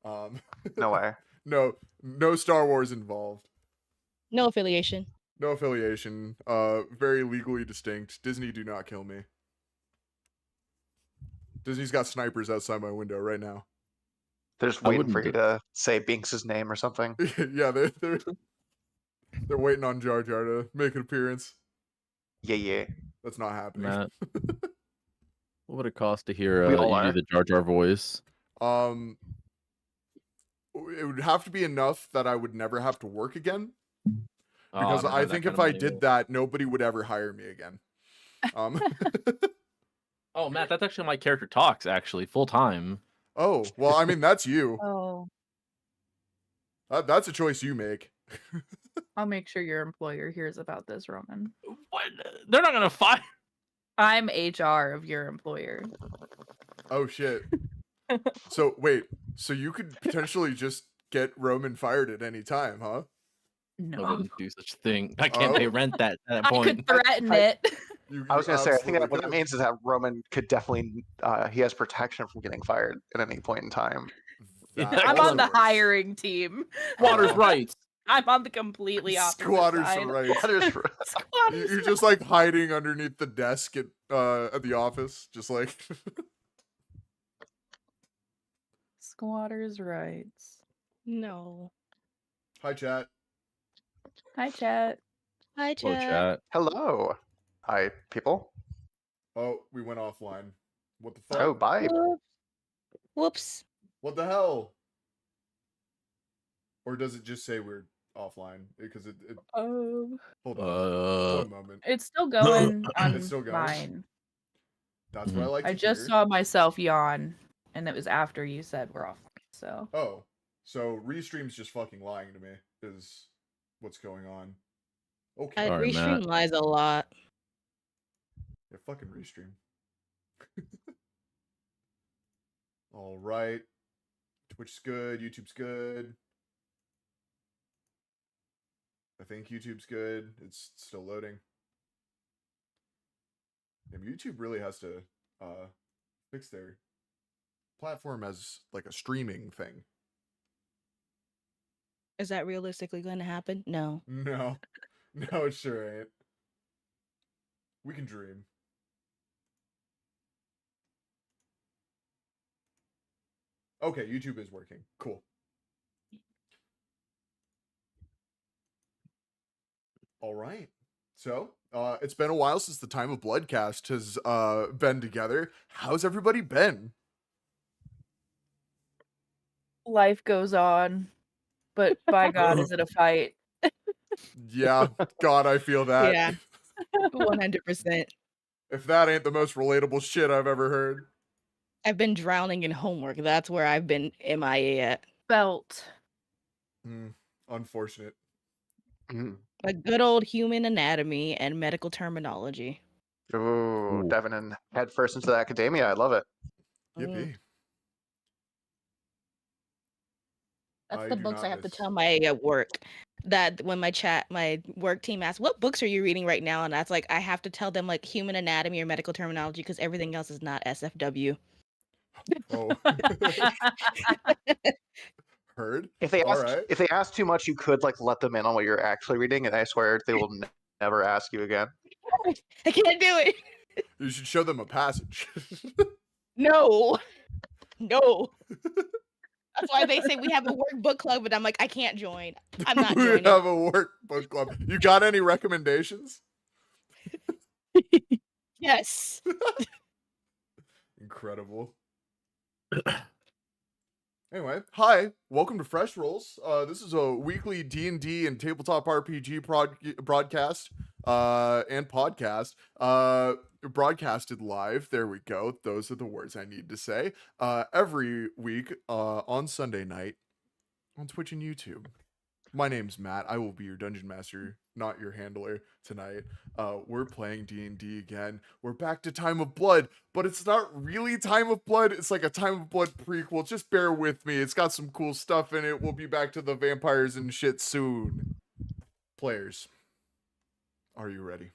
Um, No way. no Star Wars involved. No affiliation. No affiliation. Very legally distinct. Disney, do not kill me. Disney's got snipers outside my window right now. They're just waiting for you to say Binks' name or something. Yeah, they're waiting on Jar Jar to make an appearance. Yeah. That's not happening. Matt, what would it cost to hear We all you do are. the Jar Jar voice? It would have to be enough that I would never have to work again. Because Oh, I think if I did that, nobody would ever hire me again. Oh, Matt, that's actually my character talks, actually, full time. Oh, well, I mean, that's you. Oh, That's a choice you make. I'll make sure your employer hears about this, Roman. What? They're not gonna fire. I'm HR of your employer. Oh, shit. So, wait. So you could potentially just get Roman fired at any time, huh? I No, wouldn't do such a thing. I can't pay rent at that I point. could threaten it. I was going to say, I think absolutely what that could. means is that Roman could definitely, he has protection from getting fired at any point in time. That I'm on the works. hiring team. Squatters' rights. I'm on the completely opposite Squatters' side. rights. Squatters' You're just like hiding underneath the desk at the office, just like. Squatters' rights. No. Hi, chat. Hi, chat. Hi, Oh, chat. chat. Hello. Hi, people. Oh, we went offline. What the fuck? Oh, bye. Whoops. What the hell? Or does it just say we're offline? Because it hold on. One moment. It's still going on It's still going? mine. That's what I like to I just hear. saw myself yawn, and it was after you said we're off. So. Oh, so Restream's just fucking lying to me is what's going on. Okay. Sorry, Restream Matt. lies a lot. Yeah, fucking Restream. All right. Twitch's good. YouTube's good. I think YouTube's good. It's still loading. And YouTube really has to fix their platform as like a streaming thing. Is that realistically going to happen? No. No. No, it sure ain't. We can dream. Okay, YouTube is working. Cool. All right. So, it's been a while since the Time of Bloodcast has been together. How's everybody been? Life goes on, but by God, is it a fight? Yeah, God, I feel that. Yeah. 100%. If that ain't the most relatable shit I've ever heard. I've been drowning in homework. That's where I've been MIA at. Felt. Unfortunate. A good old human anatomy and medical terminology. Ooh, diving in head first into the academia. I love it. Yippee. That's the books I have to tell my work. That when my work team asks, what books are you reading right now? And that's like, I have to tell them like human anatomy or medical terminology because everything else is not SFW. Oh. Heard. If they ask too much, you could like let them in on what you're actually reading, and I swear they will never ask you again. I can't do it. You should show them a passage. No. That's why they say we have a work book club, but I'm like, I can't join. I'm not joining. We have a work book club. You got any recommendations? Yes. Incredible. Anyway, hi, welcome to Fresh Rolls. This is a weekly D&D and tabletop RPG broadcast and podcast. Broadcasted live. There we go. Those are the words I need to say. Every week on Sunday night on Twitch and YouTube. My name's Matt. I will be your dungeon master, not your handler tonight. We're playing D&D again. We're back to Time of Blood, but it's not really Time of Blood. It's like a Time of Blood prequel. Just bear with me. It's got some cool stuff in it. We'll be back to the vampires and shit soon. Players, are you ready?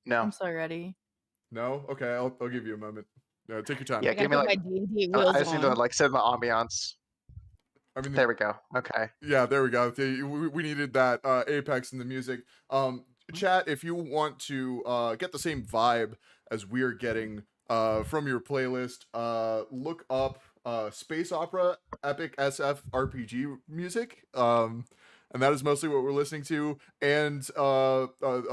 No. I'm so ready. No? Okay, I'll give you a moment. Take your time. Yeah, I gotta give me put my like. D&D I wheels just need to on. like set my ambiance. I mean, There we go. Okay. yeah, there we go. We needed that apex in the music. Chat, if you want to get the same vibe as we're getting from your playlist, look up space opera epic SF RPG music. And that is mostly what we're listening to, and a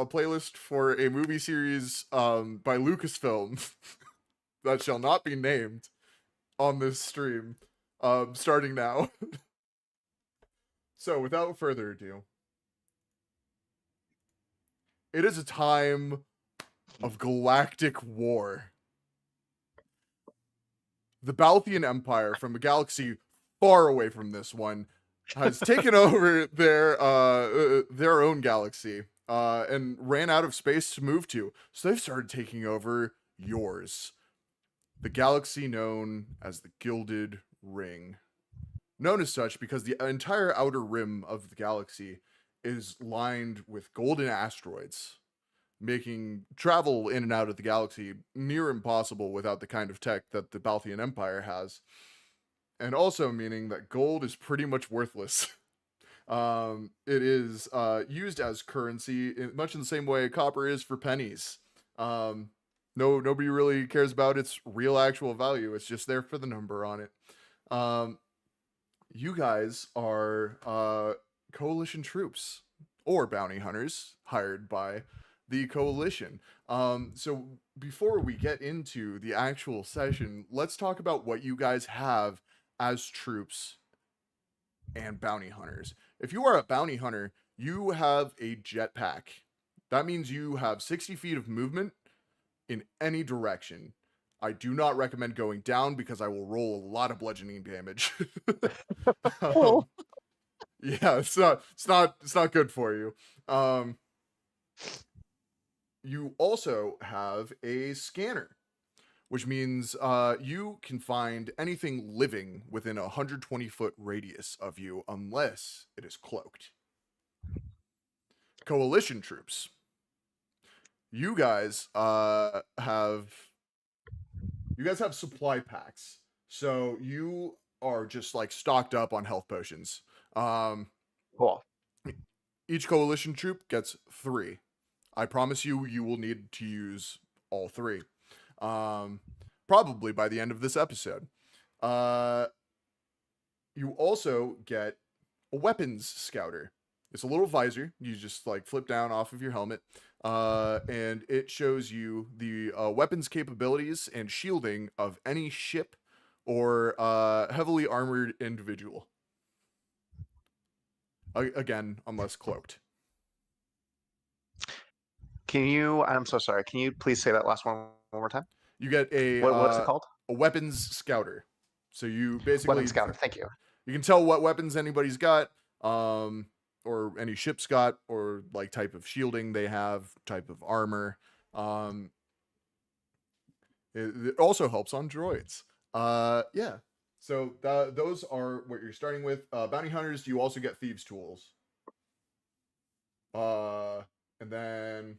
playlist for a movie series by Lucasfilm that shall not be named on this stream, starting now. So, without further ado, it is a time of galactic war. The Balthian Empire, from a galaxy far away from this one, has taken over their own galaxy and ran out of space to move to. So they've started taking over yours, the galaxy known as the Gilded Ring. Known as such because the entire outer rim of the galaxy is lined with golden asteroids, making travel in and out of the galaxy near impossible without the kind of tech that the Balthian Empire has. And also meaning that gold is pretty much worthless. It is used as currency much in the same way copper is for pennies. Nobody really cares about its real actual value. It's just there for the number on it. You guys are coalition troops or bounty hunters hired by the coalition. So before we get into the actual session, let's talk about what you guys have as troops and bounty hunters. If you are a bounty hunter, you have a jetpack. That means you have 60 feet of movement in any direction. I do not recommend going down because I will roll a lot of bludgeoning damage. Oh. Yeah, it's not good for you. You also have a scanner, which means you can find anything living within a 120-foot radius of you unless it is cloaked. Coalition troops. You guys have supply packs, so you are just like stocked up on health potions. Cool. Each coalition troop gets 3. I promise you will need to use all 3. Probably by the end of this episode. You also get a weapons scouter. It's a little visor. You just like flip down off of your helmet. And it shows you the weapons capabilities and shielding of any ship or heavily armored individual. Again, unless cloaked. I'm so sorry. Can you please say that last one more time? You get What's it called? a weapons scouter. So you basically Weapon scouter. Thank you. You can tell what weapons anybody's got, or any ship's got, or like type of shielding they have, type of armor. It also helps on droids. Yeah. So those are what you're starting with. Bounty hunters, you also get thieves' tools. And then,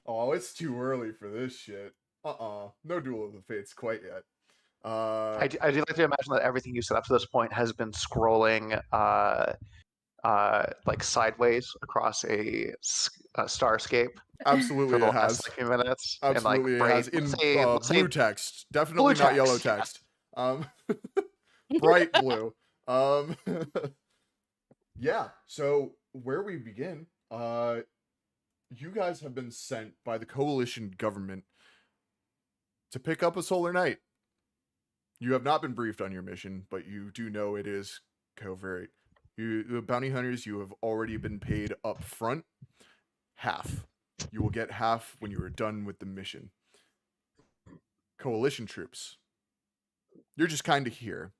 oh, it's too early for this shit. No Duel of the Fates quite yet. I do like to imagine that everything you said up to this point has been scrolling like sideways across a starscape. Absolutely, for the it has. last, like, few minutes. Absolutely, and, like, it has in blue text. Definitely blue not yellow text, text. Bright blue. Yeah. So where we begin, you guys have been sent by the coalition government to pick up a solar knight. You have not been briefed on your mission, but you do know it is covert. The bounty hunters, you have already been paid up front. Half. You will get half when you are done with the mission. Coalition troops, you're just kind of here.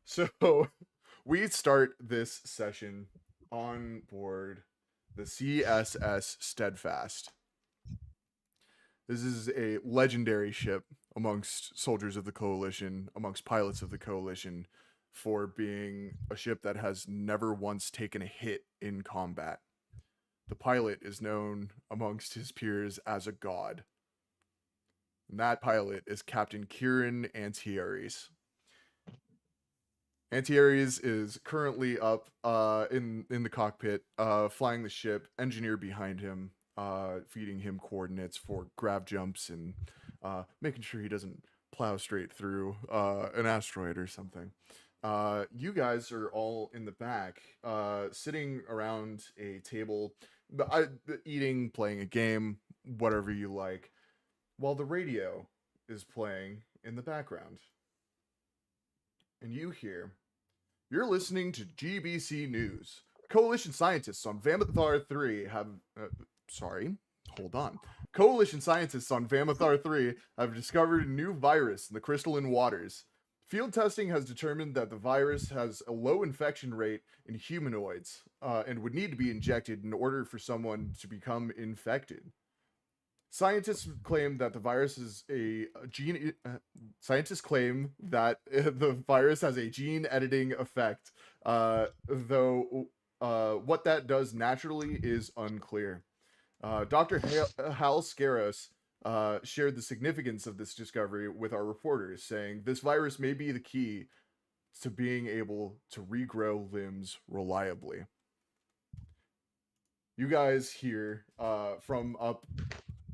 So we start this session on board the CSS Steadfast. This is a legendary ship amongst soldiers of the coalition, amongst pilots of the coalition, for being a ship that has never once taken a hit in combat. The pilot is known amongst his peers as a god, And that pilot is Captain Kieran Antieres. Antieres is currently up in the cockpit, flying the ship, engineer behind him, feeding him coordinates for grav jumps and making sure he doesn't plow straight through an asteroid or something. You guys are all in the back, sitting around a table, eating, playing a game, whatever you like, while the radio is playing in the background. And you're listening to GBC News. Coalition scientists on Vamathar 3 have... hold on. Coalition scientists on Vamathar 3 have discovered a new virus in the crystalline waters. Field testing has determined that the virus has a low infection rate in humanoids and would need to be injected in order for someone to become infected. Scientists claim that the virus is a gene. Scientists claim that the virus has a gene editing effect, though what that does naturally is unclear. Dr. Hal Scaros shared the significance of this discovery with our reporters, saying this virus may be the key to being able to regrow limbs reliably. You guys hear from up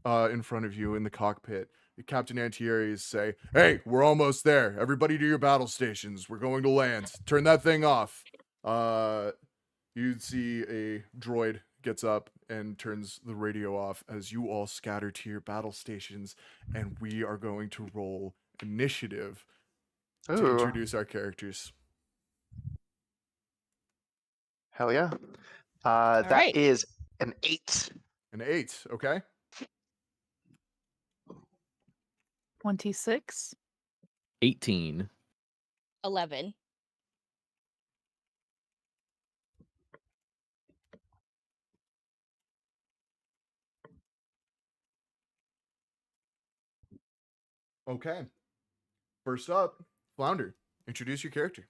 in front of you in the cockpit, Captain Antieres say, "Hey, we're almost there. Everybody to your battle stations. We're going to land. Turn that thing off." You'd see a droid gets up and turns the radio off as you all scatter to your battle stations, and we are going to roll initiative to introduce our characters. Hell yeah. That right. is an 8. An 8, okay? 26. 18. 11. Okay. First up, Flounder. Introduce your character.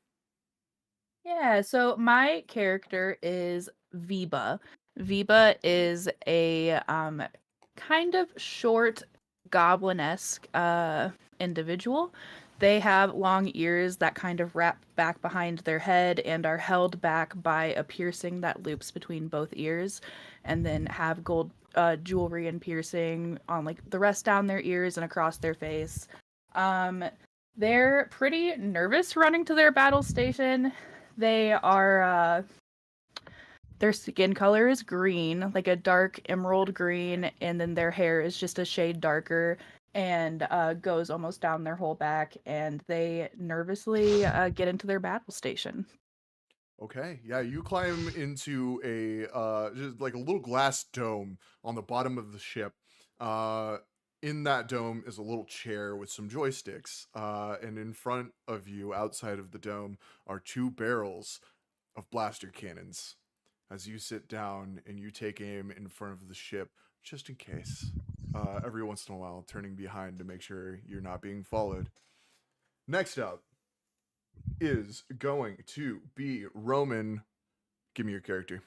Yeah, so my character is Viba. Viba is a kind of short goblin-esque individual. They have long ears that kind of wrap back behind their head and are held back by a piercing that loops between both ears, and then have gold jewelry and piercing on like the rest down their ears and across their face. They're pretty nervous running to their battle station. They are, their skin color is green, like a dark emerald green, and then their hair is just a shade darker and goes almost down their whole back, and they nervously get into their battle station. Okay, yeah, you climb into a just like a little glass dome on the bottom of the ship. In that dome is a little chair with some joysticks, and in front of you, outside of the dome, are 2 barrels of blaster cannons. As you sit down and you take aim in front of the ship, just in case, every once in a while, turning behind to make sure you're not being followed. Next up is going to be Roman. Give me your character.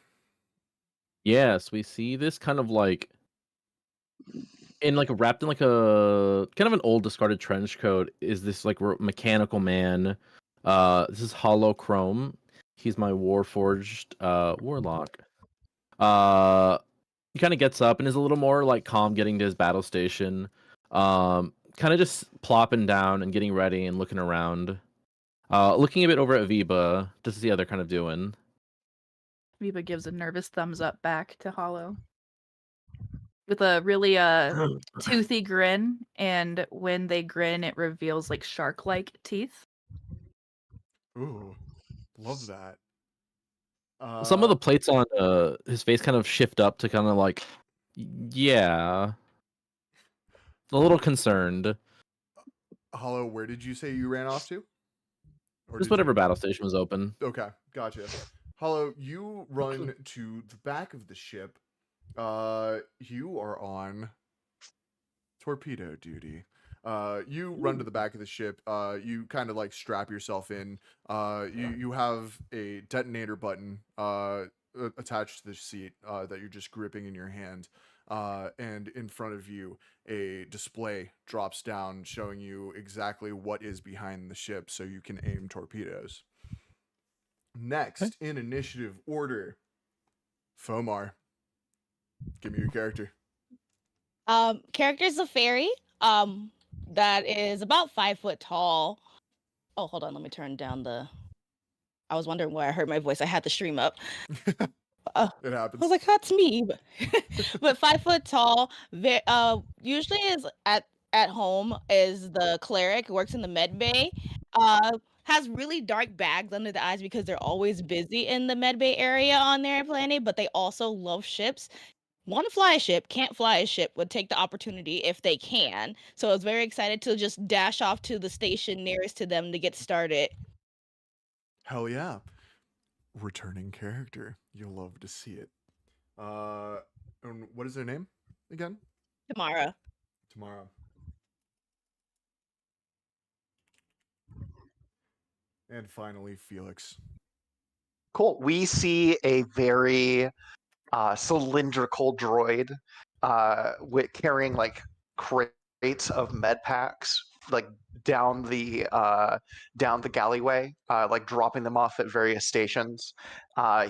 Yes, we see this kind of like wrapped in like a kind of an old discarded trench coat is this like mechanical man. This is Hollow Chrome. He's my Warforged warlock. He kind of gets up and is a little more like calm getting to his battle station. Kind of just plopping down and getting ready and looking around. Looking a bit over at Viba just to see how they're kind of doing. Viba gives a nervous thumbs up back to Hollow with a really toothy grin, and when they grin, it reveals like shark-like teeth. Ooh, love that. Some of the plates on his face kind of shift up to kind of like, yeah, a little concerned. Hollow, where did you say you ran off to? Or just whatever battle station was open. Okay, gotcha. Hollow, you run to the back of the ship. You are on torpedo duty. You run to the back of the ship. You kind of like strap yourself in. You have a detonator button attached to the seat that you're just gripping in your hand. and in front of you, a display drops down showing you exactly what is behind the ship so you can aim torpedoes. Next, in initiative order, Fomar, give me your character. Character's a fairy. That is about 5 foot tall. Oh, hold on, let me turn down the. I was wondering why I heard my voice. I had the stream up. It happens. I was like, that's me. But 5 foot tall. Usually is at home is the cleric, works in the med bay. Has really dark bags under the eyes because they're always busy in the med bay area on their planet, but they also love ships. Want to fly a ship, can't fly a ship, would take the opportunity if they can. So I was very excited to just dash off to the station nearest to them to get started. Hell yeah. Returning character. You'll love to see it. And what is their name again? Tamara. And finally, Felix. Cool. We see a very cylindrical droid carrying like crates of med packs like down the galleyway, like dropping them off at various stations.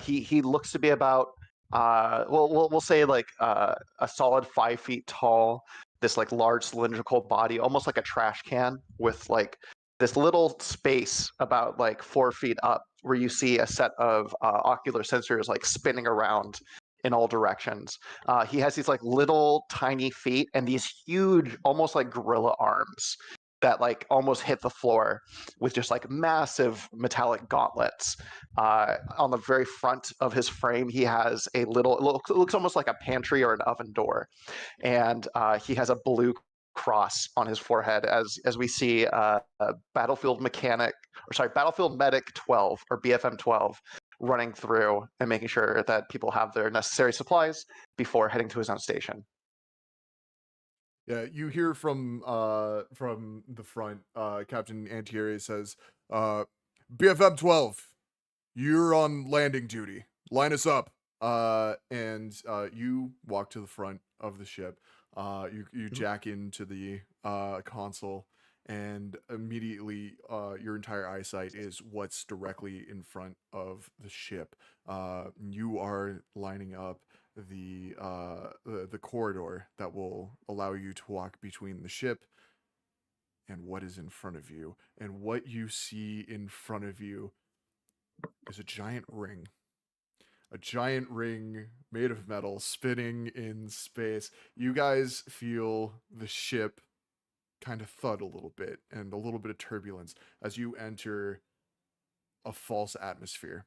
He looks to be about we'll say like a solid 5 feet tall. This like large cylindrical body, almost like a trash can, with like this little space about like 4 feet up where you see a set of ocular sensors like spinning around in all directions. He has these like little tiny feet and these huge, almost like gorilla arms that like almost hit the floor, with just like massive metallic gauntlets. On the very front of his frame, he has a little, it looks almost like a pantry or an oven door. And he has a blue cross on his forehead, as we see Battlefield Medic 12 or BFM 12 running through and making sure that people have their necessary supplies before heading to his own station. Yeah, you hear from the front, Captain Antieri says, BFM 12, you're on landing duty. Line us up. And you walk to the front of the ship. You jack into the console, and immediately your entire eyesight is what's directly in front of the ship. You are lining up the corridor that will allow you to walk between the ship and what is in front of you. And what you see in front of you is a giant ring. A giant ring made of metal spinning in space. You guys feel the ship kind of thud a little bit and a little bit of turbulence as you enter a false atmosphere.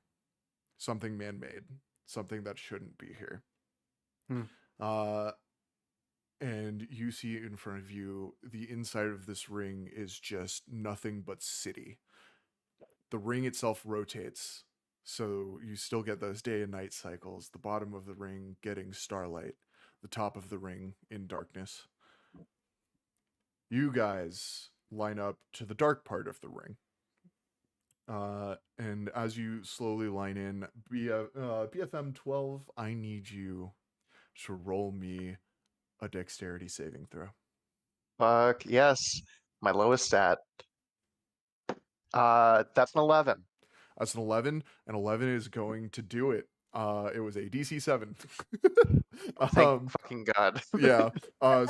Something man-made. Something that shouldn't be here. And you see in front of you, the inside of this ring is just nothing but city. The ring itself rotates, so you still get those day and night cycles. The bottom of the ring getting starlight, the top of the ring in darkness. You guys line up to the dark part of the ring. And as you slowly line in, BFM 12, I need you to roll me a dexterity saving throw. Fuck yes. My lowest stat. That's an 11. That's an 11, and 11 is going to do it. It was a DC 7. Thank fucking God. Yeah.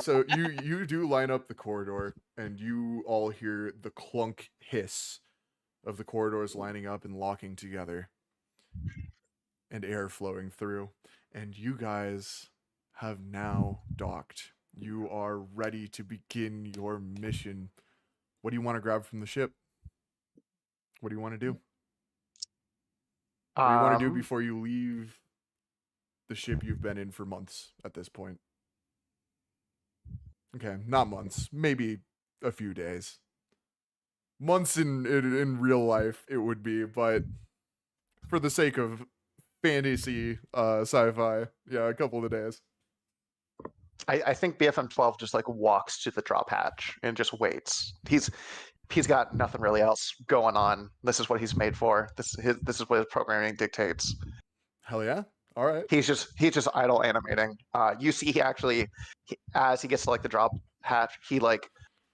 So you do line up the corridor, and you all hear the clunk hiss of the corridors lining up and locking together, and air flowing through. And you guys have now docked. You are ready to begin your mission. What do you want to grab from the ship? What do you want to do? What do you want to do before you leave the ship you've been in for months at this point? Okay, not months. Maybe a few days. Months in real life it would be, but for the sake of fantasy sci-fi, yeah, a couple of days. I think BFM 12 just like walks to the drop hatch and just waits. He's got nothing really else going on. This is what he's made for. This is what his programming dictates. Hell yeah. All right. He's just idle animating. You see, as he gets to like the drop hatch, he like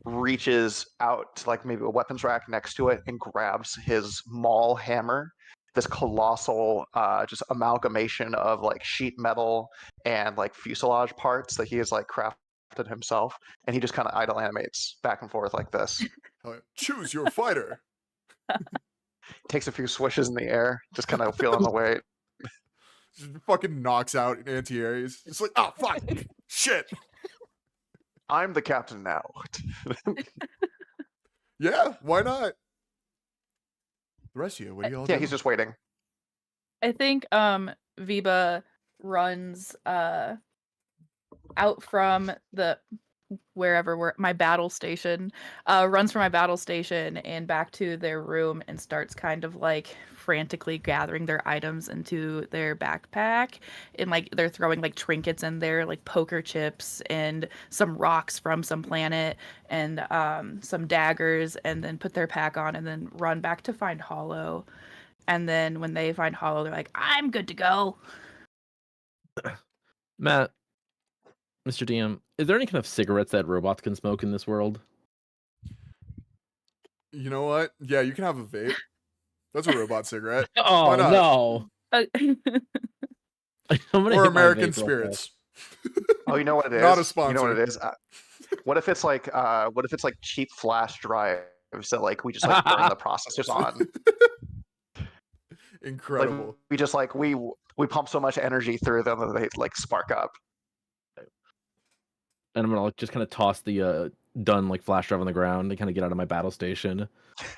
reaches out to like maybe a weapons rack next to it and grabs his maul hammer, this colossal just amalgamation of like sheet metal and like fuselage parts that he has like crafted himself, and he just kind of idle animates back and forth like this. Choose your fighter. Takes a few swishes in the air, just kind of feeling the weight. Just fucking knocks out anti-Ares. It's like, oh fuck, shit. I'm the captain now. Yeah, why not? The rest of you, what do you all do? Yeah, he's just waiting. I think Viba runs out from the my battle station, runs from my battle station and back to their room and starts kind of like frantically gathering their items into their backpack, and like they're throwing like trinkets in there, like poker chips and some rocks from some planet and some daggers, and then put their pack on and then run back to find Hollow. And then when they find Hollow, they're like, I'm good to go. Matt, Mr. DM, is there any kind of cigarettes that robots can smoke in this world? You know what? Yeah, you can have a vape. That's a robot cigarette. Oh, Why not? no. Or American Spirits. Oh, you know what it is? Not a sponsor. You know what it is? What if it's like cheap flash drives that like we just like burn the processors on? Incredible. Like, we just like we pump so much energy through them that they like spark up. And I'm gonna like, just kind of toss the done like flash drive on the ground and kind of get out of my battle station.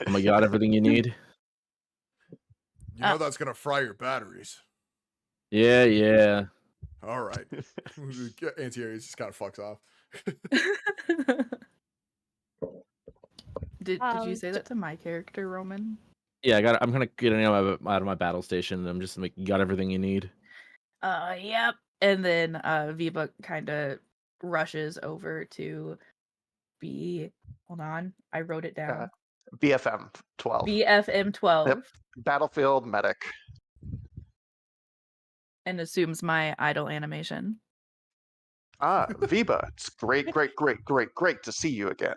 Oh my god, everything you need. You know that's gonna fry your batteries. Yeah. All right. Anti-Ares just kind of fucks off. Did you say that to my character, Roman? Yeah, I'm kind of getting out of my battle station, and I'm just like, you got everything you need. Yep. And then Viba kind of rushes over to hold on, I wrote it down. BFM 12. BFM 12. Yep. Battlefield medic. And assumes my idle animation. Viba, it's great to see you again.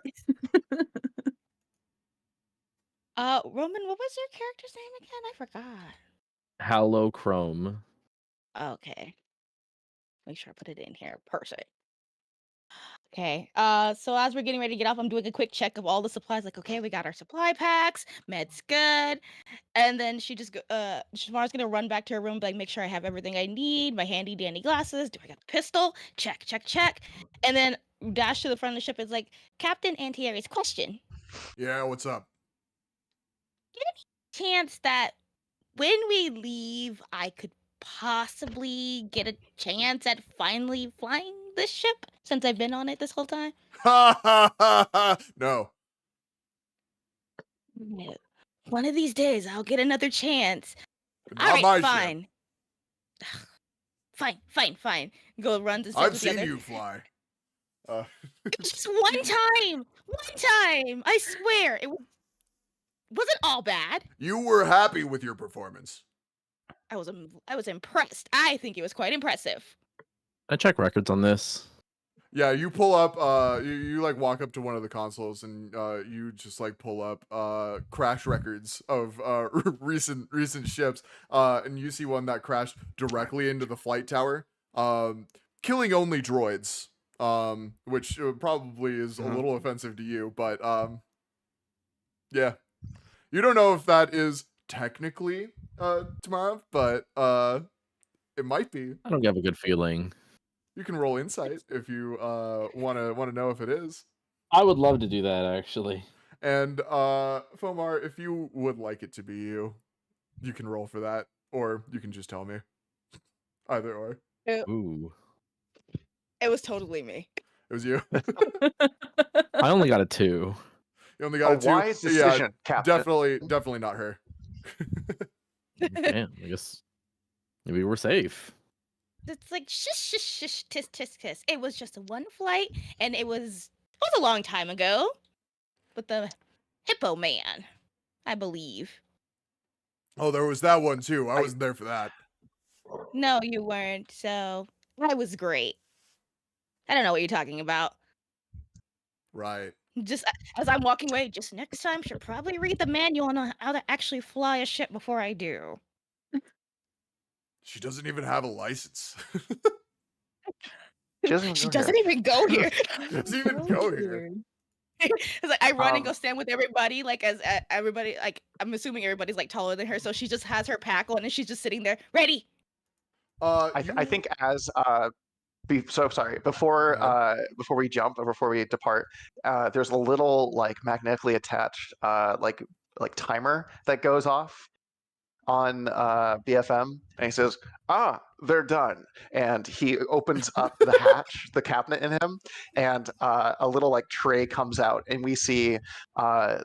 Roman, what was your character's name again? I forgot. Hallow Chrome. Okay. Make sure I put it in here. Perfect. Okay. So as we're getting ready to get off, I'm doing a quick check of all the supplies. Like, okay, we got our supply packs. Med's good. And then Shamara's gonna run back to her room, like make sure I have everything I need. My handy dandy glasses. Do I got a pistol? Check. And then dash to the front of the ship. Is like, Captain Anti-Ares, question. Yeah, what's up? Chance that when we leave, I could possibly get a chance at finally flying this ship since I've been on it this whole time? No. One of these days, I'll get another chance. Not All right, fine. Fine. Go run to I've seen you fly. Just one time. I swear. It wasn't all bad. You were happy with your performance. I was impressed. I think it was quite impressive. I check records on this. Yeah, you pull up, you like walk up to one of the consoles and you just like pull up crash records of recent ships, and you see one that crashed directly into the flight tower, killing only droids, which probably is a little offensive to you, but yeah, you don't know if that is technically Tomorrow, but it might be. I don't have a good feeling. You can roll insight if you want to know if it is. I would love to do that, actually. And Fomar, if you would like it to be you, you can roll for that, or you can just tell me. Either or. Ooh. It was totally me. It was you. I only got a 2. You only got a 2. Wise decision, Captain. Definitely not her. Damn, I guess maybe we're safe. It's like shush, tisk. It was just one flight, and it was a long time ago, with the Hippo Man, I believe. Oh, there was that one too. I wasn't there for that. No, you weren't. So I was great. I don't know what you're talking about. Right. Just as I'm walking away, just next time should probably read the manual on how to actually fly a ship before I do. She doesn't even have a license. She doesn't even She go doesn't here. even go here. She doesn't even go here. It's like I run and go Um, stand with everybody, like as everybody, like I'm assuming everybody's like taller than her, so she just has her pack on and she's just sitting there, ready. I You think as so sorry go ahead. before we jump or before we depart, there's a little like magnetically attached like timer that goes off on BFM, and he says, "Ah, they're done." And he opens up the hatch, the cabinet in him, and a little like tray comes out, and we see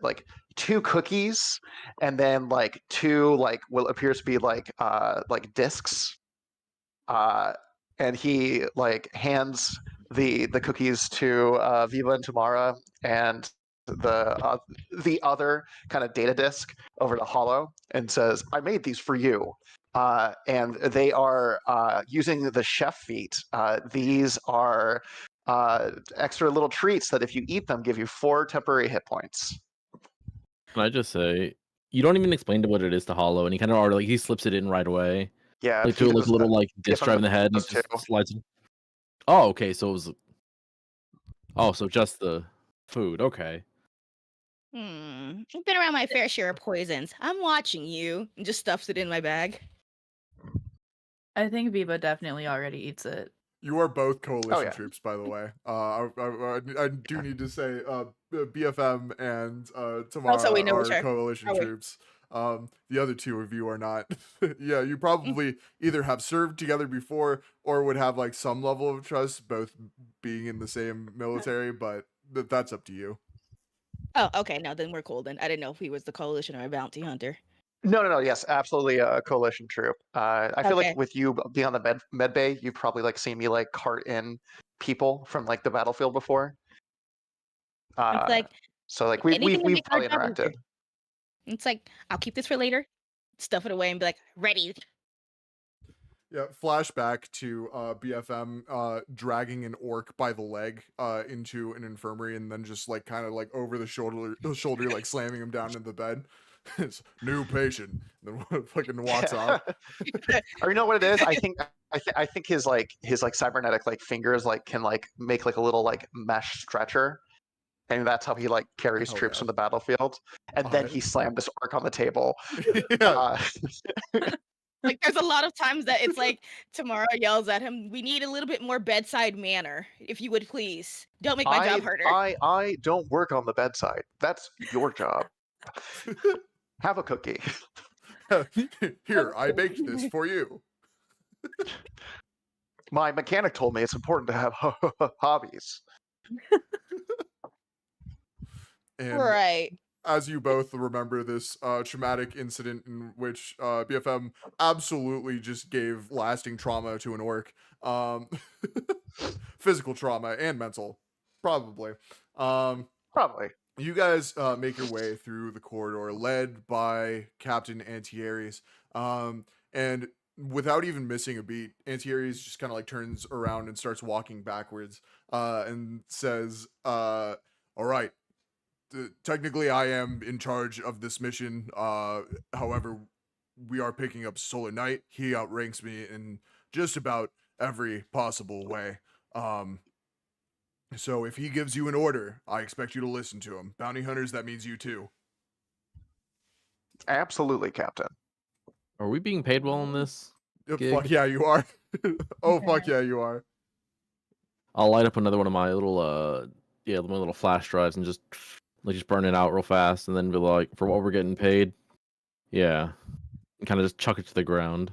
like 2 cookies, and then like 2 like what appears to be like discs. Uh, and he like hands the cookies to Viva and Tamara, and the other kind of data disk over to Hollow, and says, "I made these for you." And they are using the chef feat. These are extra little treats that, if you eat them, give you 4 temporary hit points. Can I just say, you don't even explain to what it is to Hollow, and he kind of already like he slips it in right away, Yeah, like he to like does. a little like disc BFM drive in the head, and he does too. just slides it. Oh, okay. So it was. Oh, so just the food. Okay. I've been around my fair share of poisons. I'm watching you, and just stuffs it in my bag. I think Viva definitely already eats it. You are both coalition yeah. troops, by the way. I do need to say, BFM and Also, we Tamara know which are are. coalition Are we? troops. The other 2 of you are not. Yeah, you Mm. probably either have served together before or would have like some level of trust, both being in the same military. But that's up to you. Oh, okay. No, then we're cool. Then I didn't know if he was the coalition or a bounty hunter. No. Yes, absolutely a coalition troop. I feel like Okay. with you being on the med bay, you've probably like seen me like cart in people from like the battlefield before. It's like So like we've anything we've to we've make our probably job interacted. easier. It's like I'll keep this for later, stuff it away, and be like, ready. Yeah, flashback to BFM dragging an orc by the leg into an infirmary, and then just like kind of like over the shoulder like slamming him down in the bed. It's new patient. And then fucking walks off. Or you know what it is? I think his cybernetic like fingers like can like make like a little like mesh stretcher, and that's how he like carries Hell troops yeah. from the battlefield. And then I he slammed this orc on the table. yeah. Like there's a lot of times that it's like Tamara yells at him, "We need a little bit more bedside manner, if you would please. Don't make my job harder." I don't work on the bedside. That's your job. Have a cookie. Here, I baked this for you. My mechanic told me it's important to have hobbies. And Right. as you both remember this traumatic incident in which BFM absolutely just gave lasting trauma to an orc, physical trauma and mental, probably. Probably. You guys make your way through the corridor, led by Captain Antieres, and without even missing a beat, Antieres just kind of like turns around and starts walking backwards, and says, "All right, technically I am in charge of this mission. However, we are picking up Solar Knight. He outranks me in just about every possible way. So if he gives you an order, I expect you to listen to him. Bounty hunters, that means you too." Absolutely, Captain. Are we being paid well in this Fuck gig? yeah, you are. Oh fuck yeah, you are. I'll light up another one of my little my little flash drives and just burn it out real fast, and then be like, for what we're getting paid, yeah, and kind of just chuck it to the ground.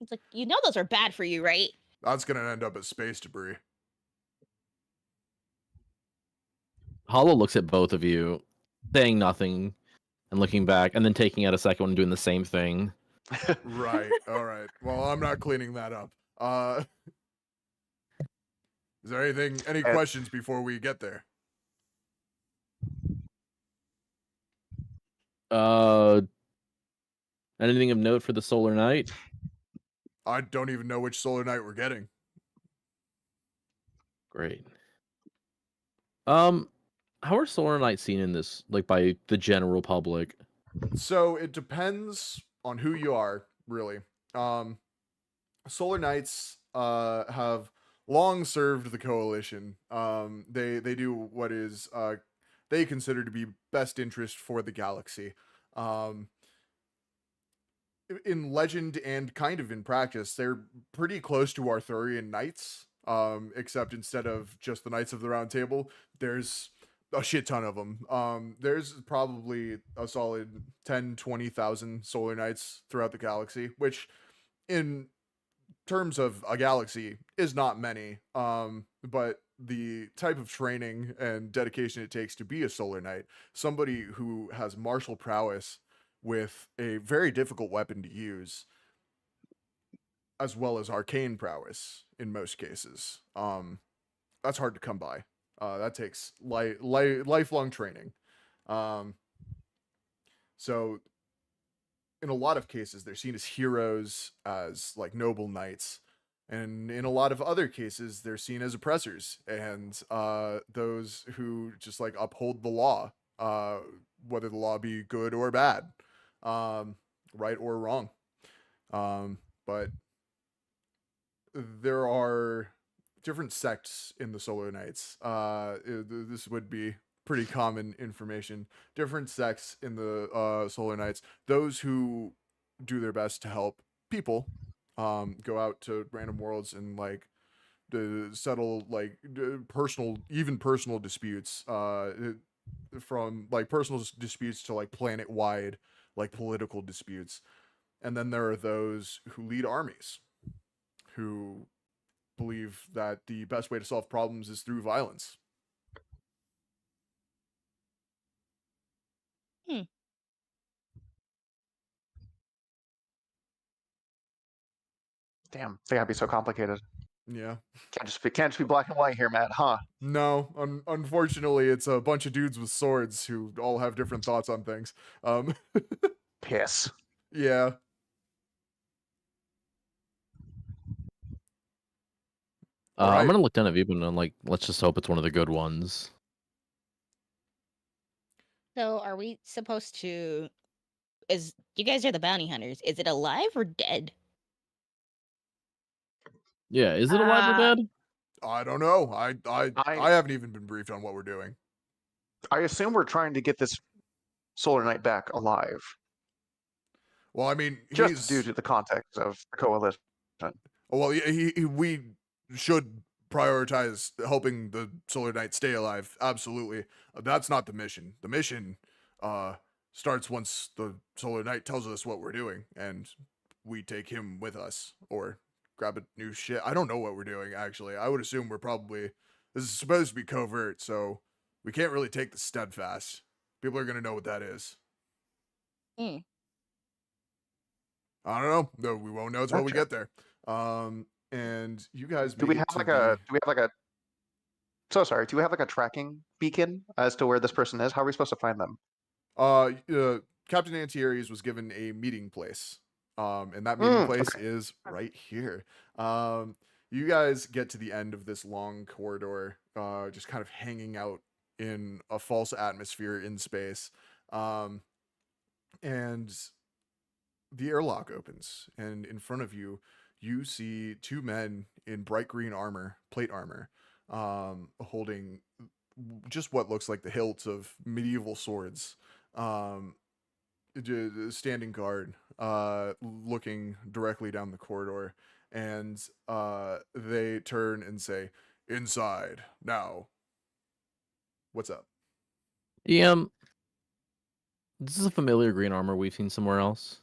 It's like, you know those are bad for you, right? That's gonna end up as space debris. Hollow looks at both of you, saying nothing, and looking back, and then taking out a second one and doing the same thing. Right. All right. Well, I'm not cleaning that up. Is there any questions before we get there? Anything of note for the Solar Knight? I don't even know which solar night we're getting. Great. How are solar nights seen in this, like, by the general public? So it depends on who you are, really. Um, Solar Knights have long served the coalition. They do what is they consider to be best interest for the galaxy. Um, in legend and kind of in practice, they're pretty close to Arthurian knights. Except instead of just the Knights of the Round Table, there's a shit ton of them. There's probably a solid 10, 20,000 solar knights throughout the galaxy, which in terms of a galaxy is not many. But the type of training and dedication it takes to be a solar knight, somebody who has martial prowess with a very difficult weapon to use, as well as arcane prowess in most cases. That's hard to come by. That takes lifelong training. Um, so in a lot of cases, they're seen as heroes, as like noble knights, and in a lot of other cases, they're seen as oppressors and those who just like uphold the law, whether the law be good or bad, right or wrong. But there are different sects in the Solar Knights. This would be pretty common information. Different sects in the Solar Knights. Those who do their best to help people go out to random worlds and like to settle like personal disputes. From like personal disputes to like planet wide like political disputes. And then there are those who lead armies, who believe that the best way to solve problems is through violence. Hmm. Damn, they gotta be so complicated. Yeah. Can't just be black and white here, Matt, huh? No, unfortunately, it's a bunch of dudes with swords who all have different thoughts on things. Um, Piss. yeah. All I'm right. gonna look down at Vibun and like, let's just hope it's one of the good ones. So are we supposed to? Is you guys are the bounty hunters? Is it alive or dead? Yeah, is it alive or Uh, dead? I don't know. I I haven't even been briefed on what we're doing. I assume we're trying to get this Solar Knight back alive, Well, I mean, just due he's to the context of the coalition. well, we should prioritize helping the Solar Knight stay alive. Absolutely. That's not the mission. The mission starts once the Solar Knight tells us what we're doing, and we take him with us or grab a new ship. I don't know what we're doing, actually. I would assume we're probably. This is supposed to be covert, so we can't really take the steadfast. People are going to know what that is. Hmm. I don't know. No, we won't know until we Gotcha. get there. And you guys Do make we it have to like the. a? Do we have like a? So sorry. Do we have like a tracking beacon as to where this person is? How are we supposed to find them? Captain Antieres was given a meeting place. And that meeting place Okay. is right here. You guys get to the end of this long corridor, just kind of hanging out in a false atmosphere in space. And the airlock opens, and in front of you, you see two men in bright green armor, plate armor, holding just what looks like the hilts of medieval swords, um, standing guard, looking directly down the corridor, and they turn and say, "Inside now." What's up? This is a familiar green armor we've seen somewhere else.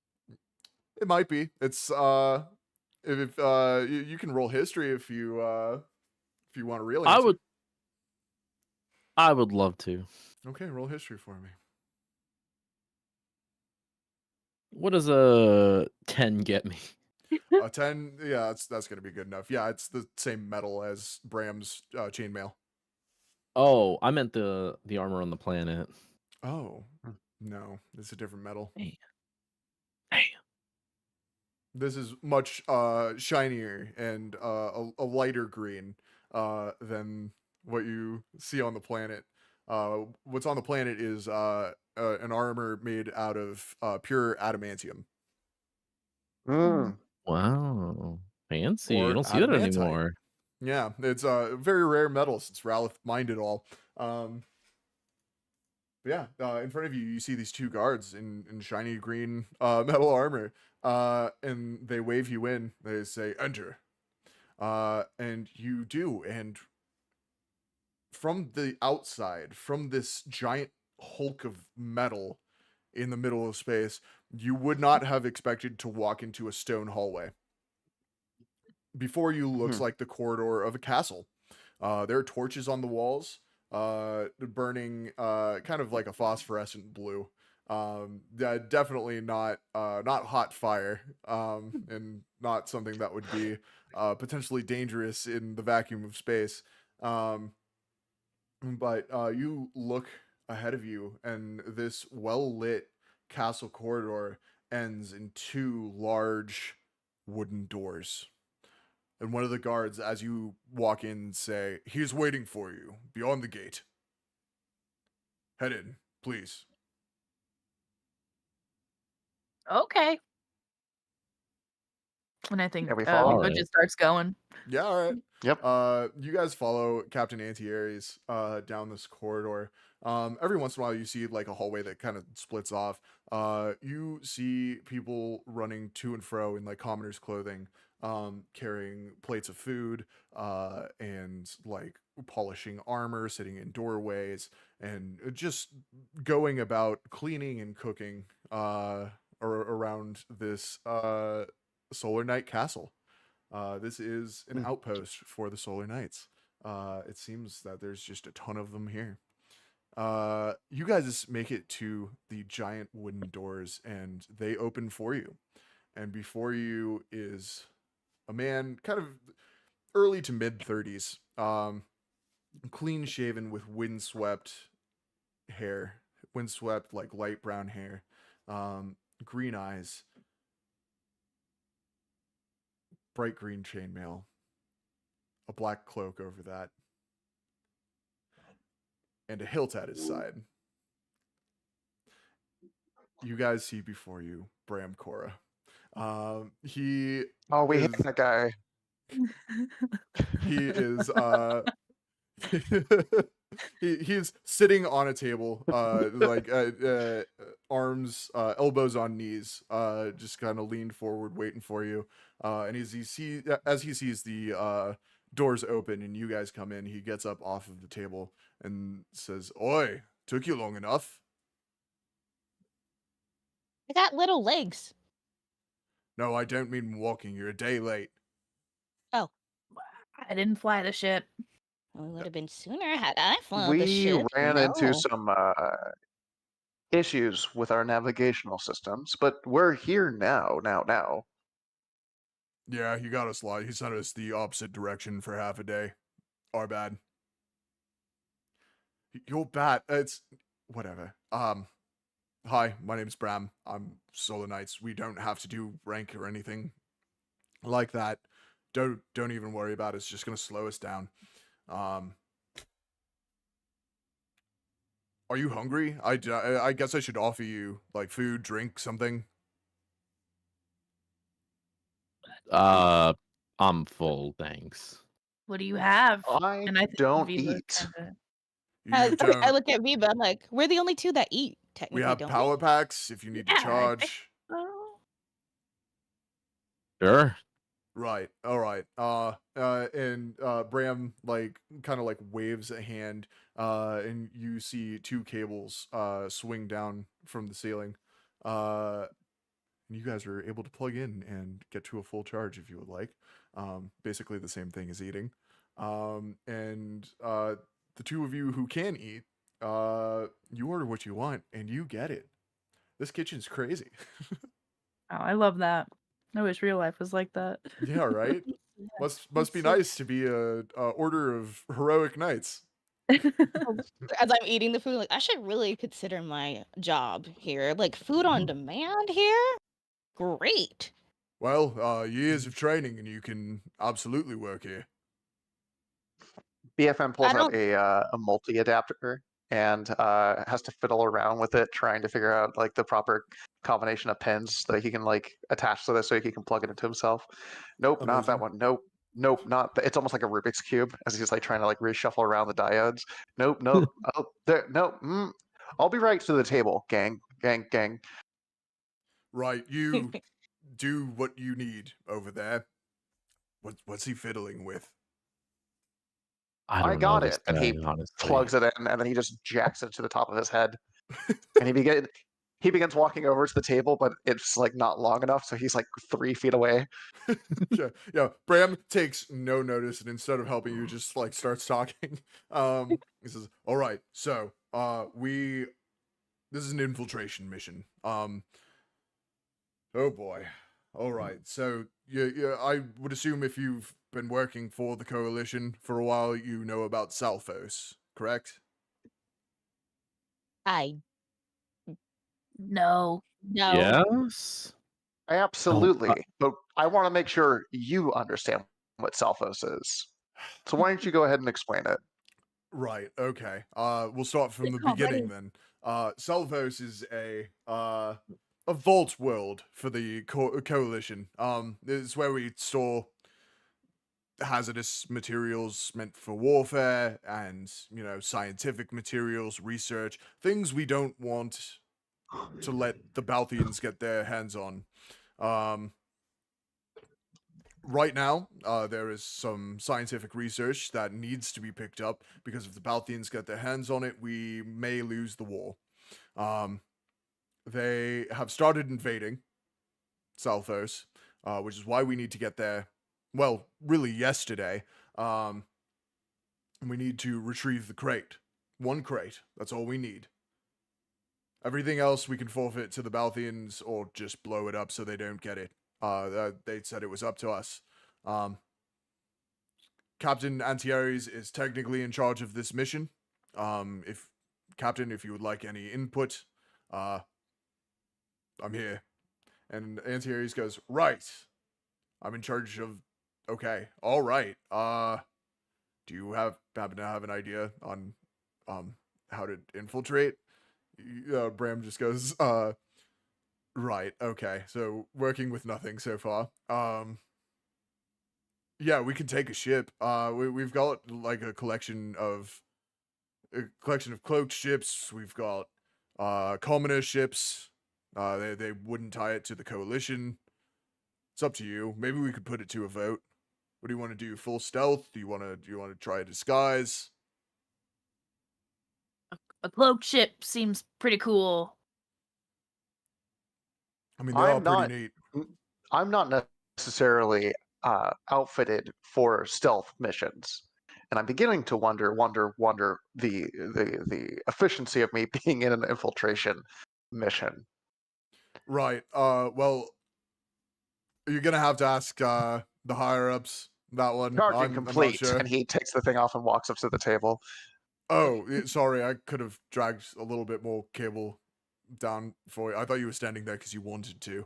It might be. It's if you can roll history if you want a real I answer. would love to. Okay, roll history for me. What does a 10 get me? A 10, yeah, that's gonna be good enough. Yeah, it's the same metal as Bram's chainmail. Oh, I meant the armor on the planet. Oh, no, it's a different metal. Damn. This is much shinier and a lighter green than what you see on the planet. What's on the planet is an armor made out of pure adamantium Mm. Wow. Fancy. You or don't see that adamantite. anymore. Yeah, it's a very rare metal since Ralph mined it all. But yeah, in front of you, you see these two guards in shiny green metal armor, and they wave you in. They say, "Enter," and you do. And from the outside, from this giant hulk of metal in the middle of space, you would not have expected to walk into a stone hallway. Before you looks like the corridor of a castle. There are torches on the walls, burning kind of like a phosphorescent blue. Definitely not hot fire, and not something that would be potentially dangerous in the vacuum of space. But you look ahead of you, and this well-lit castle corridor ends in two large wooden doors. And one of the guards, as you walk in, say, "He's waiting for you beyond the gate. Head in, please." Okay. And I think Yeah, we follow. Vivo just starts going. Yeah, all right. Yep. You guys follow Captain Anti-Aries down this corridor. Every once in a while, you see like a hallway that kind of splits off. You see people running to and fro in like commoners' clothing, carrying plates of food, and like polishing armor, sitting in doorways, and just going about cleaning and cooking around this Solar Knight castle. This is an outpost for the Solar Knights. It seems that there's just a ton of them here. You guys make it to the giant wooden doors, and they open for you. And before you is a man, kind of early to mid 30s, clean shaven with windswept hair, windswept like light brown hair, green eyes, bright green chainmail, a black cloak over that, and a hilt at his side. You guys see before you Bram Cora. He We is, hate that guy. he is he's sitting on a table, like arms, elbows on knees, just kind of leaned forward, waiting for you. And as he sees the doors open and you guys come in, he gets up off of the table and says, "Oi, took you long enough." I got little legs. "No, I don't mean walking. You're a day late." Oh, I didn't fly the ship. well, it would have been sooner had I flown the We ship. ran you into know. some issues with our navigational systems, but we're here now. "Yeah, he got us lost. He sent us the opposite direction for half a day. Our bad." "Your bad. It's whatever. Hi, my name's Bram. I'm Solar Knights. We don't have to do rank or anything like that. Don't even worry about it. It's just gonna slow us down. Are you hungry? I guess I should offer you like food, drink, something." I'm full, thanks. What do you have? I And I think don't Viva eat. kinda- You don't. I look at Viva. I'm like, we're the only two that eat. We Technically, have don't power packs if you need to Yeah, I charge. Oh. Sure. Right. All right. And Bram like kind of like waves a hand, and you see two cables swing down from the ceiling. And you guys are able to plug in and get to a full charge if you would like. Basically the same thing as eating. And the two of you who can eat, you order what you want and you get it. This kitchen's crazy. Oh, I love that. I wish real life was like that. Yeah, right? Must be nice to be a order of heroic knights. As I'm eating the food, like I should really consider my job here. Like food on demand here. Great. Well, years of training, and you can absolutely work here. BFM pulls I out don't. a multi adapter and has to fiddle around with it, trying to figure out like the proper combination of pins that he can like attach to this so he can plug it into himself. Nope, not that Amazing. one. Nope, not. It's almost like a Rubik's cube as he's like trying to like reshuffle around the diodes. Nope. Oh, there. No. I'll be right to the table, gang. Right, you do what you need over there. What's he fiddling with? I I don't know got this it. And guy, he honestly. plugs it in, and then he just jacks it to the top of his head. And he begins walking over to the table, but it's like not long enough, so he's like 3 feet away. Yeah. Bram takes no notice, and instead of helping you, just like starts talking. He says, "All right, so this is an infiltration mission. Oh boy. All right, so yeah, I would assume if you've been working for the coalition for a while, you know about Salphos, correct? I No. no. Yes. Oh, Absolutely. But I want to make sure you understand what Salphos is. So why don't you go ahead and explain it? Right. Okay. We'll start from the Already. beginning then. Salvos is a vault world for the coalition. It's where we store hazardous materials meant for warfare and, scientific materials, research, things we don't want to let the Balthians get their hands on. Right now, there is some scientific research that needs to be picked up because if the Balthians get their hands on it, we may lose the war. They have started invading Salphos, which is why we need to get there. Well, really yesterday. And we need to retrieve the crate. One crate. That's all we need. Everything else we can forfeit to the Balthians or just blow it up so they don't get it. They said it was up to us. Captain Antieres is technically in charge of this mission. If you would like any input, I'm here. And Antieres goes, right. I'm in charge of. Okay, all right. Do you happen to have an idea on, how to infiltrate? Bram just goes, right. Okay, so working with nothing so far. Yeah, we can take a ship. We've got like a collection of cloaked ships. We've got commoner ships. They wouldn't tie it to the coalition. It's up to you. Maybe we could put it to a vote. What do you want to do? Full stealth? Do you want to try a disguise? A cloaked ship seems pretty cool. I mean, they're all pretty neat. I'm not necessarily outfitted for stealth missions, and I'm beginning to wonder the efficiency of me being in an infiltration mission. Right. Well, you're gonna have to ask the higher ups that one. Charging I'm not complete, sure. and he takes the thing off and walks up to the table. Oh, sorry. I could have dragged a little bit more cable down for you. I thought you were standing there because you wanted to.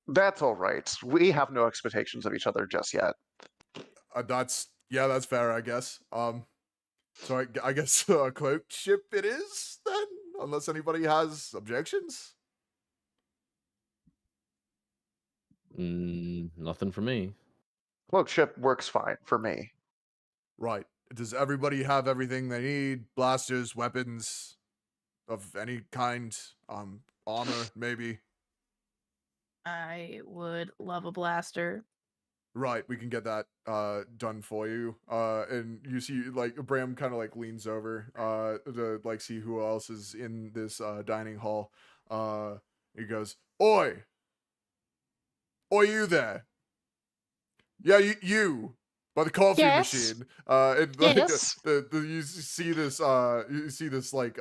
That's all right. We have no expectations of each other just yet. That's fair, I guess. So I guess a cloaked ship it is then, unless anybody has objections. Nothing for me. Cloak ship works fine for me. Right. Does everybody have everything they need? Blasters, weapons of any kind, armor maybe. I would love a blaster. Right, we can get that done for you. And you see like Bram kind of like leans over to like see who else is in this dining hall. He goes, "Oi! Oi, you there? Yeah, you by the coffee Yes. machine." And like Yes. you see this like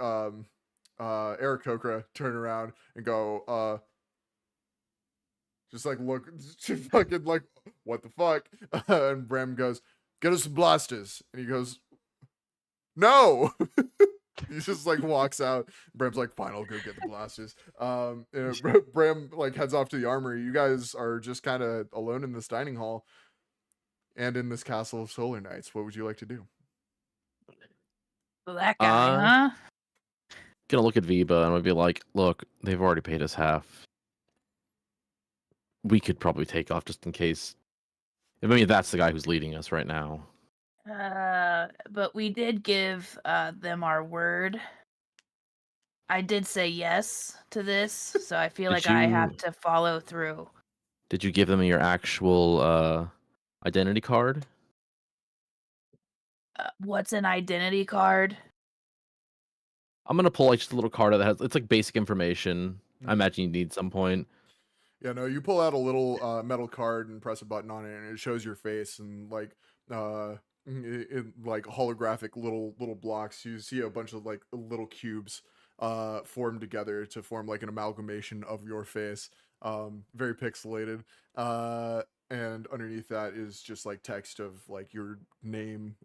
Eric Kokra turn around and go, just like look, just fucking like, what the fuck? And Bram goes, "Get us some blasters," and he goes, "No." He just like walks out. Bram's like, fine, I'll go get the blasters. Bram like heads off to the armory. You guys are just kind of alone in this dining hall and in this castle of Solar Knights. What would you like to do? That guy, huh? Gonna look at Viba and I'd be like, look, they've already paid us half. We could probably take off just in case. I mean, that's the guy who's leading us right now. But we did give them our word. I did say yes to this, so I feel like I have to follow through. Did you give them your actual identity card? What's an identity card? I'm gonna pull like just a little card that has it's like basic information. I imagine you need some point. Yeah, no, you pull out a little metal card and press a button on it, and it shows your face and like like holographic little blocks. You see a bunch of like little cubes formed together to form like an amalgamation of your face. Very pixelated. And underneath that is just like text of like your name,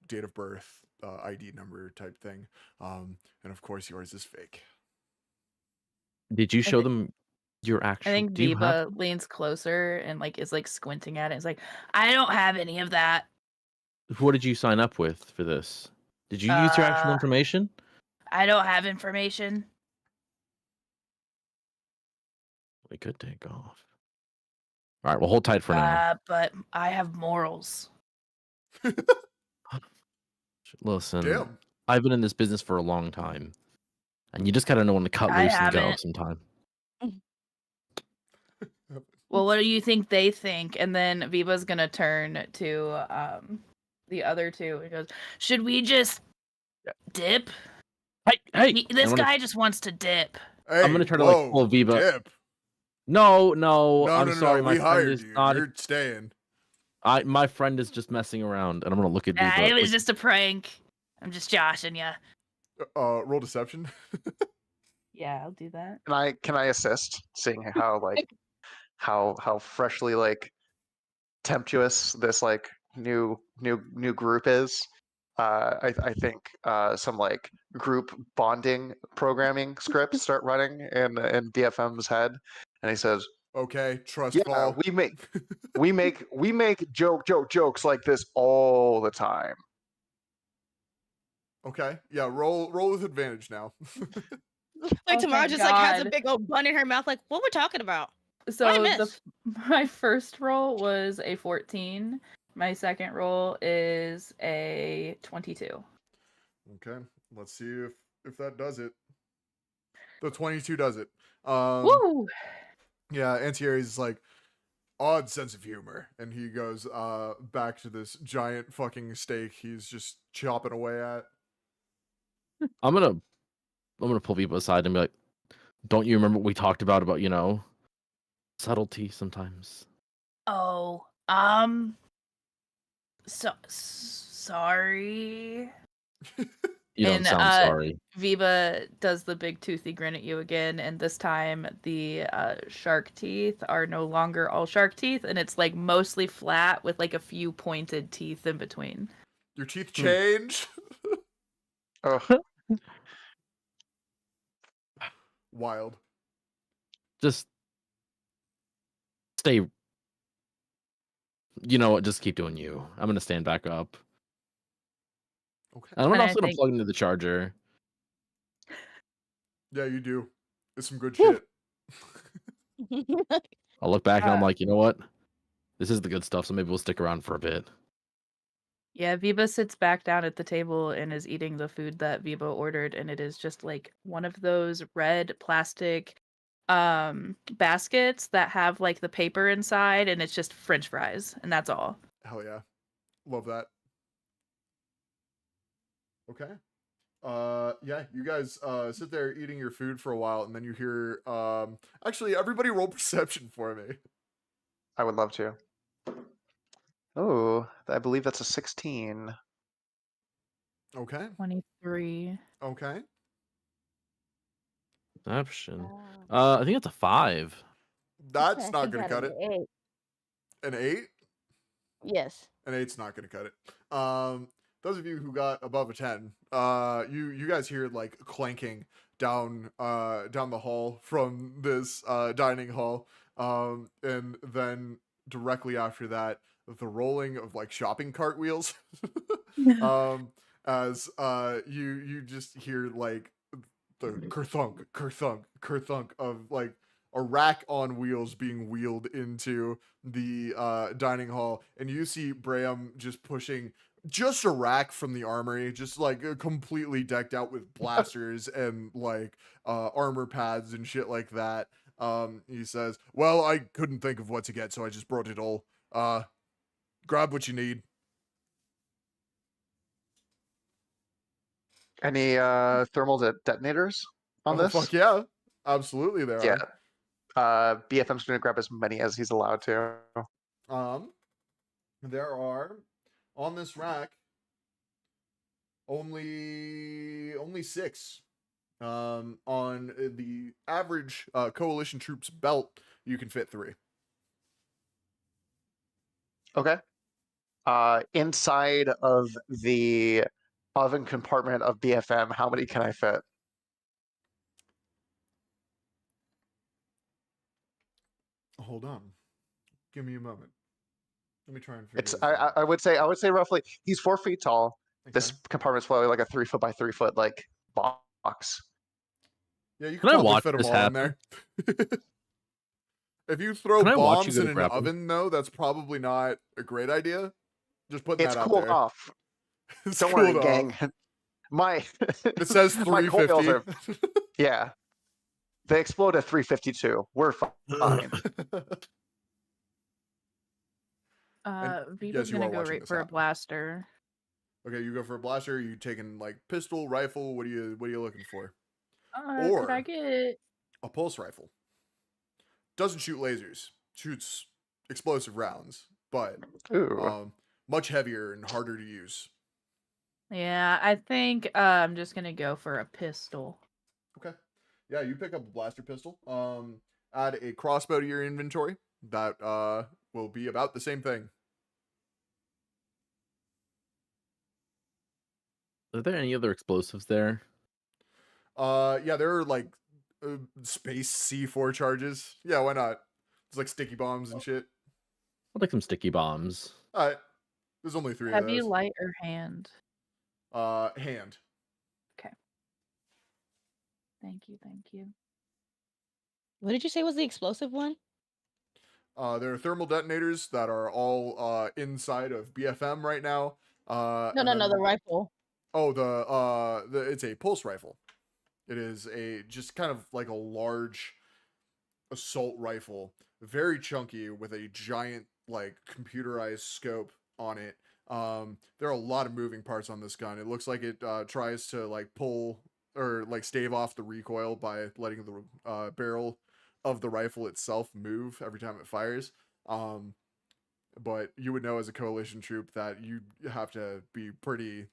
date of birth, ID number type thing. And of course yours is fake. Did you show them your actual? I think Viba leans closer and like is like squinting at it. It's like, I don't have any of that. What did you sign up with for this? Did you use your actual information? I don't have information. We could take off. All right, we'll hold tight for now. But I have morals. Listen, Damn. I've been in this business for a long time, and you just gotta know when to cut loose and go sometime. Well, what do you think they think? And then Viva's gonna turn to the other two and goes, "Should we just dip? Hey! This guy just wants to dip." Hey, I'm gonna try to like pull Viva. Dip. No, I'm No, sorry. we My friend is hired you. not. You're staying. My friend is just messing around, and I'm gonna look at Viva. It was just a prank. I'm just joshing you. Roll deception. Yeah, I'll do that. Can I assist, seeing how like how freshly like tempestuous this like new group is. I think some like group bonding programming scripts start running in DFM's head, and he says, Okay, trust "Yeah, fall. we make jokes like this all the time." Okay, yeah, roll with advantage now. Like tomorrow thank just like has a God. big old bun in her mouth, like, what we're talking about? So my first roll was a 14. My second roll is a 22. Okay, let's see if that does it. The 22 does it. Woo! Yeah, Anti-Aries is like, odd sense of humor, and he goes back to this giant fucking steak he's just chopping away at. I'm gonna pull Viva aside and be like, "Don't you remember what we talked about subtlety sometimes?" Oh, sorry. You don't sound sorry. Viva does the big toothy grin at you again, and this time the shark teeth are no longer all shark teeth, and it's like mostly flat with like a few pointed teeth in between. Your teeth change. Oh, Wild. Just stay. You know what? Just keep doing you. I'm gonna stand back up. Okay. And I'm also gonna plug into the charger. Yeah, you do. It's some good shit. I'll look back and I'm like, you know what? This is the good stuff, so maybe we'll stick around for a bit. Yeah, Viva sits back down at the table and is eating the food that Viva ordered, and it is just like one of those red plastic baskets that have like the paper inside, and it's just French fries, and that's all. Hell yeah. Love that. Okay. Yeah, you guys sit there eating your food for a while, and then you hear actually everybody roll perception for me. I would love to. Oh, I believe that's a 16. Okay. 23. Okay. Perception. I think it's a 5. That's not gonna cut it. 8. An 8? Yes. An 8's not gonna cut it. those of you who got above a 10, you guys hear like clanking down the hall from this dining hall, and then directly after that, the rolling of like shopping cart wheels, as you just hear like the kerthunk, kerthunk, kerthunk of like a rack on wheels being wheeled into the dining hall, and you see Bram just pushing just a rack from the armory, just like completely decked out with blasters and like armor pads and shit like that. He says, "Well, I couldn't think of what to get, so I just brought it all. Grab what you need." Any thermal detonators on Oh this? fuck yeah, absolutely there Yeah. are. BFM's gonna grab as many as he's allowed to. There are on this rack only 6. On the average coalition troops belt, you can fit 3. Okay. Inside of the oven compartment of BFM, how many can I fit? Hold on, give me a moment. Let me try and figure It's this out. I would say roughly he's 4 feet tall. This Okay. compartment's probably like a 3 foot by 3 foot like box. Yeah, you Can can I probably watch fit them this all in happen? there. If you throw Can I watch you bombs go in an grab them? oven, though, that's probably not a great idea. Just putting It's that out cooled there. off. It's Don't worry, cooled off. gang. My It says my coils 350. are yeah. They explode at 352. We're fine. Viva's yes, you gonna are go watching right this for a happen. blaster. Okay, you go for a blaster. Are you taking like pistol, rifle? What are you looking for? Could I Or get a pulse rifle. Doesn't shoot lasers. Shoots explosive rounds, but Ooh. much heavier and harder to use. Yeah, I think I'm just gonna go for a pistol. Okay. Yeah, you pick up a blaster pistol. Add a crossbow to your inventory. That will be about the same thing. Are there any other explosives there? Yeah, there are like space C4 charges. Yeah, why not? It's like sticky bombs and shit. I'd like some sticky bombs. All right. There's only 3 of Heavy, those. light, or hand? Hand. Okay. Thank you, thank you. What did you say was the explosive one? There are thermal detonators that are all inside of BFM right now. No, And then, the rifle. oh, it's a pulse rifle. It is a just kind of like a large assault rifle, very chunky with a giant like computerized scope on it. There are a lot of moving parts on this gun. It looks like it tries to like pull or like stave off the recoil by letting the barrel of the rifle itself move every time it fires. But you would know as a coalition troop that you have to be pretty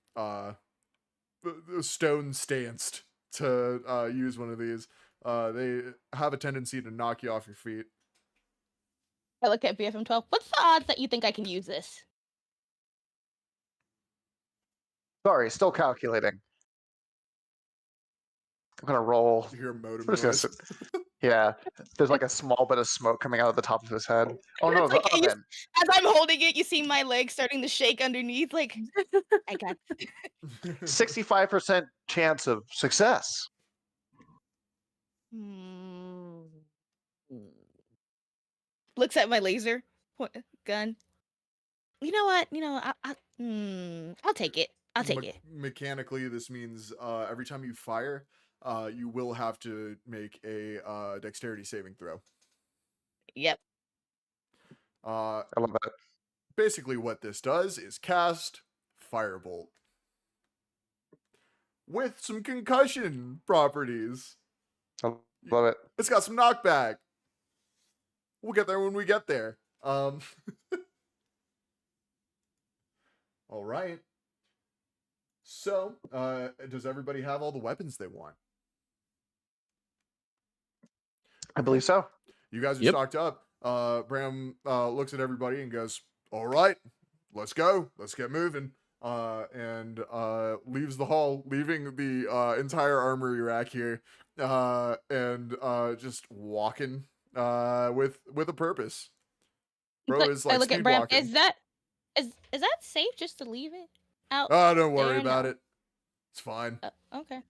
stone stanced to use one of these. They have a tendency to knock you off your feet. I look at BFM 12. What's the odds that you think I can use this? Sorry, still calculating. I'm gonna roll. You hear a modem I'm just noise. Yeah, there's like a small bit of smoke coming out of the top of his head. Oh no, It's the like, oven. as I'm holding it, you see my legs starting to shake underneath. Like, I got 65% chance of success. Looks at my laser gun. You know what? I'll take it. I'll take it. Mechanically, this means every time you fire, you will have to make a dexterity saving throw. Yep. I love that. Basically, what this does is cast Firebolt with some concussion properties. I love it. It's got some knockback. We'll get there when we get there. All right. So, does everybody have all the weapons they want? I believe so. You guys are Yep. stocked up. Bram looks at everybody and goes, "All right, let's go. Let's get moving." and leaves the hall, leaving the entire armory rack here, and just walking with a purpose. Bro is I like look at speed Bram. walking. Is that safe just to leave it out? Oh, don't worry there? about No. it. It's fine. Okay.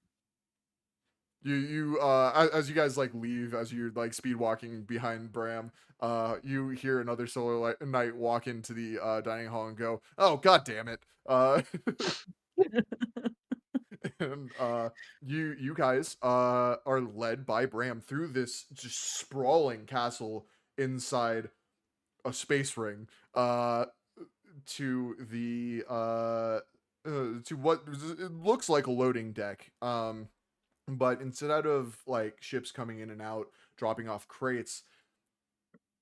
You as you guys like leave, as you're like speed walking behind Bram, you hear another solo knight walk into the dining hall and go, "Oh, god damn it." And you guys are led by Bram through this just sprawling castle inside a space ring to the to what it looks like a loading deck. But instead of like ships coming in and out, dropping off crates,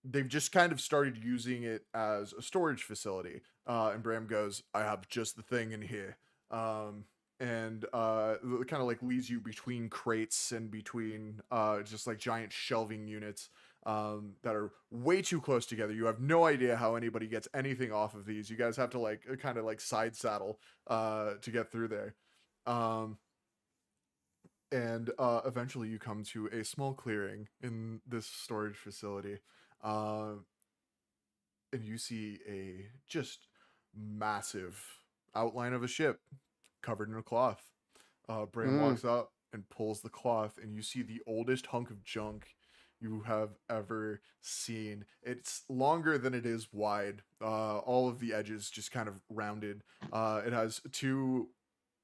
they've just kind of started using it as a storage facility. And Bram goes, "I have just the thing in here." And it kind of like leads you between crates and between just like giant shelving units that are way too close together. You have no idea how anybody gets anything off of these. You guys have to like kind of like side saddle to get through there. And eventually you come to a small clearing in this storage facility, and you see a just massive outline of a ship covered in a cloth. Bram walks up and pulls the cloth, and you see the oldest hunk of junk you have ever seen. It's longer than it is wide. All of the edges just kind of rounded. It has two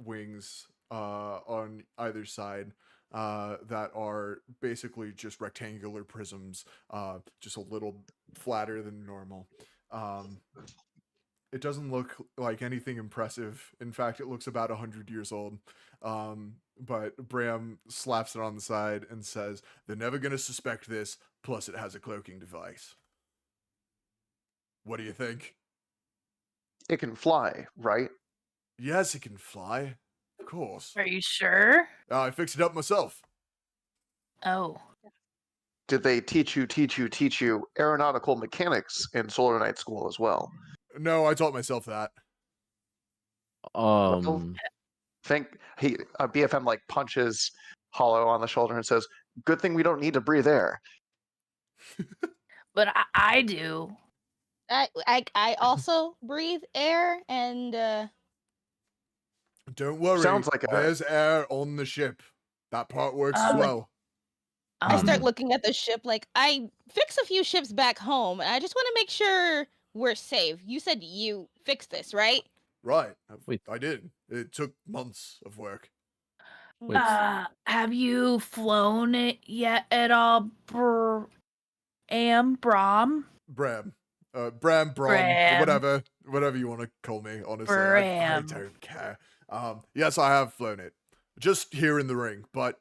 wings on either side that are basically just rectangular prisms, just a little flatter than normal. It doesn't look like anything impressive. In fact, it looks about 100 years old. But Bram slaps it on the side and says, "They're never going to suspect this, plus it has a cloaking device." What do you think? It can fly, right? Yes, it can fly. Of course. Are you sure? I fixed it up myself. Oh. Did they teach you aeronautical mechanics in Solar Knight School as well? No, I taught myself that. Well, think BFM like punches Hollow on the shoulder and says, "Good thing we don't need to breathe air." But I do. I also breathe air and Don't worry. Sounds like there's air on the ship. That part works as well. I start looking at the ship like I fix a few ships back home, and I just want to make sure we're safe. You said you fixed this, right? Right. Wait. I did. It took months of work. Wait. Have you flown it yet at all, Bram? Bram. Bram, Bram. whatever you want to call me, honestly. I Bram. don't care. Yes, I have flown it. Just here in the ring. But,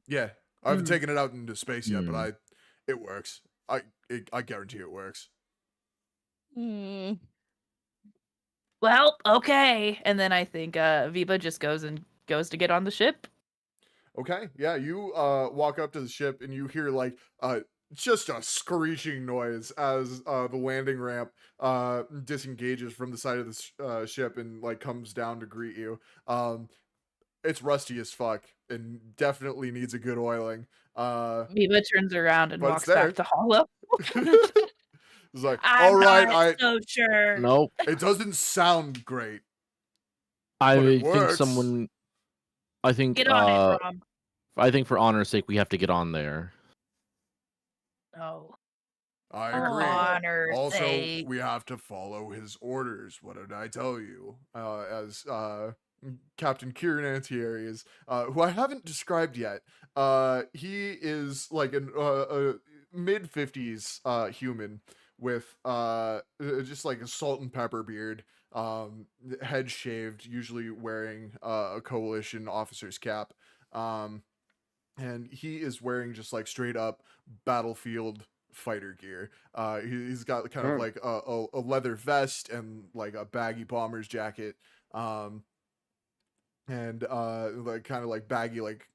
yeah. I haven't taken it out into space yet, but it works. I guarantee it works. Hmm. Well, okay. And then I think Viva just goes to get on the ship. Okay, yeah, you walk up to the ship and you hear like just a screeching noise as the landing ramp disengages from the side of the ship and like comes down to greet you. It's rusty as fuck and definitely needs a good oiling. Viva turns around and but walks it's there. back to Hollow. It's like, I'm all right, not so sure. Nope. it doesn't sound great. I But it think works. someone. I think. Get on it, Bram. I think for honor's sake, we have to get on there. Oh. I For agree. honor's Also, sake. we have to follow his orders. What did I tell you? As Captain Kieran Antieri is, who I haven't described yet. He is like a mid-50s human with just like a salt and pepper beard, head shaved, usually wearing a coalition officer's cap. And he is wearing just like straight up battlefield fighter gear. He's got kind of like a leather vest and like a baggy bomber's jacket, and like kind of like baggy like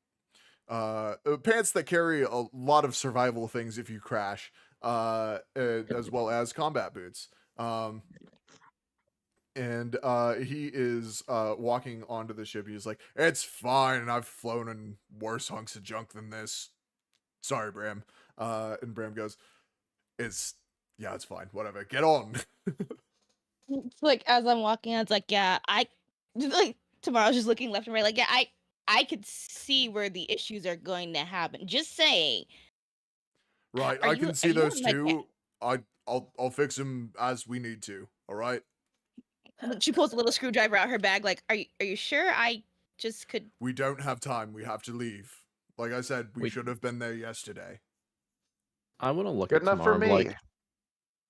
pants that carry a lot of survival things if you crash, as well as combat boots. and he is walking onto the ship. He's like, "It's fine. I've flown in worse hunks of junk than this. Sorry, Bram." And Bram goes, "It's fine. Whatever. Get on." It's like as I'm walking, I was like, yeah, I like tomorrow's just looking left and right, like, yeah, I could see where the issues are going to happen. Just saying. Right, I can see those too. I'll fix them as we need to. All right. She pulls a little screwdriver out her bag, like, are you sure? I just could. We don't have time. We have to leave. Like I said, we Wait. should have been there yesterday. I want to look Good at enough for tomorrow. me. Like,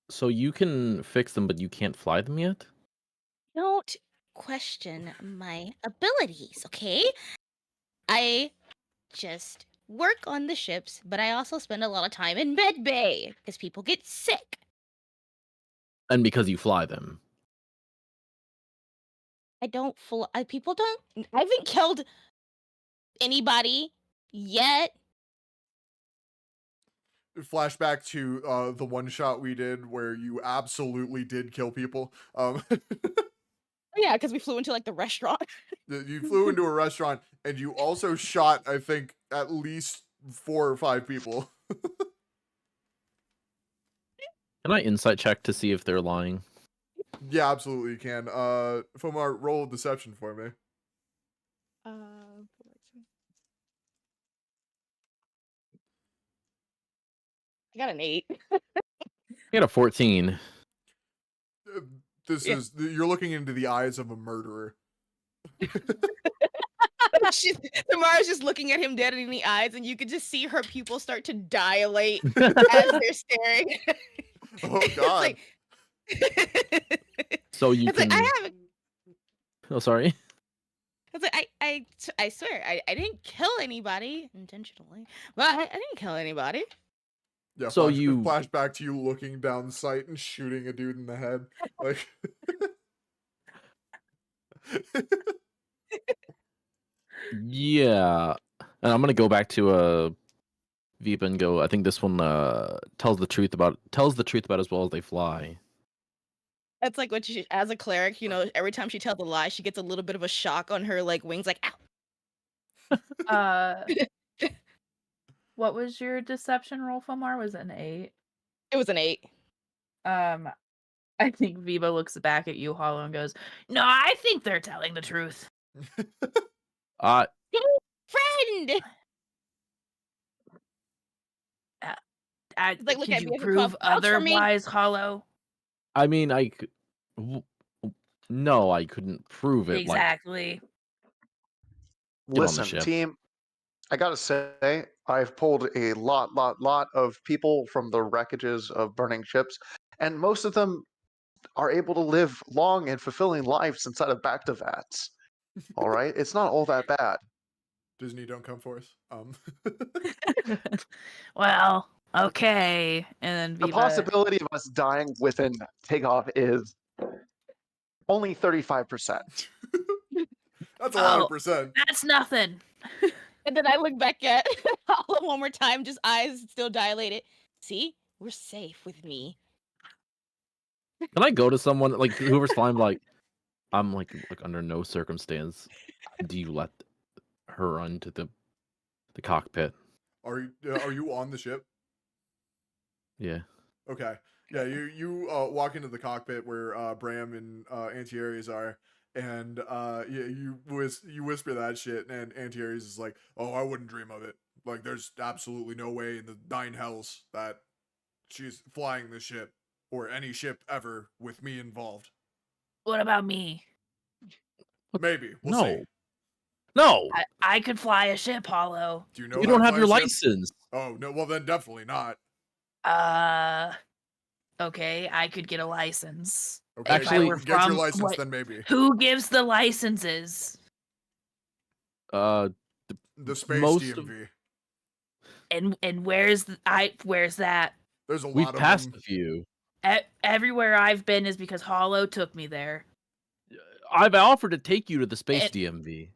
so you can fix them, but you can't fly them yet? Don't question my abilities, okay? I just work on the ships, but I also spend a lot of time in med bay because people get sick. And because you fly them. I don't fly. People don't. I haven't killed anybody yet. Flashback to the one shot we did where you absolutely did kill people. Yeah, because we flew into like the restaurant. You flew into a restaurant and you also shot, I think, at least 4 or 5 people. Can I insight check to see if they're lying? Yeah, absolutely you can. Fomar, roll deception for me. I got an 8. I got a 14. You're looking into the eyes of a murderer. Tamara's just looking at him dead in the eyes, and you could just see her pupils start to dilate as they're staring. Oh God! So you it's can. like I haven't. Oh, sorry. It's like I swear I didn't kill anybody intentionally. Well, I didn't kill anybody. Yeah. So you flashback to you looking down sight and shooting a dude in the head, like. Yeah, and I'm gonna go back to Vipa and go. I think this one tells the truth about as well as they fly. That's like what she, as a cleric, you know, every time she tells a lie, she gets a little bit of a shock on her like wings, like ow. What was your deception roll, Fomar? Was it an 8? It was an 8. I think Viva looks back at you, Hollow, and goes, "No, I think they're telling the truth." Friend. Like, look can at you me, prove otherwise, Hollow? I mean, no, I couldn't prove it. Exactly. Listen, team, I gotta say, I've pulled a lot of people from the wreckages of burning ships, and most of them are able to live long and fulfilling lives inside of Bactivats. All right, it's not all that bad. Disney, don't come for us. Well, okay, and then the possibility of us dying within takeoff is only 35%. That's a lot of percent. That's nothing. And then I look back at Hollow one more time, just eyes still dilated. See, we're safe with me. Can I go to someone like whoever's flying? Like, I'm like under no circumstance do you let her run to the cockpit. Are you on the ship? Yeah. Okay. Yeah, you walk into the cockpit where Bram and Anti-Aries are, and you whisper that shit, and Anti-Aries is like, "Oh, I wouldn't dream of it. Like, there's absolutely no way in the 9 hells that she's flying the ship or any ship ever with me involved." What about me? Maybe we'll see. No, I could fly a ship, Hollow. Do you know? You don't have your license. Oh no, well then definitely not. Okay, I could get a license. Okay, actually, get your license then maybe. Who gives the licenses? The space DMV. And where's that? There's a lot We've of passed them. a few. Everywhere I've been is because Hollow took me there. I've offered to take you to the space DMV.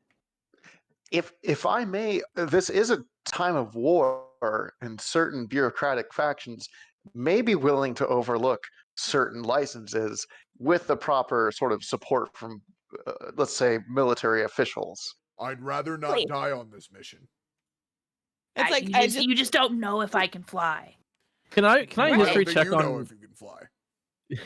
If I may, this is a time of war, and certain bureaucratic factions may be willing to overlook certain licenses with the proper sort of support from, let's say, military officials. I'd rather not Wait. die on this mission. It's like you just don't know if I can fly. Can I I don't history think check you know on? if you can fly.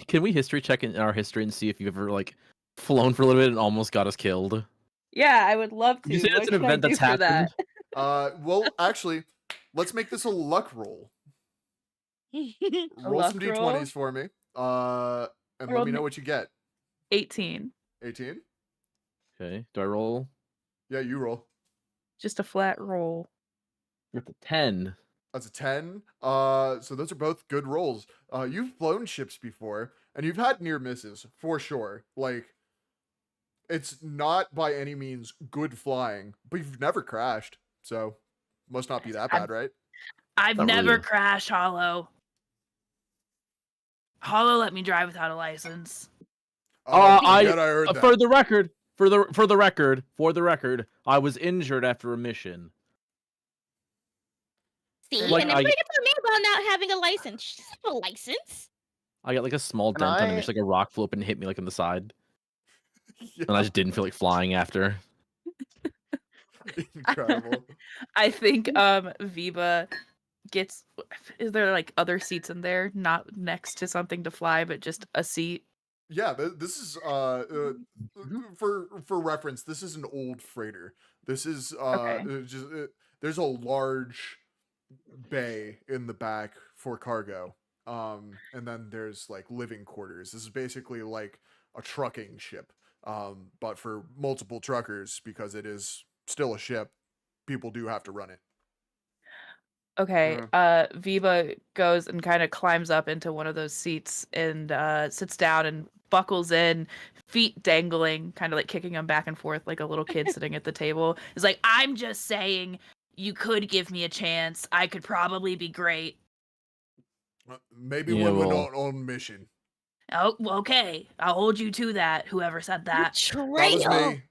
Can we history check in our history and see if you've ever like flown for a little bit and almost got us killed? Yeah, I would love to. Would you say What that's an can I event do that's for that? happened? Well, actually, let's make this a luck roll. Roll some luck roll? d20s for me. And let Roll me know me- what you get. 18. 18? Okay, do I roll? Yeah, you roll. Just a flat roll. With a 10. That's a 10. So those are both good rolls. You've flown ships before, and you've had near misses, for sure. Like, it's not by any means good flying, but you've never crashed. So, must not be that bad, right? I've Not never really. crashed Hollow. Hollow let me drive without a license. Oh, I heard that. For the record, I was injured after a mission. See, Like, and then bring it to me about not having a license. She doesn't have a license. I got like a small Can dent on it, I- just like a rock flew up and hit me like on the side, Yeah, and I just didn't feel like flying after. incredible. I think Viva gets. Is there like other seats in there, not next to something to fly, but just a seat? Yeah, this is for reference, this is an old freighter. This is Okay. there's a large bay in the back for cargo. And then there's like living quarters. This is basically like a trucking ship. But for multiple truckers, because it is still a ship, people do have to run it. Okay. Viva goes and kind of climbs up into one of those seats and sits down and buckles in, feet dangling, kind of like kicking them back and forth like a little kid sitting at the table. Is like, I'm just saying, you could give me a chance. I could probably be great. Maybe Yeah, when we're well- not on mission. Oh, okay. I'll hold you to that. Whoever said that. That was me.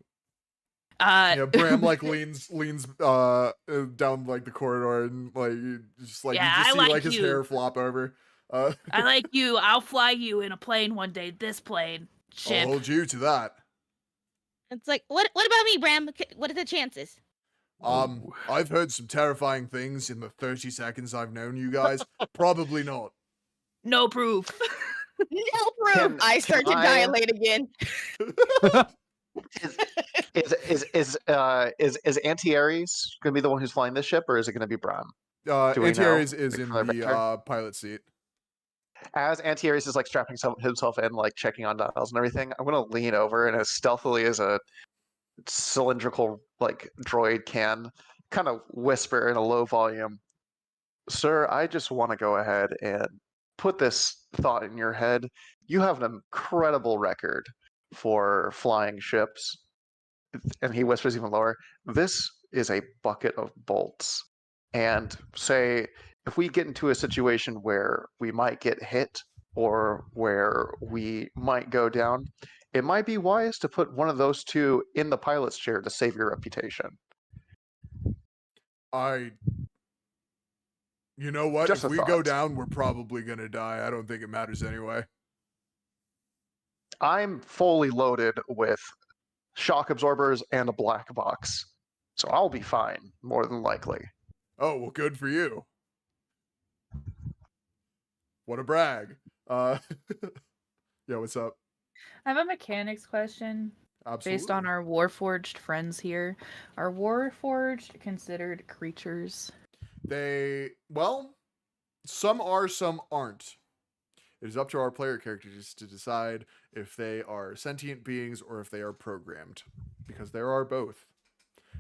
Yeah, Bram like leans down like the corridor and like you just Yeah, I see like like his you. hair flop over. I like you. I'll fly you in a plane one day. This plane. I'll Ship. hold you to that. It's like, what about me, Bram? What are the chances? I've heard some terrifying things in the 30 seconds I've known you guys. Probably not. No proof. No proof. Can- I start to can I- dilate again. Is Anti-Aries going to be the one who's flying this ship, or is it going to be Bram? Do we Anti-Aries know? is Like, in from their the picture? pilot seat. As Anti-Aries is like strapping himself in, like checking on dials and everything, I'm going to lean over and as stealthily as a cylindrical like droid can, kind of whisper in a low volume, "Sir, I just want to go ahead and put this thought in your head. You have an incredible record for flying ships." And he whispers even lower, "This is a bucket of bolts. And say, if we get into a situation where we might get hit or where we might go down, it might be wise to put one of those two in the pilot's chair to save your reputation." You know what? Just if a we go thought. down, we're probably gonna die. I don't think it matters anyway. I'm fully loaded with shock absorbers and a black box, so I'll be fine, more than likely. Oh, well, good for you. What a brag. Yeah, what's up? I have a mechanics question. Absolutely. Based on our Warforged friends here. Are Warforged considered creatures? Well, some are, some aren't. It is up to our player characters to decide if they are sentient beings or if they are programmed, because there are both.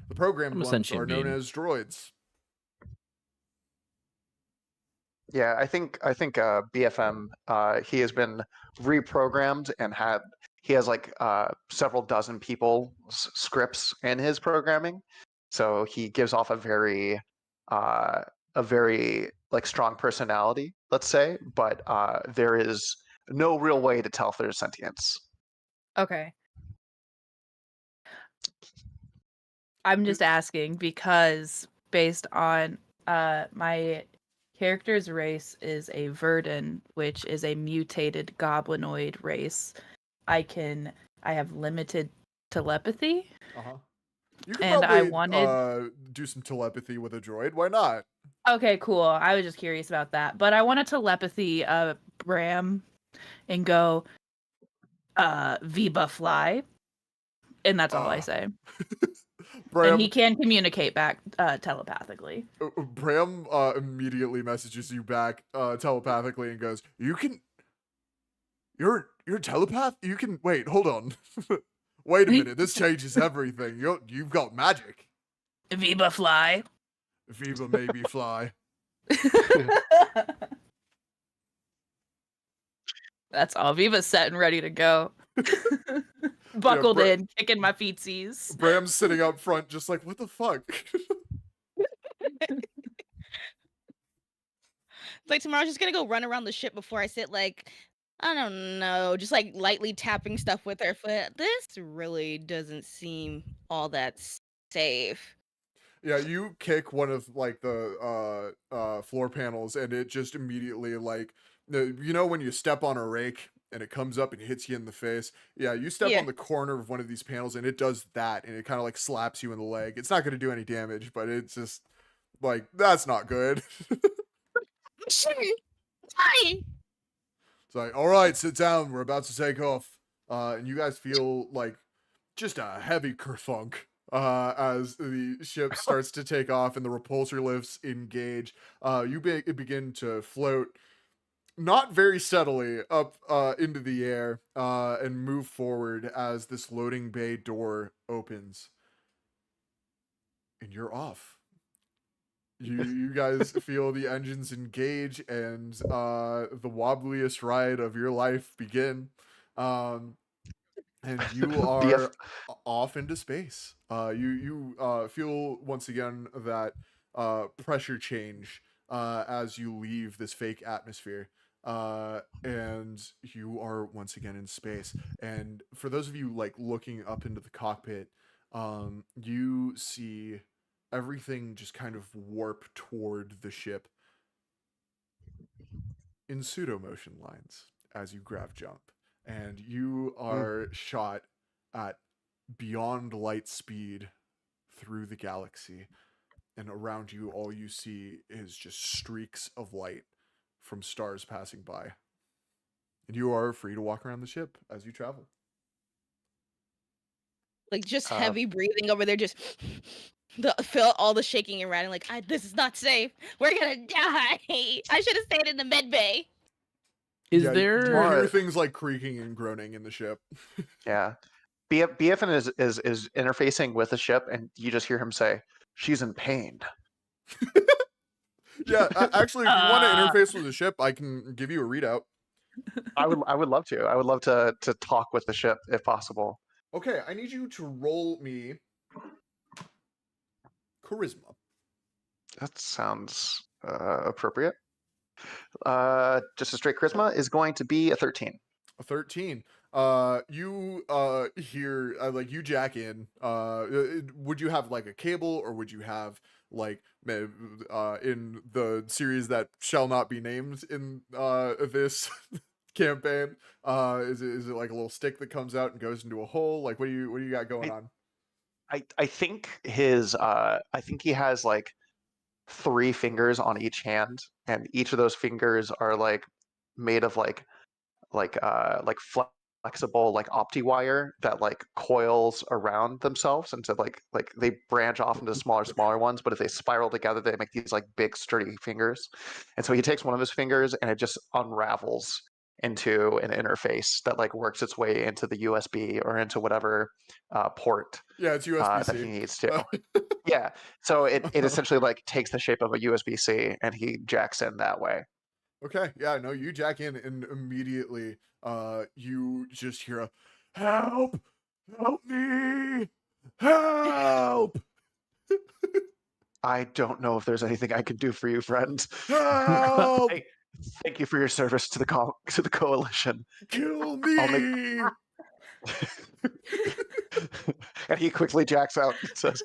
The programmed I'm a ones sentient are known being. as droids. Yeah, I think BFM he has been reprogrammed and he has like several dozen people scripts in his programming, so he gives off a very like strong personality, let's say, but there is no real way to tell if there's sentience. Okay. I'm just asking because based on my character's race is a Verdin, which is a mutated goblinoid race. I have limited telepathy. Uh-huh. You could And I probably wanted do some telepathy with a droid. Why not? Okay, cool. I was just curious about that. But I want to telepathy Bram and go Viba fly. And that's all I say. And he can communicate back telepathically. Bram immediately messages you back telepathically and goes, You're a telepath? You can wait, hold on. Wait a minute, this changes everything. You've got magic. Viba fly. Viva made me fly. That's all. Viva's set and ready to go. Buckled in, kicking my feetsies. Bram's sitting up front just like, what the fuck? Like tomorrow's just gonna go run around the ship before I sit like, I don't know, just like lightly tapping stuff with her foot. This really doesn't seem all that safe. Yeah, you kick one of like the floor panels and it just immediately like you know when you step on a rake and it comes up and hits you in the face. Yeah, you step on the corner of one of these panels and it does that and it kind of like slaps you in the leg. It's not going to do any damage, but it's just like that's not good. It's like, all right, sit down. We're about to take off. And you guys feel like just a heavy kerthunk as the ship starts to take off and the repulsor lifts engage. You begin to float not very steadily up into the air and move forward as this loading bay door opens. And you're off. You guys feel the engines engage and the wobbliest ride of your life begin. And you are off into space. You feel once again that pressure change as you leave this fake atmosphere. And you are once again in space. And for those of you like looking up into the cockpit, you see everything just kind of warp toward the ship in pseudo motion lines as you grav jump, and you are shot at beyond light speed through the galaxy, and around you all you see is just streaks of light from stars passing by, and you are free to walk around the ship as you travel. Like just heavy breathing over there, just feel all the shaking and ratting. Like this is not safe. We're gonna die. I should have stayed in the med bay. Is You there hear things like creaking and groaning in the ship? Yeah. BFN is interfacing with the ship, and you just hear him say, "She's in pain." Yeah, actually, if you want to interface with the ship, I can give you a readout. I would love to. I would love to talk with the ship if possible. Okay, I need you to roll me charisma. That sounds appropriate. Just a straight charisma is going to be a 13. A 13. You hear like you jack in. Would you have like a cable, or would you have like in the series that shall not be named in this campaign? Is it like a little stick that comes out and goes into a hole? Like what do you got going on? I think I think he has like 3 fingers on each hand, and each of those fingers are like made of like flexible like opti wire that like coils around themselves into like they branch off into smaller ones, but if they spiral together they make these like big sturdy fingers. And so he takes one of his fingers and it just unravels into an interface that like works its way into the USB or into whatever port It's USB-C that he needs to. Yeah, so it essentially like takes the shape of a USB-C and he jacks in that way. Okay, yeah, no, you jack in and immediately you just hear a help me, help. I don't know if there's anything I can do for you, friend. Help! Thank you for your service to the coalition. Kill me! And he quickly jacks out and says,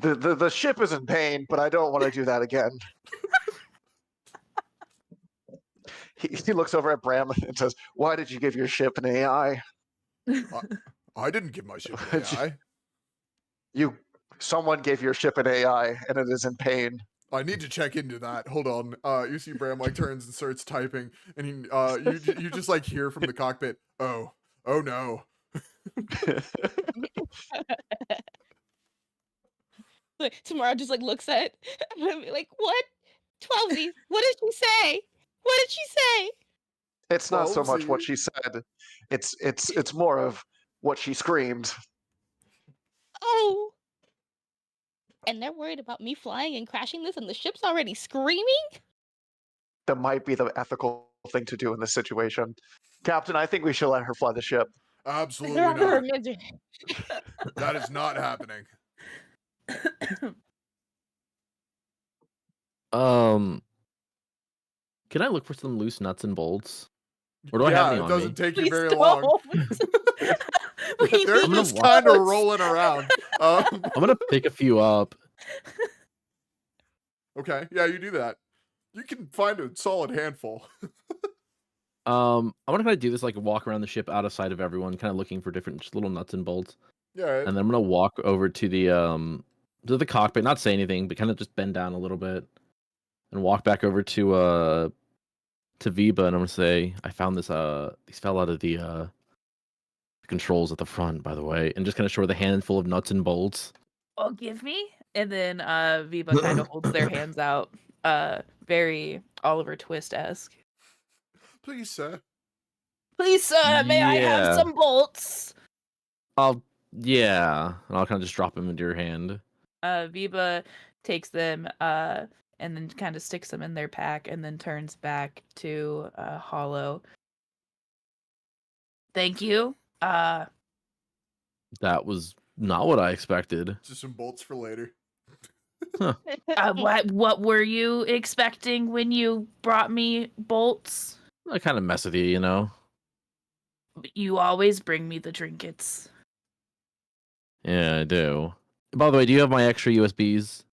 The ship is in pain, but I don't want to do that again. He looks over at Bram and says, "Why did you give your ship an AI?" I didn't give my ship an AI. Someone gave your ship an AI, and it is in pain. I need to check into that. Hold on. You see Bram like turns and starts typing, and he, you just like hear from the cockpit, oh no. Like, tomorrow just like looks at and be like, what? 12Z, what did she say? What did she say? It's not so much 12Z. what she said. It's more of what she screamed. Oh. And they're worried about me flying and crashing this, and the ship's already screaming? That might be the ethical thing to do in this situation. Captain, I think we should let her fly the ship. Absolutely Her not. misery. That is not happening. Can I look for some loose nuts and bolts? Or do I have Yeah, any it on doesn't me? take you Please very don't. long. We They're need just those. kind of rolling around. I'm gonna pick a few up. Okay, yeah, you do that. You can find a solid handful. I'm gonna kind of do this like walk around the ship out of sight of everyone, kind of looking for different just little nuts and bolts. Yeah. And then I'm gonna walk over to the cockpit, not say anything, but kind of just bend down a little bit, and walk back over to Viba, and I'm gonna say, I found this these fell out of the controls at the front, by the way, and just kind of show her the handful of nuts and bolts. Oh, give me. And then Viva kind of holds their hands out, very Oliver Twist-esque. Please, sir. Please, sir, may I have Yeah. some bolts? Yeah, and I'll kind of just drop them into your hand. Viva takes them and then kind of sticks them in their pack and then turns back to Hollow. Thank you. That was not what I expected. Just some bolts for later. What were you expecting when you brought me bolts? I kind of mess with you, you know? You always bring me the trinkets. Yeah, I do. By the way, do you have my extra USBs?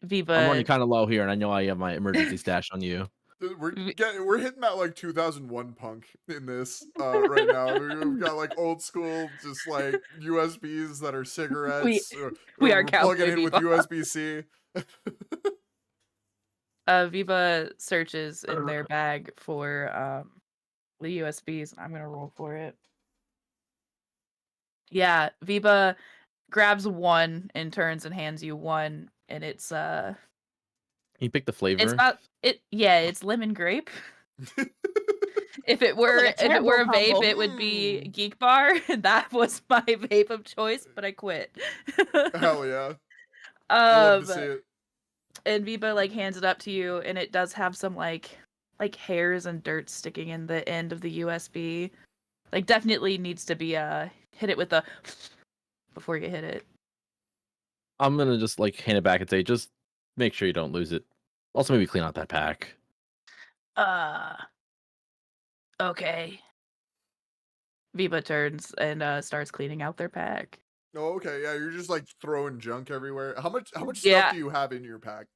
Viva. I'm running kind of low here, and I know I have my emergency stash on you. We're hitting that like 2001 punk in this right now. We've got like old school, just like USBs that are cigarettes. We are we're plugging Cowboy in with Viva. USB-C. Viva searches in their bag for the USBs. I'm gonna roll for it. Yeah, Viva grabs one and turns and hands you one, and it's Can you pick the flavor? it's about it. Yeah, it's lemon grape. If it were Sounds like a a vape, terrible it would be Geek Bar. That was my vape of choice, but I quit. Hell yeah. Love to see it. And Viva like hands it up to you, and it does have some like hairs and dirt sticking in the end of the USB. Like definitely needs to be hit it with a before you hit it. I'm gonna just like hand it back and say, just make sure you don't lose it. Also, maybe clean out that pack. Okay. Viva turns and starts cleaning out their pack. Oh, okay. Yeah, you're just like throwing junk everywhere. How much Yeah. stuff do you have in your pack?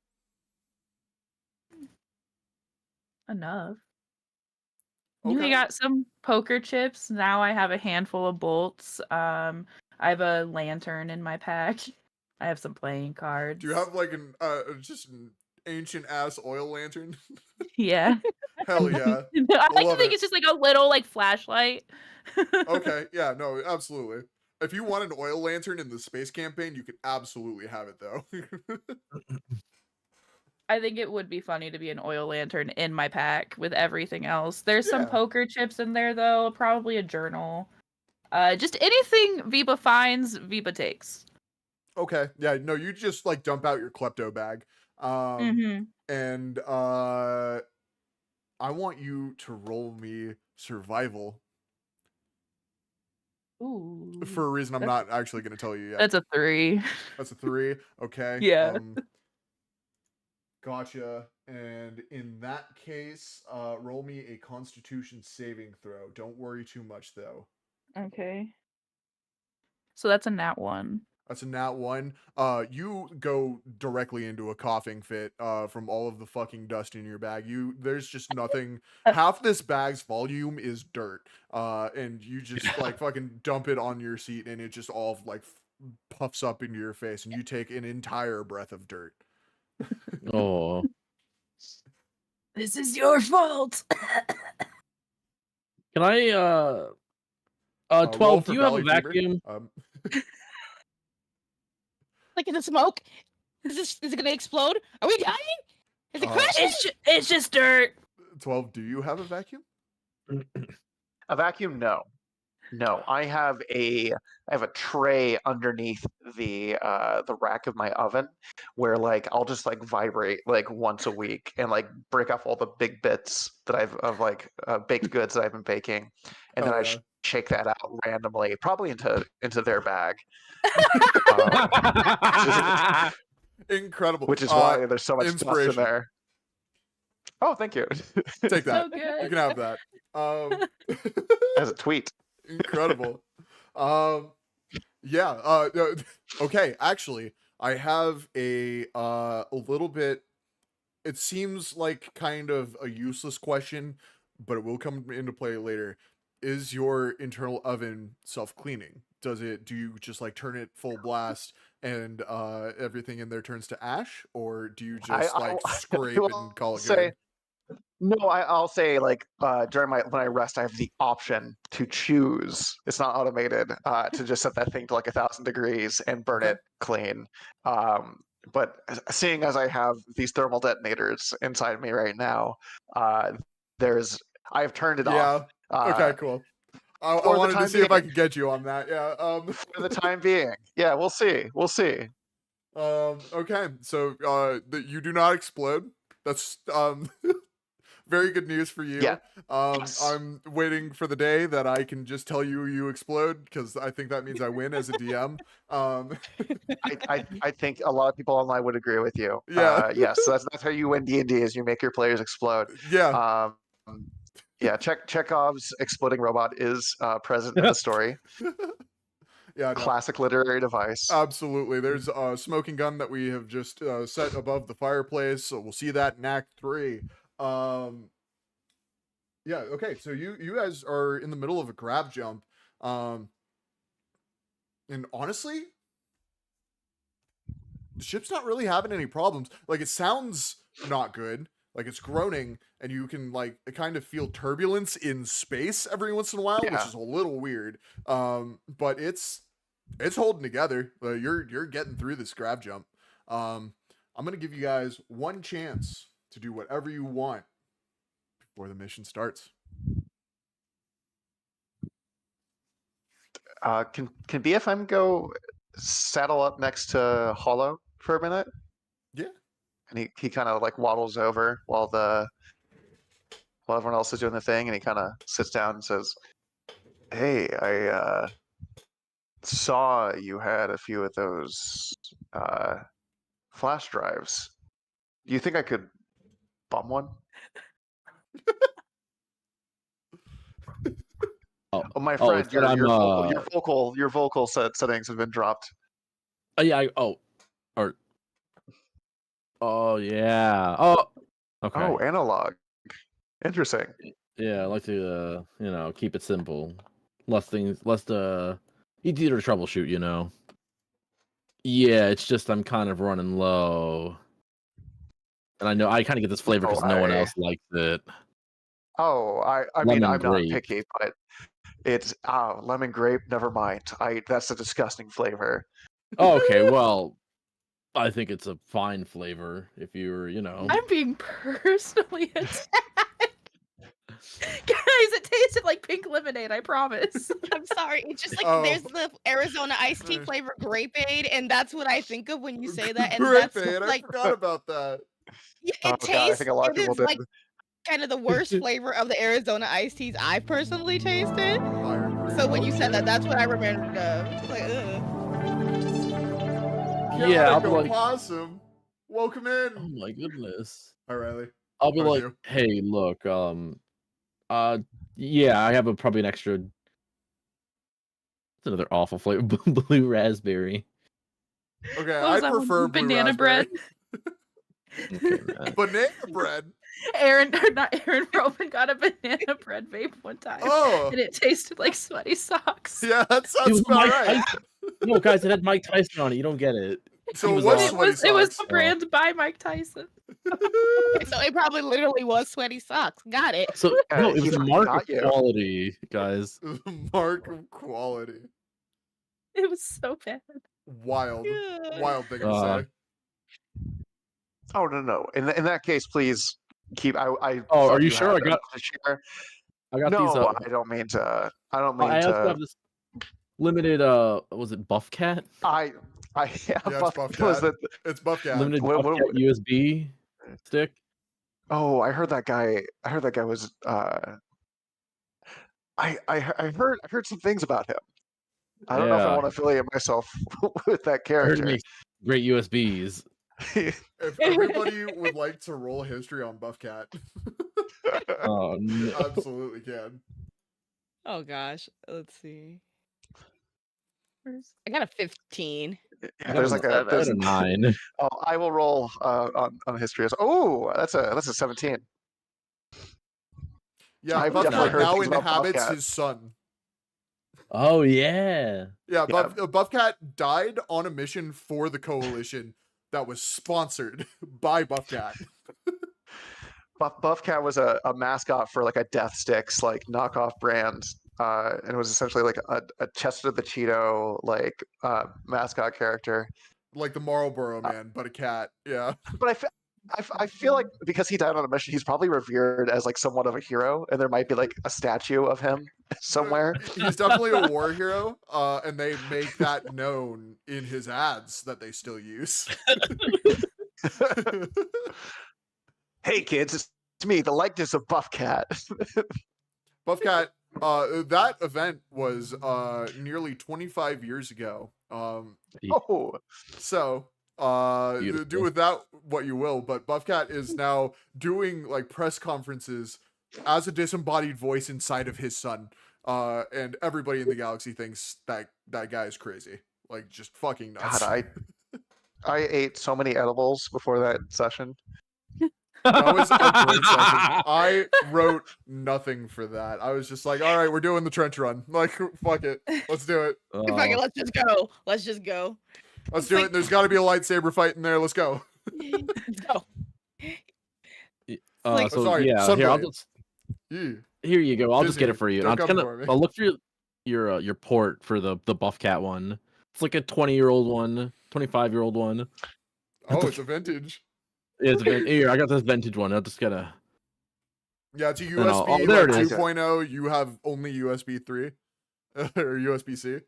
Enough. Okay. We got some poker chips. Now I have a handful of bolts. I have a lantern in my pack. I have some playing cards. Do you have like just an ancient ass oil lantern? Yeah. Hell yeah. I like to love think it. it's just like a little like flashlight. Okay, yeah, no, absolutely. If you want an oil lantern in the space campaign, you could absolutely have it though. I think it would be funny to be an oil lantern in my pack with everything else. There's some Yeah. poker chips in there though, probably a journal. Just anything Viva finds, Viva takes. Okay, yeah, no, you just like dump out your klepto bag. And I want you to roll me survival. Ooh. For a reason I'm not actually going to tell you yet. That's a 3. That's a 3. Okay. Yeah. Gotcha. And in that case, roll me a Constitution saving throw. Don't worry too much though. Okay. So that's a nat 1. That's a nat 1. You go directly into a coughing fit from all of the fucking dust in your bag. There's just nothing. Half this bag's volume is dirt. And you just like fucking dump it on your seat, and it just all like puffs up into your face, and you take an entire breath of dirt. Oh, This is your fault. can I? Roll 12. for Do you have a Valley Fever. vacuum? Like in the smoke? Is it gonna explode? Are we dying? Is it crashing? It's just dirt. 12. Do you have a vacuum? A vacuum? No. I have a tray underneath the rack of my oven where like I'll just like vibrate like once a week and like break off all the big bits that of like baked goods that I've been baking, and then I shake that out randomly, probably into their bag. Incredible. Which is why there's so much dust in there. Oh, thank you. Take that. So good. You can have that. As a tweet. Incredible. Yeah. Okay. Actually, I have a little bit. It seems like kind of a useless question, but it will come into play later. Is your internal oven self-cleaning? Do you just like turn it full blast and everything in there turns to ash, or do you just scrape and call it good? No, I'll say like when I rest, I have the option to choose. It's not automated to just set that thing to like 1,000 degrees and burn it clean. But seeing as I have these thermal detonators inside me right now, I've turned it off. Okay, cool. I wanted to see if I could get you on that. Yeah. For the time being. Yeah, we'll see. Okay, so you do not explode. That's very good news for you. Yeah. Yes. I'm waiting for the day that I can just tell you explode, because I think that means I win as a DM. I think a lot of people online would agree with you. Yeah. Yes, so that's how you win D&D, is you make your players explode. Yeah. Yeah, Chekhov's exploding robot is present in the story. Yeah, classic literary device. Absolutely. There's a smoking gun that we have just set above the fireplace, so we'll see that in Act 3. Yeah, okay, so you guys are in the middle of a grab jump, and honestly, the ship's not really having any problems. Like, it sounds not good. Like, it's groaning, and you can like kind of feel turbulence in space every once in a while, which is a little weird. But it's holding together. You're getting through this grab jump. I'm gonna give you guys one chance to do whatever you want before the mission starts. Can BFM go saddle up next to Hollow for a minute? Yeah. And he kind of like waddles over while everyone else is doing the thing, and he kind of sits down and says, "Hey, I saw you had a few of those flash drives. Do you think I could bum one?" Oh, my friend, your vocal settings have been dropped. Yeah. Oh yeah. Oh. Okay. Oh, analog. Interesting. Yeah, I like to keep it simple. Less easier to troubleshoot. Yeah, it's just I'm kind of running low, and I know I kind of get this flavor because no one else likes it. Oh, I mean, I'm not picky, but it's lemon grape. Never mind. That's a disgusting flavor. Oh, okay, well, I think it's a fine flavor if you're, I'm being personally attacked. Guys, it tasted like pink lemonade, I promise. I'm sorry. It's just like there's the Arizona iced tea flavor Grapeade, and that's what I think of when you say that. And Grapeade, that's like I forgot about that. Yeah, it tastes. God, I think a lot of people did. Like kind of the worst flavor of the Arizona iced teas I've personally tasted. So when you said that, that's what I remembered of. Like, yeah, I'll be like, possum. Welcome in. Oh my goodness. Hi, Riley. I'll be like, hey, look, yeah, I have probably an extra It's another awful flavor. Blue raspberry. Okay, What was I that one? prefer blue Banana raspberry. bread. Okay, Matt. Banana bread. Aaron, or not Aaron, Roman got a banana bread vape one time, Oh, and it tasted like sweaty socks. yeah, that It sounds was about Mike right. Tyson. No, guys, it had Mike Tyson on it. You don't get it. So He it was, was uh, sweaty It was socks. the brand by Mike Tyson. So it probably literally was sweaty socks. Got it. So Yeah, no, it was he a fucking mark of got you. quality, guys. Mark of quality. It was so bad. Wild thing to Uh, say. Oh no. In that case, please keep. I Oh, thought are you sure? had I got them to share. these. No, I don't mean to. I don't mean I also to. have this limited. Was it Buff Cat? Yeah, Yeah, it's Buff Buff was Cat. that. It's Buff Cat. Limited What- Buff what- Cat USB stick. Oh, I heard that guy. I heard that guy was. I heard some things about him. I don't know if I Yeah. want to affiliate myself with that I heard he character. makes great USBs. If everybody would like to roll history on Buff Cat, Oh no. absolutely can. Oh gosh. Let's see. I got a 15. Yeah, there's like a. I got a 9. Oh, I will roll on history. Oh, that's a 17. Yeah, I've Buff definitely Cat heard now things about Buff inhabits Cat. his son. Oh yeah. Yeah, Yeah. Buff Cat died on a mission for the Coalition that was sponsored by Buff Cat. Buff Cat was a mascot for like a Death Sticks like knockoff brand, and it was essentially like a Chester the Cheeto like mascot character. Like the Marlboro Man, but a cat. Yeah. But I feel like because he died on a mission, he's probably revered as like somewhat of a hero, and there might be like a statue of him somewhere. He's definitely a war hero, and they make that known in his ads that they still use. Hey kids, it's me, the likeness of Buff Cat. Buff Cat, that event was nearly 25 years ago. Oh, So Beautiful. do with that what you will, but Buff Cat is now doing like press conferences as a disembodied voice inside of his son. And everybody in the galaxy thinks that that guy is crazy. Like just fucking nuts. God, I ate so many edibles before that session. That was a great session. I wrote nothing for that. I was just like, all right, we're doing the trench run. Like, fuck it. Let's do it. Fuck it, let's just go. Let's just go. Let's do it. There's got to be a lightsaber fight in there. Let's go. Let's go. So sorry, yeah, here I'll Sunblade. just Yeah. here you go. I'll just get Disney, it for you. don't And come for me. I'll look through your port for the Buff Cat one. It's like a 20-year-old one, 25-year-old one. Oh, it's a vintage. Yeah, it's here. I got this vintage one. I'll just gotta. Yeah, it's a No, USB there like it is. 2.0. You have only USB 3 or USB C.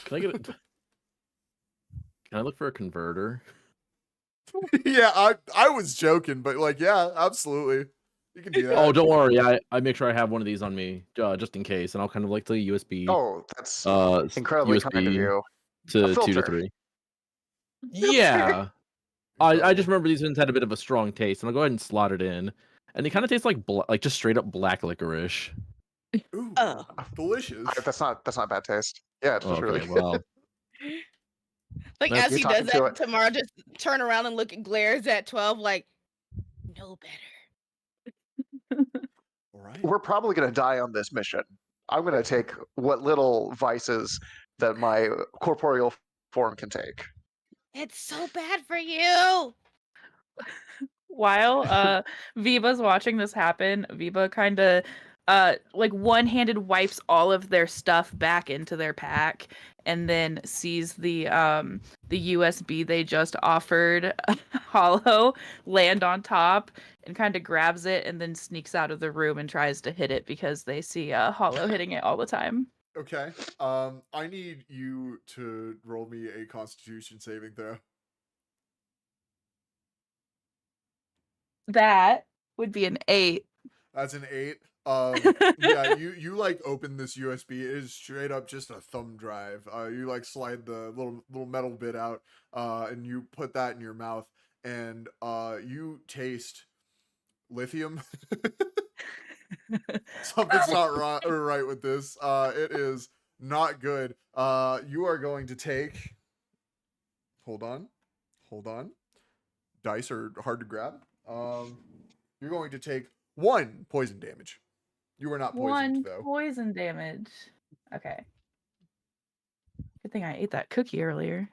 Can I get it? Can I look for a converter? Yeah, I was joking, but like, yeah, absolutely. You can do that. Oh, don't worry. I make sure I have one of these on me, just in case, and I'll kind of like the USB. Oh, that's s- incredibly USB kind of you. to A 2 to filter. 3. Yeah, I just remember these ones had a bit of a strong taste, and I'll go ahead and slot it in, and they kind of taste like like just straight up black licorice. Ooh, Oh. delicious. That's not bad taste. Yeah, it's Okay, really well, Like That's- as You're he does talking to that, it. tomorrow just turn around and look at glares at 12 like, no better. All right. We're probably gonna die on this mission. I'm gonna take what little vices that my corporeal form can take. It's so bad for you. While Viva's watching this happen, Viva kind of like one-handed wipes all of their stuff back into their pack and then sees the USB they just offered Hollow land on top and kind of grabs it and then sneaks out of the room and tries to hit it because they see Hollow hitting it all the time. Okay. I need you to roll me a Constitution saving throw. That would be an 8. That's an 8. Yeah, you like open this USB. It is straight up just a thumb drive. You like slide the little metal bit out, and you put that in your mouth, and you taste lithium. Something's not right with this. It is Not good. You are going to take. Hold on. Dice are hard to grab. You're going to take 1 poison damage. You were not poisoned, One though. poison damage. Okay. Good thing I ate that cookie earlier.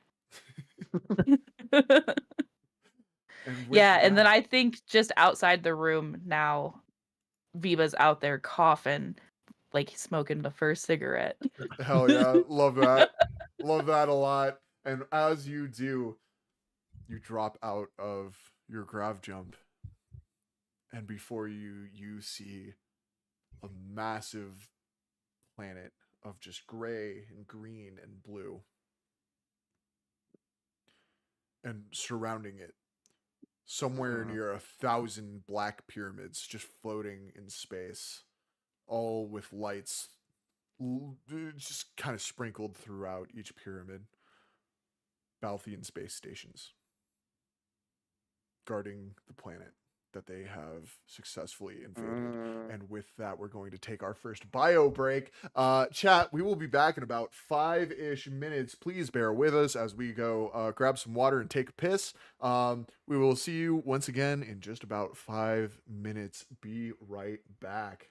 And Yeah, and then that- I think just outside the room now, Viva's out there coughing, like smoking the first cigarette. Hell yeah, love that. Love that a lot. And as you do, you drop out of your grav jump. And before you see a massive planet of just gray and green and blue. And surrounding it, somewhere near 1,000 black pyramids just floating in space, all with lights just kind of sprinkled throughout each pyramid. Balthian space stations guarding the planet that they have successfully invaded. And with that, we're going to take our first bio break. Chat, we will be back in about 5-ish minutes. Please bear with us as we go grab some water and take a piss. We will see you once again in just about 5 minutes. Be right back.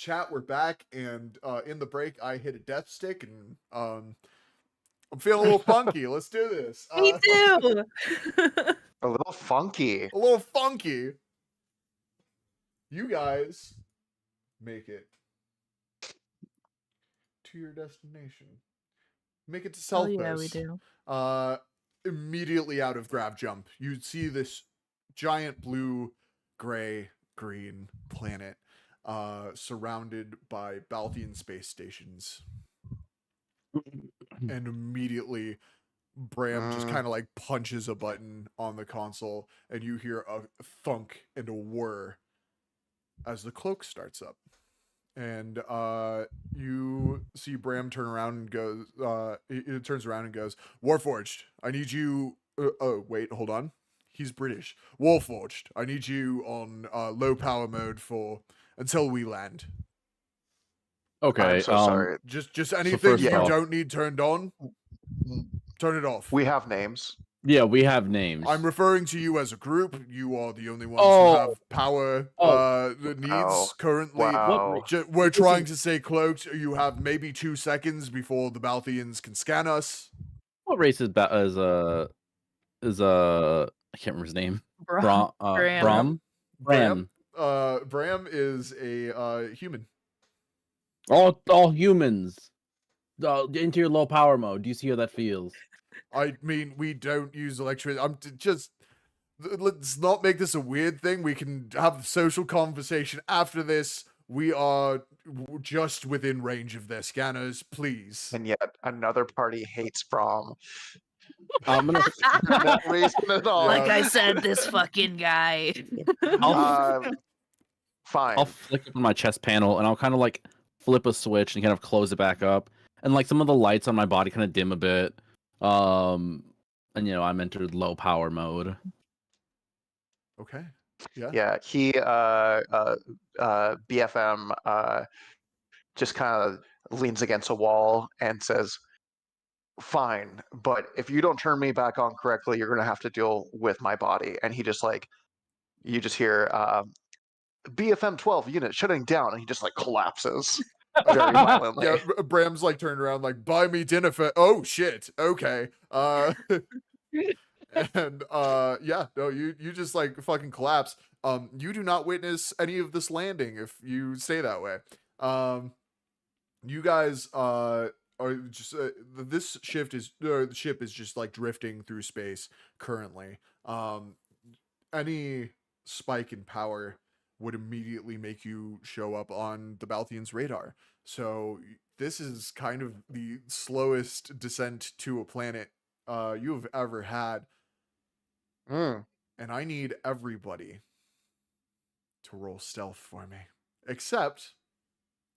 chat, we're back, and in the break, I hit a death stick, and I'm feeling a little funky. Let's do this. Me too. A little funky. A little funky. You guys make it to your destination. Make it to Oh Selfos. yeah, we do. Immediately out of grab jump, you see this giant blue, gray, green planet surrounded by Balthian space stations. And immediately Bram just kind of like punches a button on the console, and you hear a thunk and a whir as the cloak starts up. And you see Bram turn around and goes, it turns around and goes, Warforged, I need you. Oh, wait, hold on. He's British. Warforged, I need you on low power mode for until we land. Okay. I'm so sorry. Just anything first you off- don't need turned on, turn it off. We have names. Yeah, we have names. I'm referring to you as a group. You are the only ones Oh. who have power needs Wow. currently. Wow. We're trying to stay cloaked. You have maybe 2 seconds before the Balthians can scan us. What race is I can't remember his name. Bram. Bram. Bram is a human. All humans. Into your low power mode. Do you see how that feels? I mean, we don't use electricity. Let's not make this a weird thing. We can have a social conversation after this. We are just within range of their scanners, please. And yet another party hates Brom. I'm gonna. For no reason at all. Like I said, this fucking guy. Fine. I'll flick it on my chest panel, and I'll kind of like flip a switch and kind of close it back up, and like some of the lights on my body kind of dim a bit. And I'm entered low power mode. Okay. Yeah. Yeah, he BFM just kind of leans against a wall and says, "Fine, but if you don't turn me back on correctly, you're gonna have to deal with my body." And he just like, you just hear BFM 12 unit shutting down, and he just like collapses very violently. Yeah, Bram's like turned around, like, buy me dinner for. Oh shit. Okay. And yeah, no, you just like fucking collapse. You do not witness any of this landing if you stay that way. You guys are just this the ship is just like drifting through space currently. Any spike in power would immediately make you show up on the Balthians' radar. So this is kind of the slowest descent to a planet you have ever had. And I need everybody to roll stealth for me, except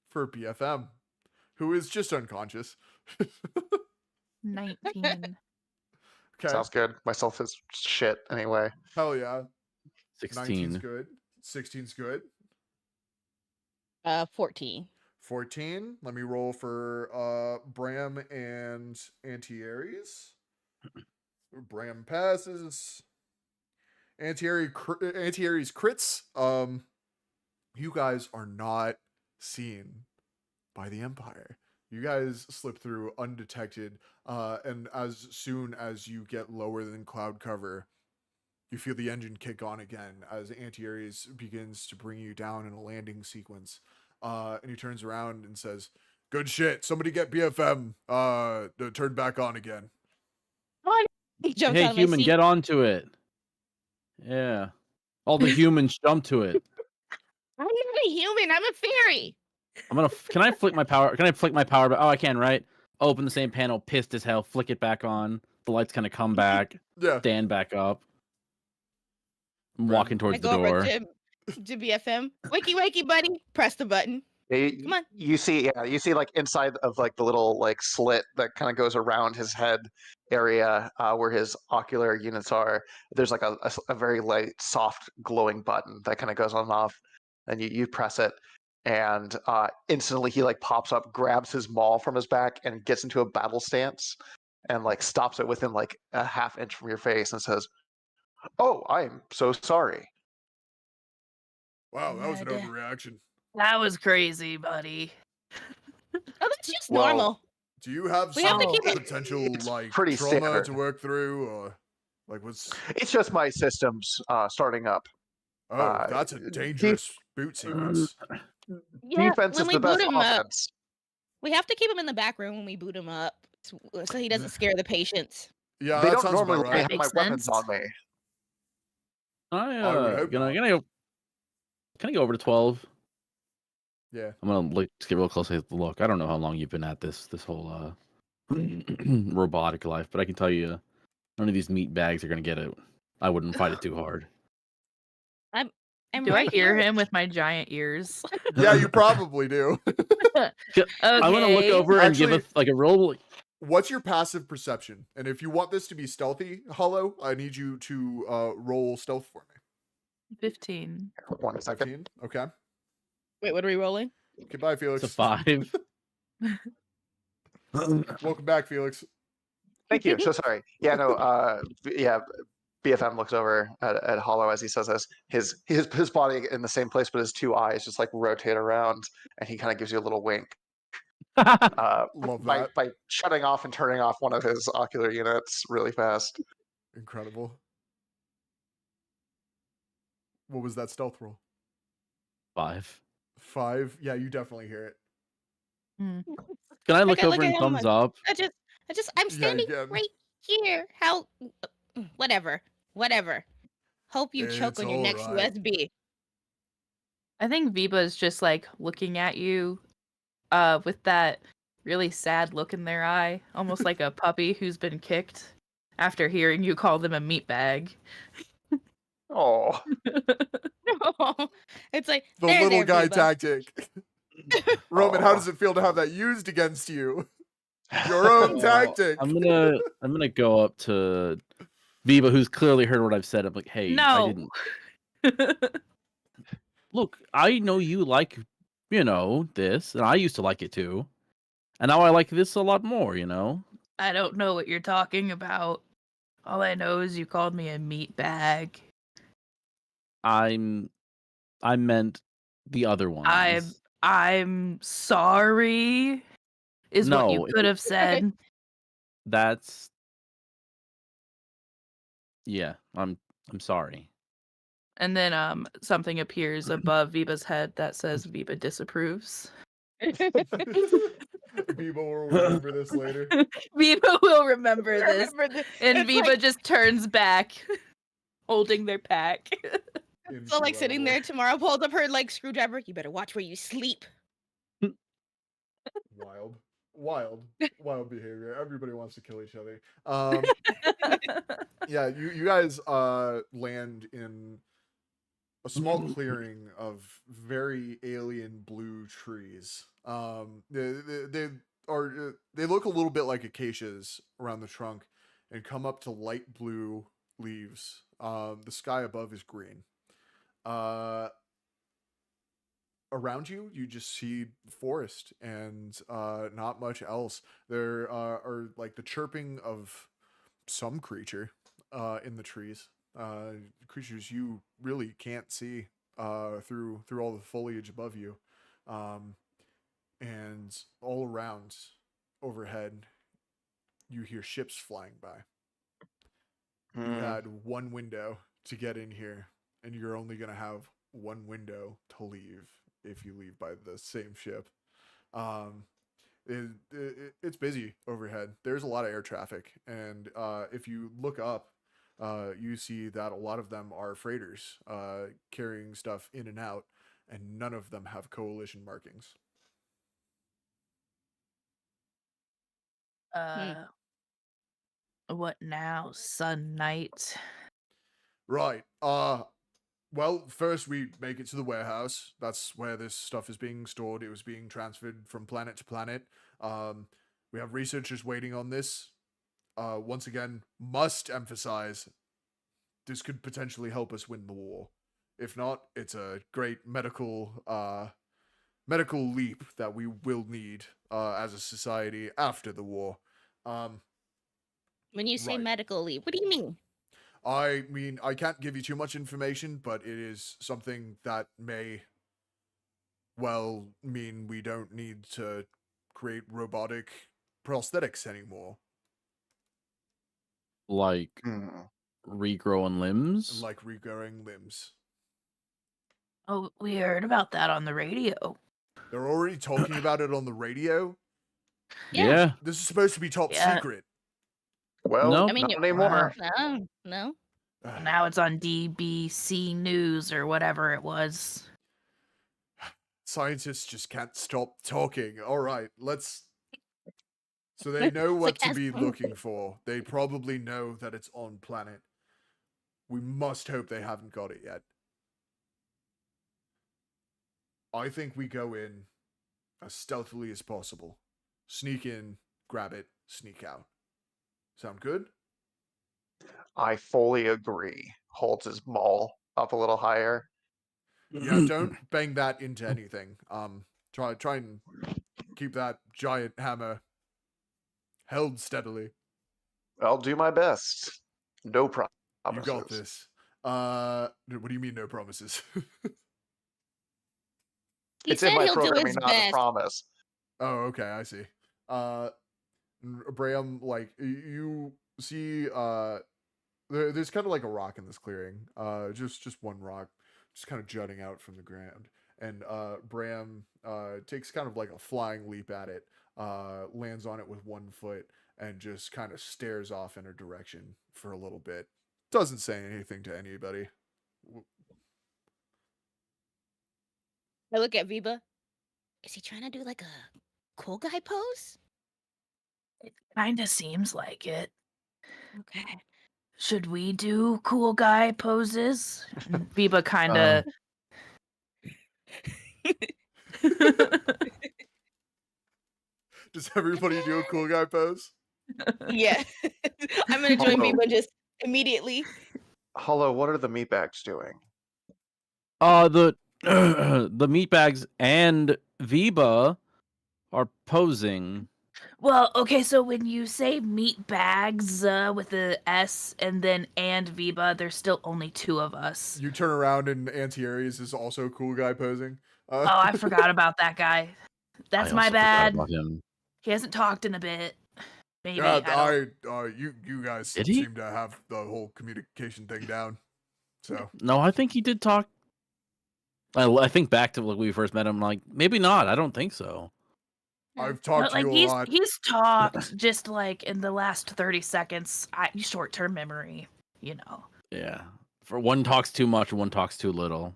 for BFM, who is just unconscious. 19. Okay. Sounds good. Myself is shit anyway. Hell yeah. 16. 19's good. 16's good. 14. 14. Let me roll for Bram and Anti-Aries. Bram passes. Anti-Aries crits. You guys are not seen by the Empire. You guys slip through undetected, and as soon as you get lower than cloud cover, you feel the engine kick on again as Anti-Aries begins to bring you down in a landing sequence. And he turns around and says, "Good shit. Somebody get BFM turned back on again." He jumped Hey, out of my human, seat. get onto it. Yeah. All the humans jump to it. I'm not a human. I'm a fairy. Can I flick my power? Can I flick my power? Oh, I can, right? Open the same panel, pissed as hell, flick it back on. The lights kind of come back, Yeah. stand back up. I'm Right. walking I towards the go over door. to BFM. Wakey, wakey, buddy. Press the button. Yeah, Come on. you see like inside of like the little like slit that kind of goes around his head area where his ocular units are. There's like a very light, soft, glowing button that kind of goes on and off, and you press it, and instantly he like pops up, grabs his maul from his back, and gets into a battle stance, and like stops it within like a half inch from your face, and says, "Oh, I'm so sorry." Wow, that was an Yeah, overreaction. That was crazy, buddy. Oh, that's just Well, normal. Do you have We have to some keep it- potential It's like pretty trauma standard. to work through, or like what's? It's just my systems starting up. Oh, that's a dangerous boot sequence. Yeah, Defense when is we the boot best him up, offense. we have to keep him in the back room when we boot him up, so he doesn't scare the patients. Yeah, They that don't sounds normally about let me right. have my Makes weapons sense. on me. I would hope Can I not. can I go over to 12? Yeah. I'm gonna just get real close to look. I don't know how long you've been at this whole robotic life, but I can tell you, none of these meat bags are gonna get it. I wouldn't fight it too hard. I'm Do I right hear here. him with my giant ears? Yeah, you probably do. I'm gonna look Okay. over and give Actually- a roll. What's your passive perception? And if you want this to be stealthy, Hollow, I need you to roll stealth for me. 15. 1 second. 15? Okay. Wait, what are we rolling? Okay, bye, It's Felix. a 5. Welcome back, Felix. Thank you. So sorry. Yeah, no. Yeah, BFM looks over at Hollow as he says this. His body in the same place, but his two eyes just like rotate around, and he kind of gives you a little wink. Love that. By shutting off and turning off one of his ocular units really fast. Incredible. What was that stealth roll? 5. 5? Yeah, you definitely hear it. Can I look Okay, over look and at him, thumbs like- up? I'm Yeah, standing yeah. right here. How? Whatever. Hope you choke It's on your next alright. USB. I think Viva is just like looking at you with that really sad look in their eye, almost like a puppy who's been kicked after hearing you call them a meat bag. Oh, It's like The there, little there, guy Viva. tactic. Roman, how Oh. does it feel to have that used against you? Your own tactic. I'm gonna go up to Viva, who's clearly heard what I've said. I'm like, hey, I No. didn't look. I know you like, this, and I used to like it too, and now I like this a lot more. I don't know what you're talking about. All I know is you called me a meat bag. I meant the other ones. I'm sorry. Is what you No, could have said. That's yeah. I'm sorry. And then something appears above Viva's head that says Viva disapproves. People will remember this later. Viva will remember this. And It's Viva like- just turns back, holding their pack. So like sitting Incredible. there tomorrow, pulls up her like screwdriver. You better watch where you sleep. Wild behavior. Everybody wants to kill each other. Yeah, you guys land in a small clearing of very alien blue trees. They look a little bit like acacias around the trunk, and come up to light blue leaves. The sky above is green. Around you, you just see forest and not much else. There are like the chirping of some creature in the trees. Creatures you really can't see through all the foliage above you, and all around, overhead, you hear ships flying by. You had one window to get in here, and you're only gonna have one window to leave if you leave by the same ship. It's busy overhead. There's a lot of air traffic, and if you look up, you see that a lot of them are freighters carrying stuff in and out, and none of them have coalition markings. What now, Sun Knight? Right. Well, first we make it to the warehouse. That's where this stuff is being stored. It was being transferred from planet to planet. We have researchers waiting on this. Once again, must emphasize this could potentially help us win the war. If not, it's a great medical leap that we will need as a society after the war. When you say Right. medical leave, what do you mean? I mean, I can't give you too much information, but it is something that may well, mean we don't need to create robotic prosthetics anymore, Like Hmm. regrowing limbs. like regrowing limbs. Oh, we heard about that on the radio. They're already talking about it on the radio. Yeah. This is supposed to be top Yeah. secret. Well, Nope. I mean, not anymore. no. Now it's on DBC News or whatever it was. Scientists just can't stop talking. All right, let's. So they know It's what like, to as- be looking for. They probably know that it's on planet. We must hope they haven't got it yet. I think we go in as stealthily as possible. Sneak in, grab it, sneak out. Sound good? I fully agree. Holds his maul up a little higher. Yeah, don't bang that into anything. Try and keep that giant hammer held steadily. I'll do my best. No promises. You got this. What do you mean no promises? He It's said in my he'll do programming, his not a best. promise. Oh, okay, I see. Bram, like you see, there's kind of like a rock in this clearing. Just one rock, just kind of jutting out from the ground. And Bram takes kind of like a flying leap at it, lands on it with 1 foot, and just kind of stares off in a direction for a little bit. Doesn't say anything to anybody. I look at Viba. Is he trying to do like a cool guy pose? It kind of seems like it. Okay. Should we do cool guy poses? And Viva kind of. Does everybody do a cool guy pose? Yeah. I'm gonna join Hello. Viba just immediately. Hello, what are the meatbags doing? The the meatbags and Viba are posing. Well, okay, so when you say meat bags with the S and then and Viva, there's still only 2 of us. You turn around and Auntie Aries is also a cool guy posing. Oh, I forgot about that guy. That's I my also forgot bad. about him. He hasn't talked in a bit. Maybe. Yeah, I don't... you guys Did he? seem to have the whole communication thing down. So No, I think he did talk. I think back to when we first met him. Like maybe not. I don't think so. I've talked to like you a lot. he's talked just like in the last 30 seconds. Short-term memory, you know. Yeah. For one talks too much, one talks too little.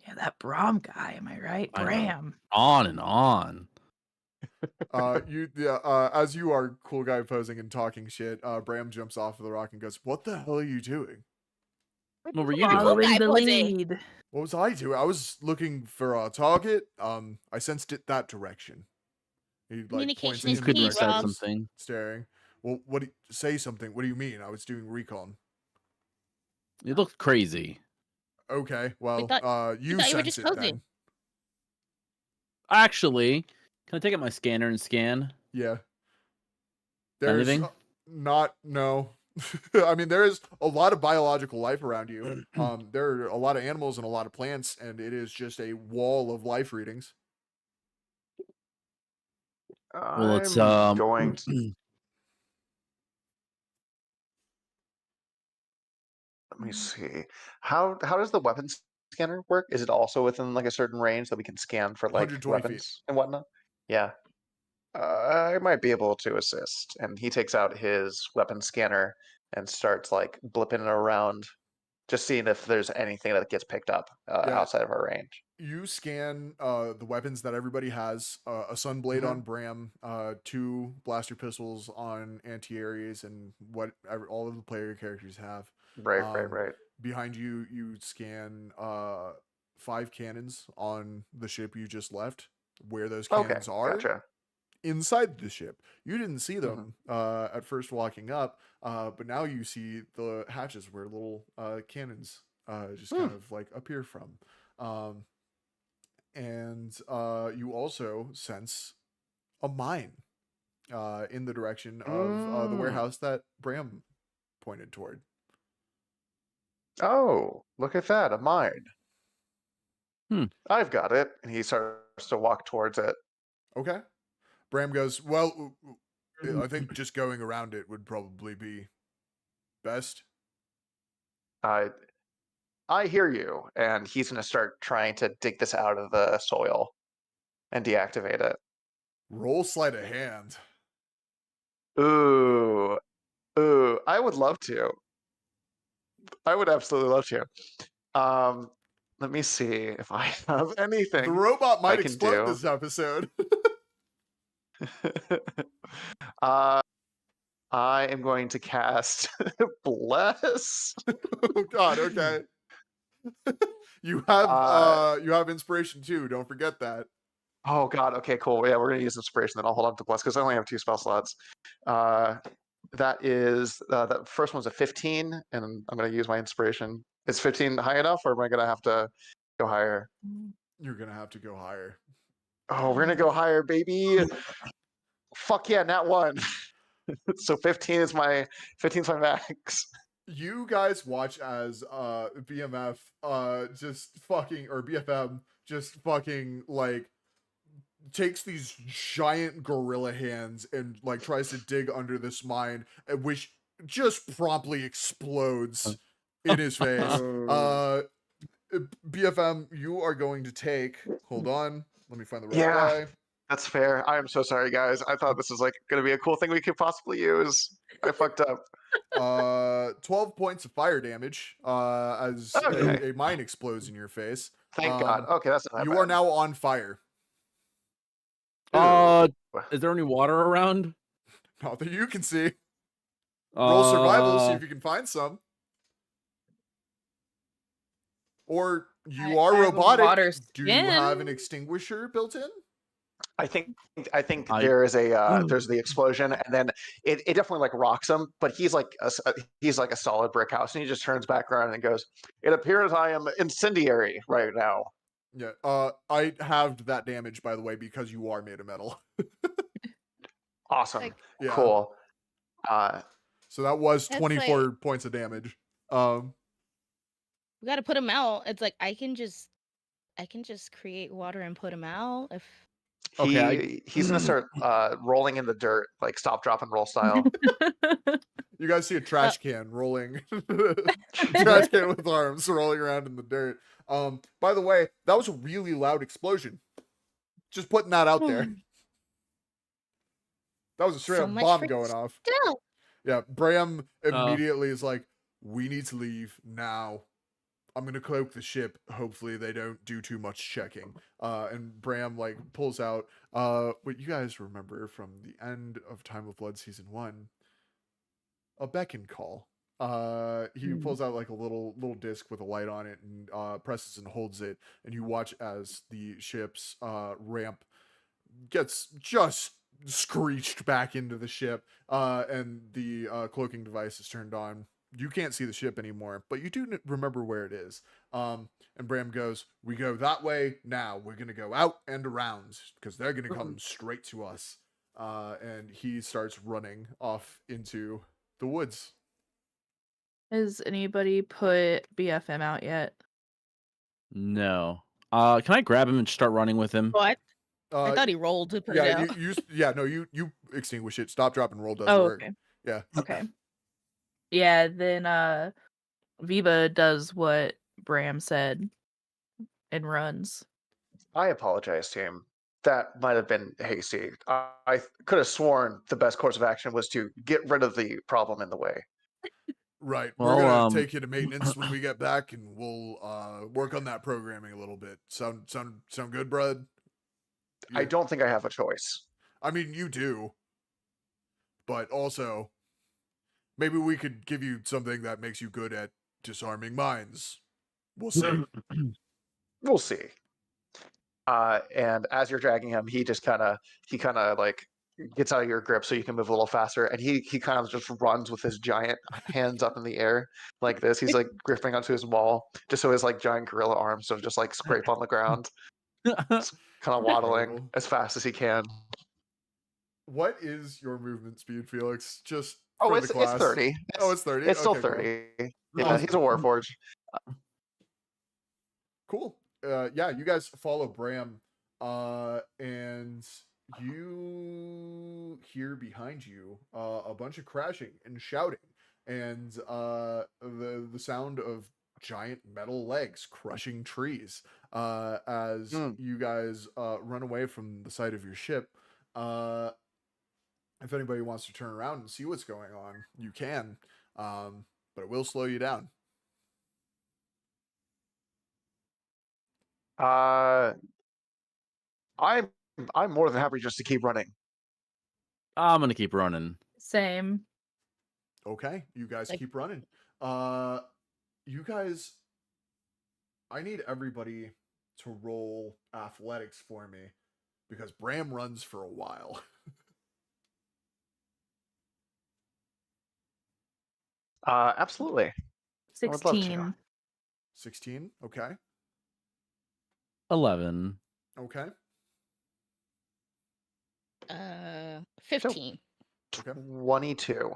Yeah, that Bram guy, am I right? I know. Bram. On and on. As you are cool guy posing and talking shit, Bram jumps off of the rock and goes, "What the hell are you doing?" What were you Cool doing? Following guy the posing. lead. What was I doing? I was looking for a target. I sensed it that direction. He like points Communication in is the Couldn't key, have said direction, Rob. something. staring. Well, say something. What do you mean? I was doing recon. It looked crazy. Okay, well, you thought you were sense just it posing. then. Actually, can I take out my scanner and scan? Yeah. There's Anything? no. I mean, there is a lot of biological life around you. There are a lot of animals and a lot of plants, and it is just a wall of life readings. Well, it's I'm going to... Let me see. How does the weapons scanner work? Is it also within like a certain range that we can scan for like 120 feet. weapons and whatnot? Yeah. I might be able to assist. And he takes out his weapon scanner and starts like blipping it around, just seeing if there's anything that gets picked up Yeah. outside of our range. You scan the weapons that everybody has: a sunblade on Bram, 2 blaster pistols on Auntie Aries, and what all of the player characters have. Right. Behind you, you scan 5 cannons on the ship you just left, where those Okay, cannons are. gotcha. Inside the ship. You didn't see them at first walking up, but now you see the hatches where little cannons just kind of like appear from. And you also sense a mine in the direction of the warehouse that Bram pointed toward. Oh, look at that, a mine. I've got it. And he starts to walk towards it. Okay. Bram goes, well, I think just going around it would probably be best. I hear you. And he's going to start trying to dig this out of the soil and deactivate it. Roll sleight of hand. Ooh. I would love to. I would absolutely love to. Let me see if I have anything. The robot might I can explode do. this episode. I am going to cast Bless. Oh God, okay. You have inspiration too. Don't forget that. Oh God. Okay, cool. Yeah, we're gonna use inspiration. Then I'll hold on to Bless because I only have 2 spell slots. That is that first one's a 15, and I'm gonna use my inspiration. Is 15 high enough, or am I gonna have to go higher? You're gonna have to go higher. Oh, we're gonna go higher, baby. Fuck yeah, nat 1. So 15's my max. You guys watch as BMF just fucking, or BFM just fucking like takes these giant gorilla hands and like tries to dig under this mine, which just promptly explodes in his face. BFM, you are going to take, hold on, let me find the right guy. That's fair. I am so sorry, guys. I thought this was like going to be a cool thing we could possibly use. I fucked up. 12 points of fire damage as a mine explodes in your face. Thank God. Okay, that's not you bad. are now on fire. Is there any water around? Not that you can see. Roll survival, see if you can find some. Or you are robotic. Do you have an extinguisher built in? I think there is a there's the explosion, and then it definitely like rocks him, but he's like a solid brick house, and he just turns back around and goes, "It appears I am incendiary right now." Yeah. I halved that damage, by the way, because you are made of metal. Awesome. Like, Yeah. Cool. So that was That's 24 points of damage. We gotta put him out. It's like I can just create water and put him out. If He's gonna start rolling in the dirt, like stop, drop, and roll style. You guys see a trash can rolling, trash can with arms rolling around in the dirt. By the way, that was a really loud explosion. Just putting that out there. That was a straight up bomb going off. Yeah, Bram immediately is like, "We need to leave now. I'm gonna cloak the ship. Hopefully they don't do too much checking." And Bram like pulls out what you guys remember from the end of Time of Blood season 1, a beacon call. He pulls out like a little disc with a light on it and presses and holds it, and you watch as the ship's ramp gets just screeched back into the ship, and the cloaking device is turned on. You can't see the ship anymore, but you do remember where it is. And Bram goes, "We go that way now. We're going to go out and around because they're going to come straight to us." And he starts running off into the woods. Has anybody put BFM out yet? No. Can I grab him and start running with him? What? I thought he rolled to put it out. You extinguish it. Stop, drop, and roll does work. Okay. Yeah. Okay. Yeah, then Viva does what Bram said and runs. I apologize, team. That might have been hasty. I could have sworn the best course of action was to get rid of the problem in the way. Right. Well, we're gonna take you to maintenance when we get back, and we'll work on that programming a little bit. Sound good, bud? Yeah. I don't think I have a choice. I mean, you do, but also maybe we could give you something that makes you good at disarming mines. We'll see. We'll see. And as you're dragging him, he kind of like gets out of your grip so you can move a little faster, and he kind of just runs with his giant hands up in the air like this. He's like gripping onto his wall just so his like giant gorilla arms sort of just like scrape on the ground, kind of waddling as fast as he can. What is your movement speed, Felix? Just it's 30. It's 30. It's still 30. Cool. Yeah, he's a Warforged. Cool. you guys follow Bram, and you hear behind you a bunch of crashing and shouting, and the sound of giant metal legs crushing trees as you guys run away from the side of your ship. If anybody wants to turn around and see what's going on, you can, but it will slow you down. I'm more than happy just to keep running. I'm gonna keep running. Same. Okay, you guys Like- keep running. You guys, I need everybody to roll athletics for me because Bram runs for a while. Absolutely. I would love to. 16. 16, okay. 11. Okay. 15. Okay. 22.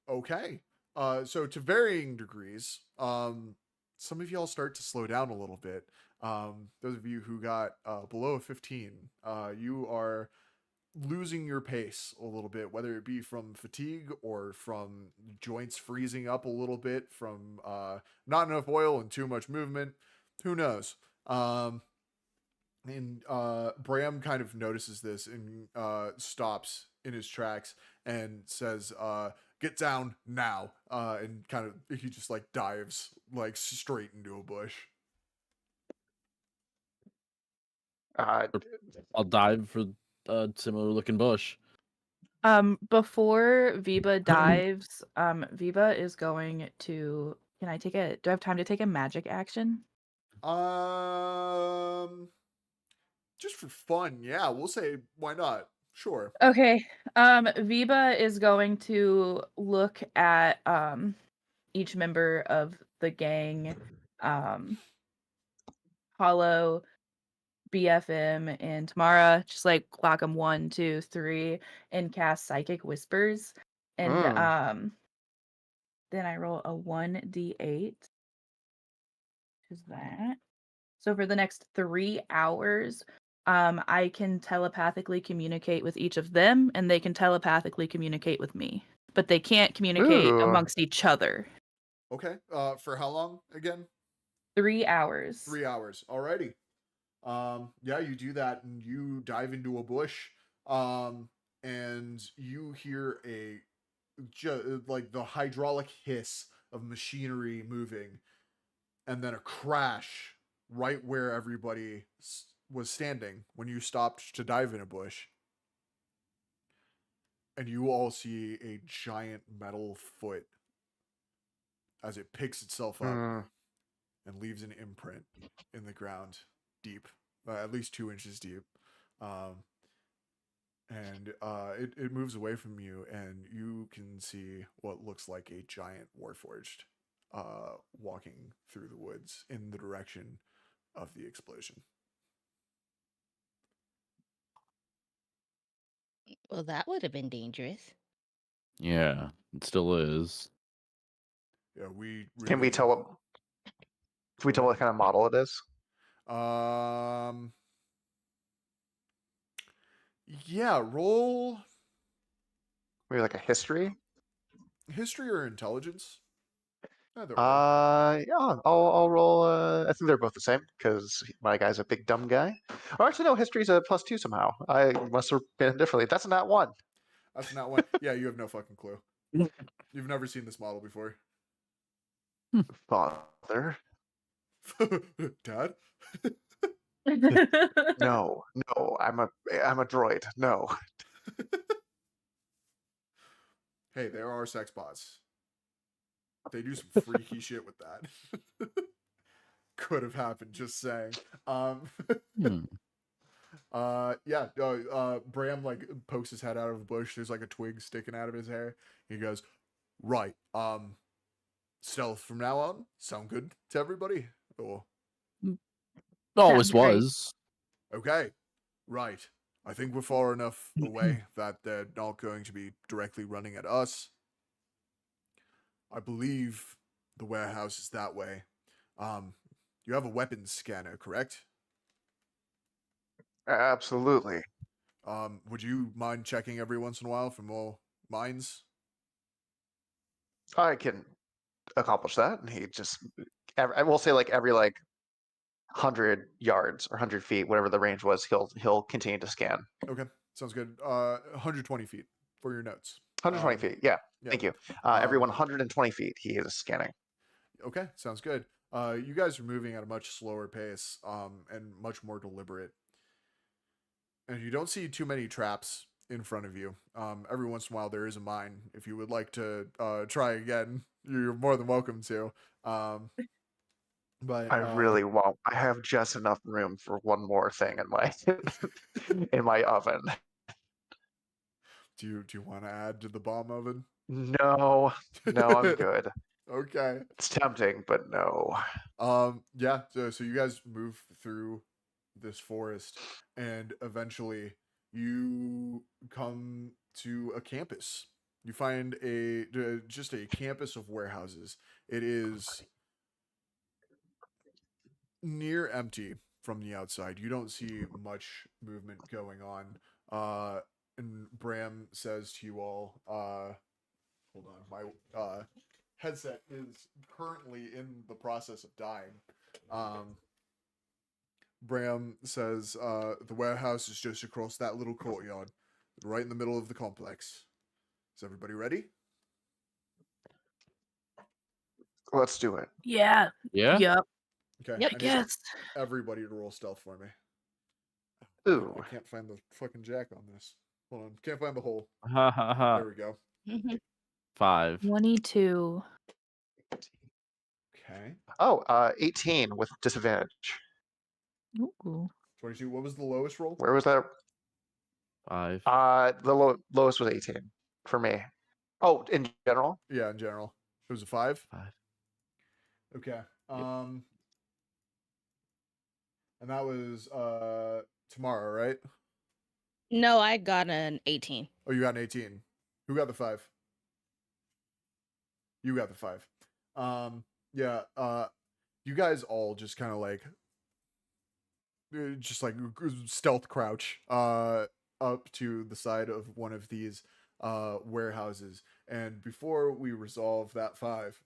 Okay. So to varying degrees, some of y'all start to slow down a little bit. Those of you who got below a 15, you are losing your pace a little bit, whether it be from fatigue or from joints freezing up a little bit from not enough oil and too much movement. Who knows? And Bram kind of notices this and stops in his tracks and says, "Get down now!" And kind of he just like dives like straight into a bush. I'll dive for a similar looking bush. Before Viba dives, Viba is going to. Can I take a? Do I have time to take a magic action? Just for fun, yeah, we'll say why not? Sure. Okay. Viba is going to look at each member of the gang, Hollow, BFM, and Tamara, just like clock them 1, 2, 3, and cast Psychic Whispers. And then I roll a 1d8. Is that? So for the next 3 hours, I can telepathically communicate with each of them, and they can telepathically communicate with me, but they can't communicate Ooh. amongst each other. Okay. For how long again? 3 hours. 3 hours. Alrighty. Yeah, you do that and you dive into a bush. And you hear like the hydraulic hiss of machinery moving, and then a crash right where everybody was standing when you stopped to dive in a bush. And you all see a giant metal foot as it picks itself up and leaves an imprint in the ground deep, at least 2 inches deep. And it moves away from you, and you can see what looks like a giant warforged walking through the woods in the direction of the explosion. Well, that would have been dangerous. Yeah, it still is. Yeah, we really... Can we tell what? Can we tell what kind of model it is? Yeah, roll Maybe like a history. history or intelligence. Either or. Yeah, I'll roll. I think they're both the same because my guy's a big dumb guy. Or actually, no, history's a +2 somehow. I must have been differently. That's a nat 1. That's not one. Yeah, you have no fucking clue. You've never seen this model before. Father. Dad? No, I'm a droid. No. Hey, there are sex bots. They do some freaky shit with that. Could have happened, just saying. Bram like pokes his head out of a bush. There's like a twig sticking out of his hair. He goes, "Right. Stealth from now on. Sound good to everybody?" Or Always Sounds great. was. okay. Right. I think we're far enough away that they're not going to be directly running at us. I believe the warehouse is that way. You have a weapons scanner, correct? Absolutely. Would you mind checking every once in a while for more mines? I can accomplish that. And he just, I will say like every 100 yards or 100 feet, whatever the range was, he'll continue to scan. Okay, sounds good. 120 feet for your notes. 120 feet. Yeah. Yeah. Thank you. Every 120 feet, he is scanning. Okay, sounds good. You guys are moving at a much slower pace, and much more deliberate. And you don't see too many traps in front of you. Every once in a while there is a mine. If you would like to try again, you're more than welcome to. But I really won't. I have just enough room for one more thing in my in my oven. do you want to add to the bomb oven? No, I'm good. Okay. It's tempting, but no. Yeah, so you guys move through this forest and eventually you come to a campus. You find just a campus of warehouses. It is near empty from the outside. You don't see much movement going on. And Bram says to you all, hold on, my headset is currently in the process of dying. Bram says, the warehouse is just across that little courtyard, right in the middle of the complex. Is everybody ready? Let's do it. Yeah. Yeah. Yep. Okay. Yep. I need Yes. everybody to roll stealth for me. Ooh. I can't find the fucking jack on this. Hold on. Can't find the hole. Ha ha ha. There we go. 5. 22. Okay. Oh, 18 with disadvantage. Ooh. 22. What was the lowest roll? Where was that? 5. The lowest was 18 for me. Oh, in general? Yeah, in general. It was a 5? 5. Okay. And that was tomorrow, right? No, I got an 18. Oh, you got an 18. Who got the 5? You got the 5. Yeah, you guys all just kind of just like stealth crouch up to the side of one of these warehouses. And before we resolve that 5,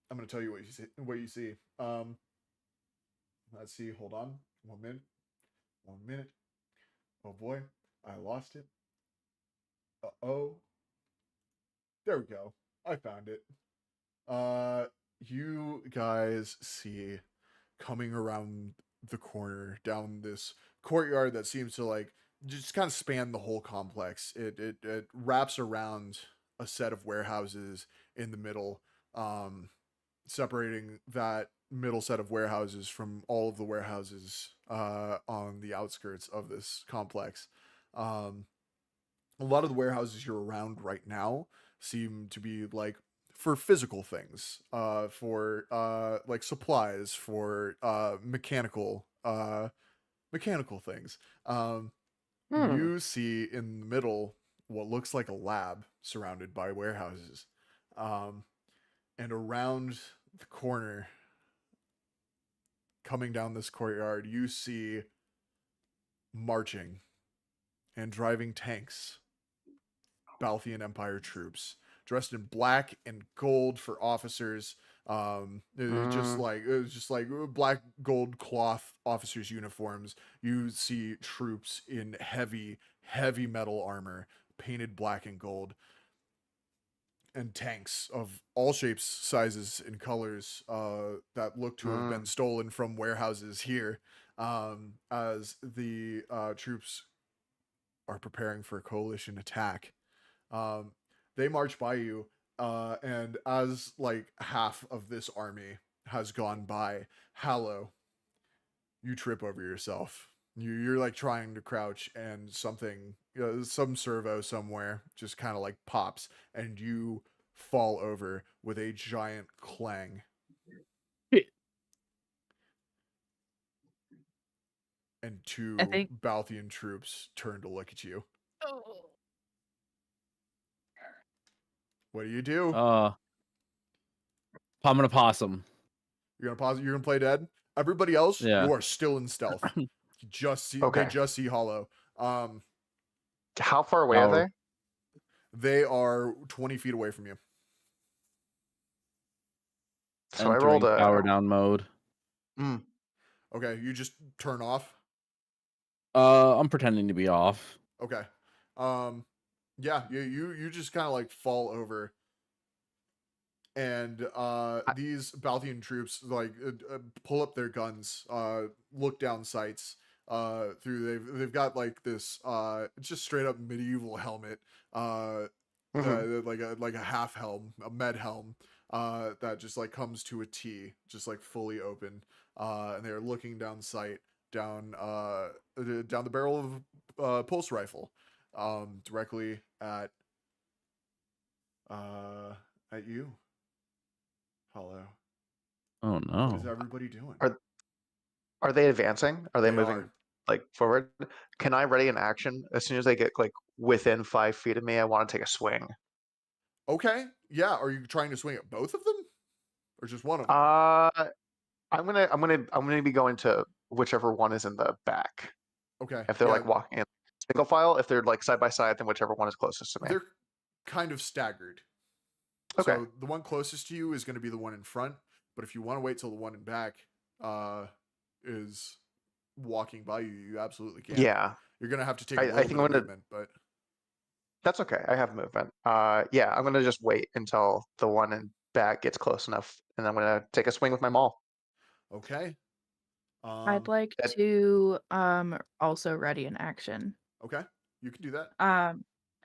I'm going to tell you what you see. Let's see. Hold on. 1 minute. 1 minute. Oh boy, I lost it. Uh-oh. There we go. I found it. You guys see coming around the corner down this courtyard that seems to just kind of span the whole complex. It wraps around a set of warehouses in the middle, separating that middle set of warehouses from all of the warehouses on the outskirts of this complex. A lot of the warehouses you're around right now seem to be for physical things, for supplies, for mechanical things. You see in the middle what looks like a lab surrounded by warehouses, and around the corner, coming down this courtyard, you see marching and driving tanks Balthian Empire troops, dressed in black and gold for officers. It was just like black gold cloth officers' uniforms. You see troops in heavy metal armor, painted black and gold, and tanks of all shapes, sizes, and colors that look to have been stolen from warehouses here. As the troops are preparing for a coalition attack. They march by you, and as half of this army has gone by, Hallow, you trip over yourself. You're trying to crouch, and something, some servo somewhere just kind of pops, and you fall over with a giant clang. And two Balthian troops turn to look at you. What do you do? I'm gonna possum. You're gonna pause it. You're gonna play dead. Everybody else, Yeah. you are still in stealth. You just see. Okay. They just see Hollow. How far away are How- they? They are 20 feet away from you. So I rolled a. power down mode. Mm, Okay, you just turn off. I'm pretending to be off. Okay. Yeah, you just kind of like fall over. And these Balthian troops like pull up their guns, look down sights they've got like this it's just straight up medieval helmet, like a half helm, a med helm, that just like comes to a T, just like fully open, and they're looking down sight down the barrel of pulse rifle, directly at you, Hollow. Oh no. What is everybody doing? Are they advancing? Are they They moving are. like forward? Can I ready an action as soon as they get like within 5 feet of me? I want to take a swing. Okay. Yeah. Are you trying to swing at both of them, or just one of them? I'm gonna be going to whichever one is in the back. Okay. If they're yeah, like walking in single file, if they're like side by side, then whichever one is closest to me. they're kind of staggered. Okay. So the one closest to you is going to be the one in front, but if you want to wait till the one in back is walking by you, you absolutely can. Yeah. You're going to have to take a I little think bit I'm of gonna. movement, but That's okay. I have movement. Yeah, I'm gonna just wait until the one in back gets close enough, and I'm gonna take a swing with my maul. okay. I'd like that- to also ready an action. Okay. You can do that.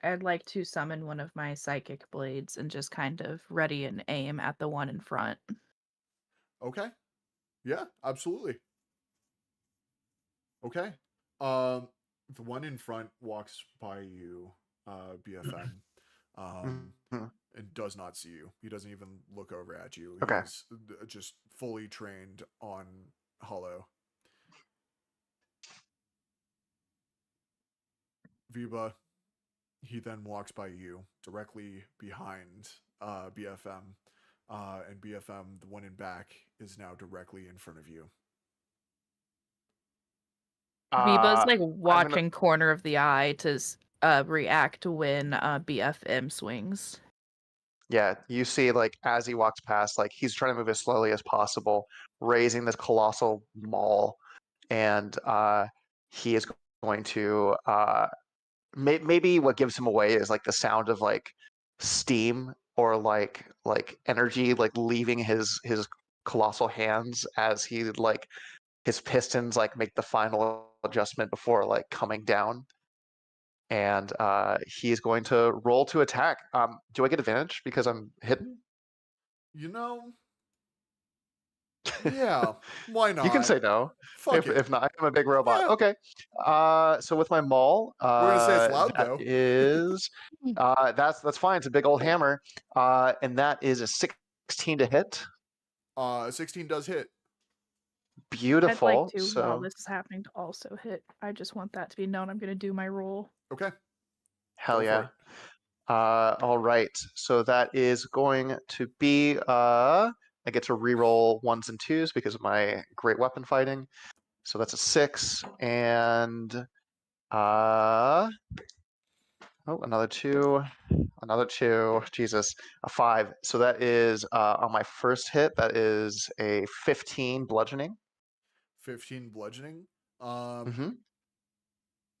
I'd like to summon one of my psychic blades and just kind of ready and aim at the one in front. Okay. Yeah, absolutely. Okay. The one in front walks by you, BFM, Mhm. and does not see you. He doesn't even look over at you. Okay. He's just fully trained on Hollow. Viba, he then walks by you directly behind BFM, and BFM, the one in back, is now directly in front of you. Viva's like I'm watching corner of the eye to react when BFM swings. Yeah, you see, like as he walks past, like he's trying to move as slowly as possible, raising this colossal maul, and he is going to maybe what gives him away is like the sound of like steam or like energy like leaving his colossal hands as he like his pistons like make the final adjustment before like coming down, and he is going to roll to attack. Do I get advantage because I'm hidden? You know, yeah, why not? You can say no. Fuck it. If not, I'm a big robot. Yeah. Okay. So with my maul, We're gonna say it's loud that though. is that's fine. It's a big old hammer, and that is a 16 to hit. 16 does hit. Beautiful. I'd like to, so while this is happening, to also hit. I just want that to be known. I'm going to do my roll. Okay. hell Go for yeah. it. All right. So that is going to be I get to reroll ones and twos because of my great weapon fighting. So that's a 6 and another 2, another 2. Jesus, a 5. So that is on my first hit. That is a 15 bludgeoning. 15 bludgeoning. Mm-hmm.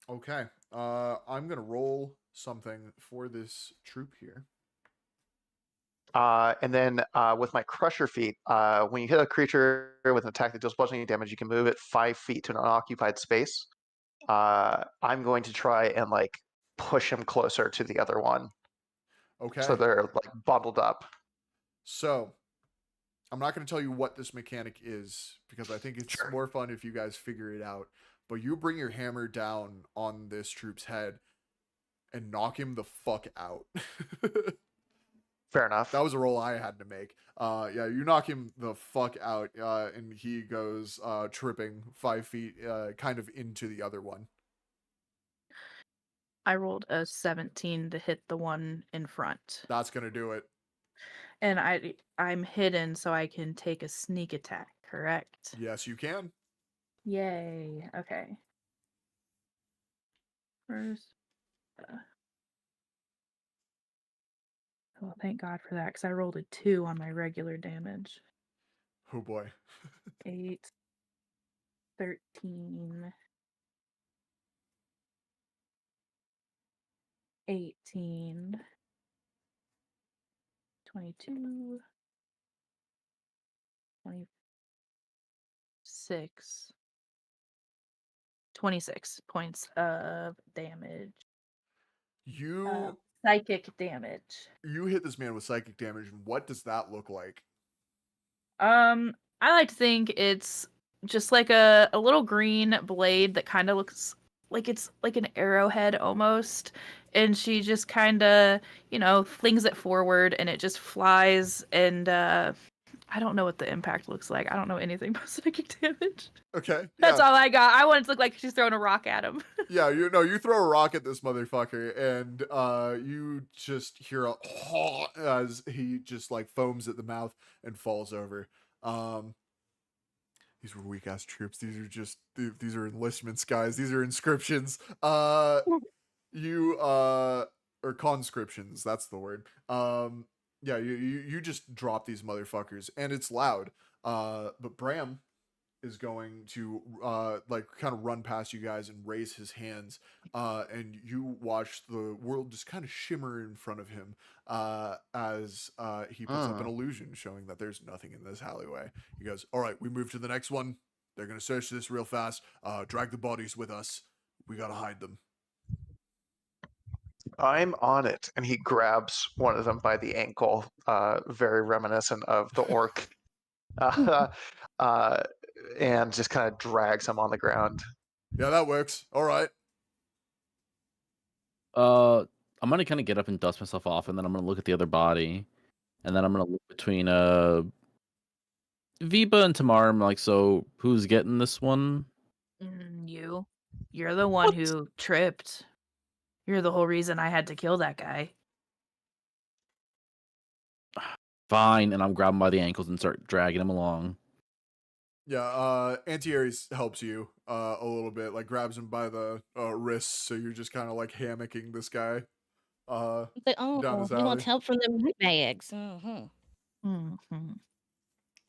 Okay. I'm gonna roll something for this troop here. And then with my Crusher feat, when you hit a creature with an attack that deals bludgeoning damage, you can move it 5 feet to an unoccupied space. I'm going to try and like push him closer to the other one. Okay. So they're like bundled up. So I'm not going to tell you what this mechanic is because I think it's more fun if you guys figure it out. But you bring your hammer down on this troop's head and knock him the fuck out. Fair enough. That was a roll I had to make. Yeah, you knock him the fuck out, and he goes tripping 5 feet, kind of into the other one. I rolled a 17 to hit the one in front. That's gonna do it. And I'm hidden, so I can take a sneak attack, correct? Yes, you can. Yay. Okay. First. Well, thank God for that, because I rolled a 2 on my regular damage. Oh boy. 8, 13, 18, 22, 26, 26 points of damage. You Psychic damage. you hit this man with psychic damage. What does that look like? I like to think it's just like a little green blade that kind of looks like it's like an arrowhead almost. And she just kind of, flings it forward and it just flies. And I don't know what the impact looks like. I don't know anything about psychic damage. Okay. That's Yeah. all I got. I want it to look like she's throwing a rock at him. Yeah, you throw a rock at this motherfucker, and you just hear a as he just like foams at the mouth and falls over. These were weak ass troops. These are just these are enlistments, guys. These are inscriptions. You or conscriptions. That's the word. Yeah, you just drop these motherfuckers, and it's loud. But Bram is going to like kind of run past you guys and raise his hands, and you watch the world just kind of shimmer in front of him as he puts up an illusion showing that there's nothing in this alleyway. He goes, all right, we move to the next one. They're gonna search this real fast. Drag the bodies with us. We gotta hide them. I'm on it. And he grabs one of them by the ankle, very reminiscent of the orc, and just kind of drags him on the ground. Yeah, that works. All right. I'm gonna kind of get up and dust myself off, and then I'm gonna look at the other body, and then I'm gonna look between Viba and Tamar. I'm like, so who's getting this one? You. You're the one who tripped. You're the whole reason I had to kill that guy. Fine, and I'm grabbing by the ankles and start dragging him along. Yeah, Anti-Aries helps you a little bit, like grabs him by the wrists, so you're just kind of like hammocking this guy down his he alley. wants help from the root bags.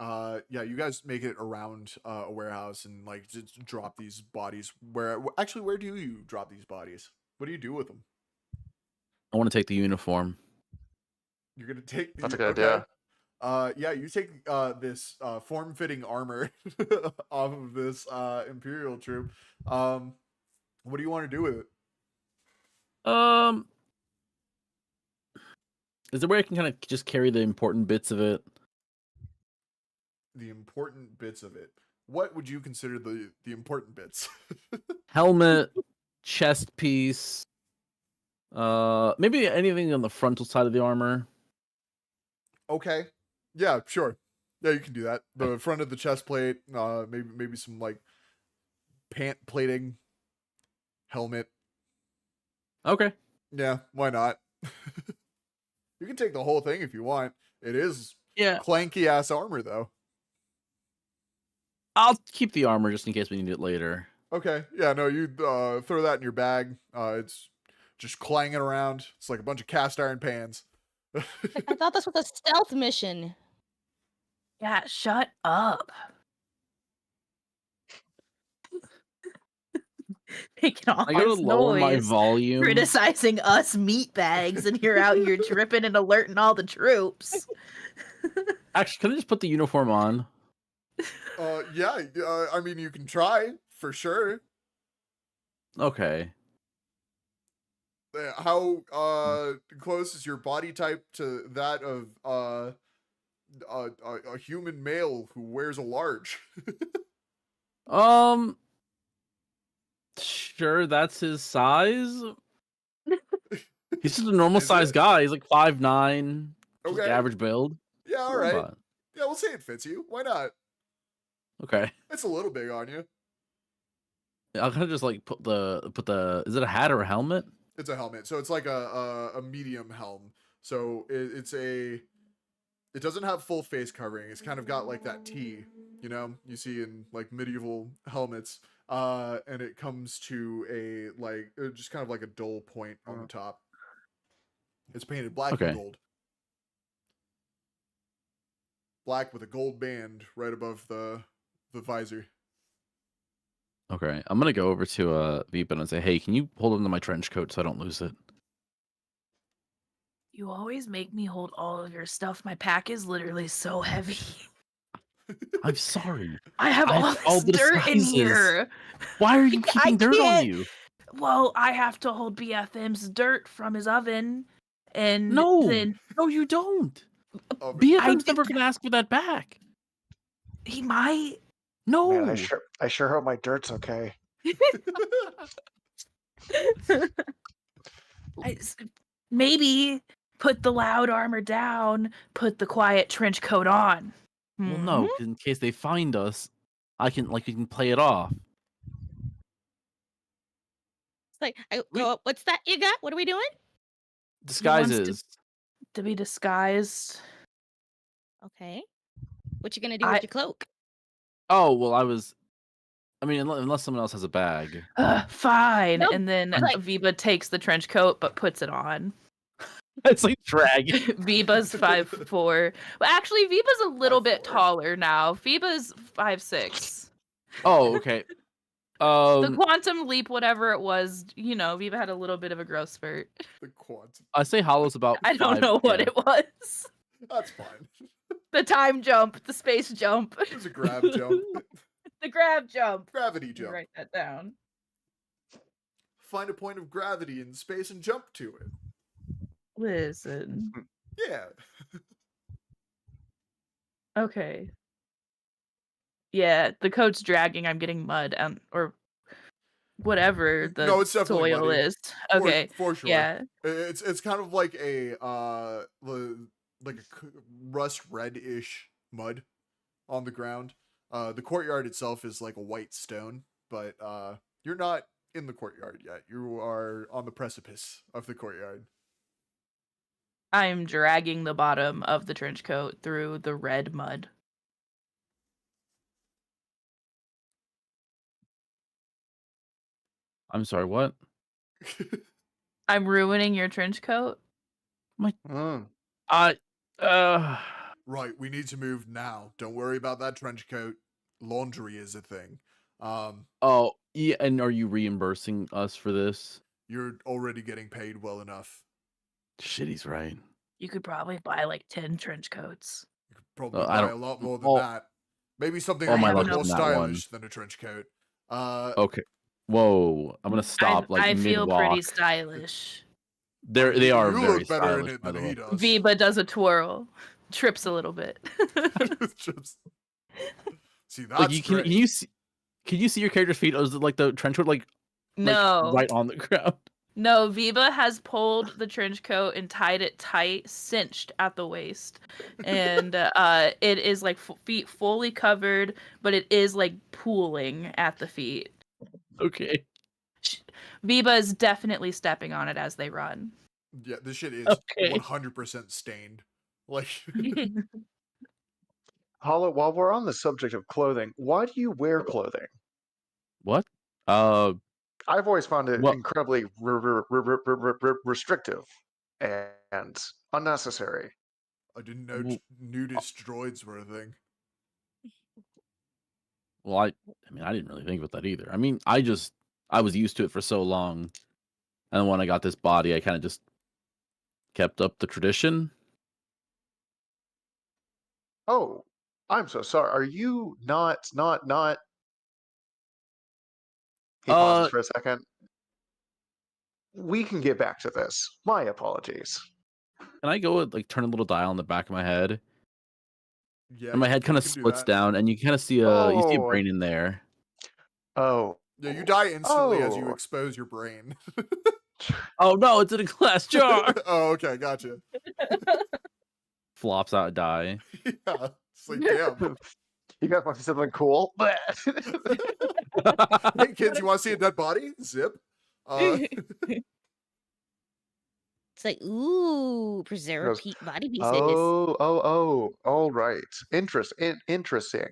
Yeah, you guys make it around a warehouse and like just drop these bodies. Where do you drop these bodies? What do you do with them? I want to take the uniform. You're gonna take. That's a good idea. Yeah, you take this form-fitting armor off of this Imperial troop. What do you want to do with it? Is there a way I can kind of just carry the important bits of it? The important bits of it. What would you consider the important bits? Helmet, chest piece, maybe anything on the frontal side of the armor. Okay. Yeah, sure. Yeah, you can do that. The front of the chest plate, maybe some like pant plating, helmet. Okay. Yeah, why not? You can take the whole thing if you want. It is clanky ass armor though. I'll keep the armor just in case we need it later. Okay. Yeah, no, you throw that in your bag. It's just clanging around. It's like a bunch of cast iron pans. I thought this was a stealth mission. Yeah, shut up. Making all I gotta this lower my noise, volume. criticizing us meat bags, and you're out here tripping and alerting all the troops. Actually, can I just put the uniform on? Yeah. I mean, you can try for sure. Okay. How close is your body type to that of a human male who wears a large? Sure, that's his size. He's just a normal sized guy. He's like 5'9", just Okay. average build. Yeah, all right. Robot. Yeah, we'll say it fits you. Why not? Okay. It's a little big on you. I'll kind of just like put the. Is it a hat or a helmet? It's a helmet, so it's like a medium helm. So it's a It doesn't have full face covering. It's kind of got like that T, you see in like medieval helmets. And it comes to a like just kind of like a dull point on the top. It's painted black and gold. Black with a gold band right above the visor. Okay, I'm gonna go over to Vipa and say, "Hey, can you hold on to my trench coat so I don't lose it?" You always make me hold all of your stuff. My pack is literally so heavy. I'm sorry. I have all this dirt in here. Why are you keeping dirt on you? Well, I have to hold BFM's dirt from his oven, and No, then no, you don't. Oh, BFM's never gonna ask for that back. he might. No, Man, I sure hope my dirt's okay. Maybe put the loud armor down, put the quiet trench coat on. Well, no, 'cause in case they find us, we can play it off. It's like, I go up. What's that you got? What are we doing? Disguises. To be disguised. Okay. What you gonna do with your cloak? Oh well, unless someone else has a bag. Fine. Nope. And then Viva takes the trench coat but puts it on. It's like drag. Viva's 5'4". Well, actually, Viva's a little bit taller now. Viva's 5'6". Oh, okay. The quantum leap, whatever it was, Viva had a little bit of a growth spurt. The quantum. I say Hollow's about. I don't know what it was. That's fine. The time jump, the space jump. It was a grab jump. The grab jump. Gravity jump. Write that down. Find a point of gravity in space and jump to it. Listen. Yeah. Okay. Yeah, the coat's dragging. I'm getting mud or whatever the it's definitely soil muddy. is. Okay. For sure. Yeah. It's kind of like a rust red-ish mud on the ground. The courtyard itself is like a white stone, but you're not in the courtyard yet. You are on the precipice of the courtyard. I'm dragging the bottom of the trench coat through the red mud. I'm sorry, what? I'm ruining your trench coat? Right, we need to move now. Don't worry about that trench coat. Laundry is a thing. Oh, yeah, and are you reimbursing us for this? You're already getting paid well enough. Shit, he's right. You could probably buy like 10 trench coats. You could probably buy a lot more than that. Maybe something a little bit more stylish than a trench coat. Okay. Whoa, I'm gonna stop. I feel mid-walk. Pretty stylish. They are you very look better stylish, in it by the than he way. does. Viva does a twirl, trips a little bit. See, that's Can you see your character's feet? Or is it like the trench coat no, right on the ground? No, Viva has pulled the trench coat and tied it tight, cinched at the waist, and it is like feet fully covered, but it is like pooling at the feet. Okay. Viva is definitely stepping on it as they run. Yeah, this shit is Okay. 100% stained. Like, Hollow, while we're on the subject of clothing, why do you wear clothing? What? I've always found it incredibly restrictive and unnecessary. I didn't know nudist droids were a thing. Well, I didn't really think about that either. I mean, I was used to it for so long, and when I got this body, I kind of just kept up the tradition. Oh, I'm so sorry. Are you not? He pauses for a second. We can get back to this. My apologies. Can I go turn a little dial on the back of my head? Yeah. And my head kind of splits down, and you kind of see a brain in there. Oh. Yeah, you die instantly as you expose your brain. Oh no, it's in a glass jar. Oh, okay, gotcha. Flops out a die. Yeah, it's like, damn. You guys want to see something cool? Hey kids, you want to see a dead body? Zip. It's like, ooh, preserve Goes, body pieces. all right. Interesting.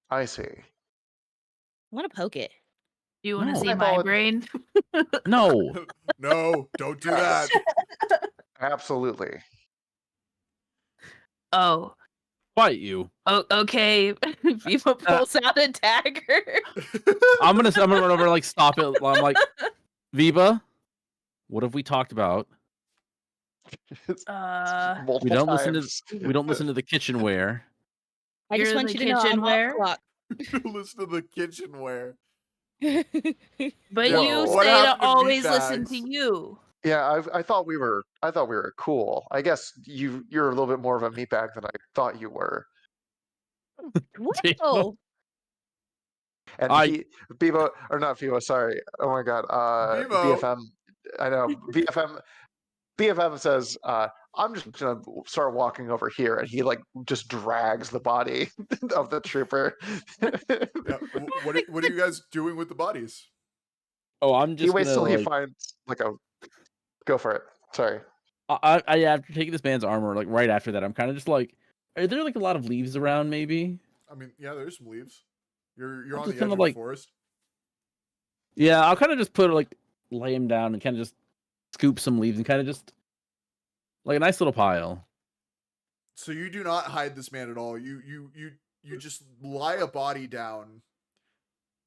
I see. I want to poke it. You want to No. see I my apologize. brain? No. No, don't do that. Absolutely. Oh, Fight you. okay. Viva pulls out a dagger. I'm gonna run over and like stop it. I'm like, Viva, what have we talked about? Multiple We don't times. listen to the kitchenware. I just You're want the you to know I'm off kitchenware? clock. Listen to the kitchenware. But Yeah, you what say to happened to always listen to meatbags? you. Yeah, I thought we were cool. I guess you're a little bit more of a meatbag than I thought you were. Wow. And I- Bibo, or not Bibo, sorry. Oh my god. Bimo. BFM. I know. BFM says, I'm just gonna start walking over here, and he like just drags the body of the trooper. Yeah. What are you guys doing with the bodies? Oh, I'm He just waits gonna till he like. finds like a. Go for it. Sorry. I after taking this man's armor, like right after that, I'm kind of just like, are there like a lot of leaves around? Maybe. I mean, yeah, there's some leaves. You're I'm on just the edge kinda of like- the forest. Yeah, I'll kind of just lay him down and kind of just scoop some leaves and kind of just like a nice little pile. So you do not hide this man at all. You just lie a body down,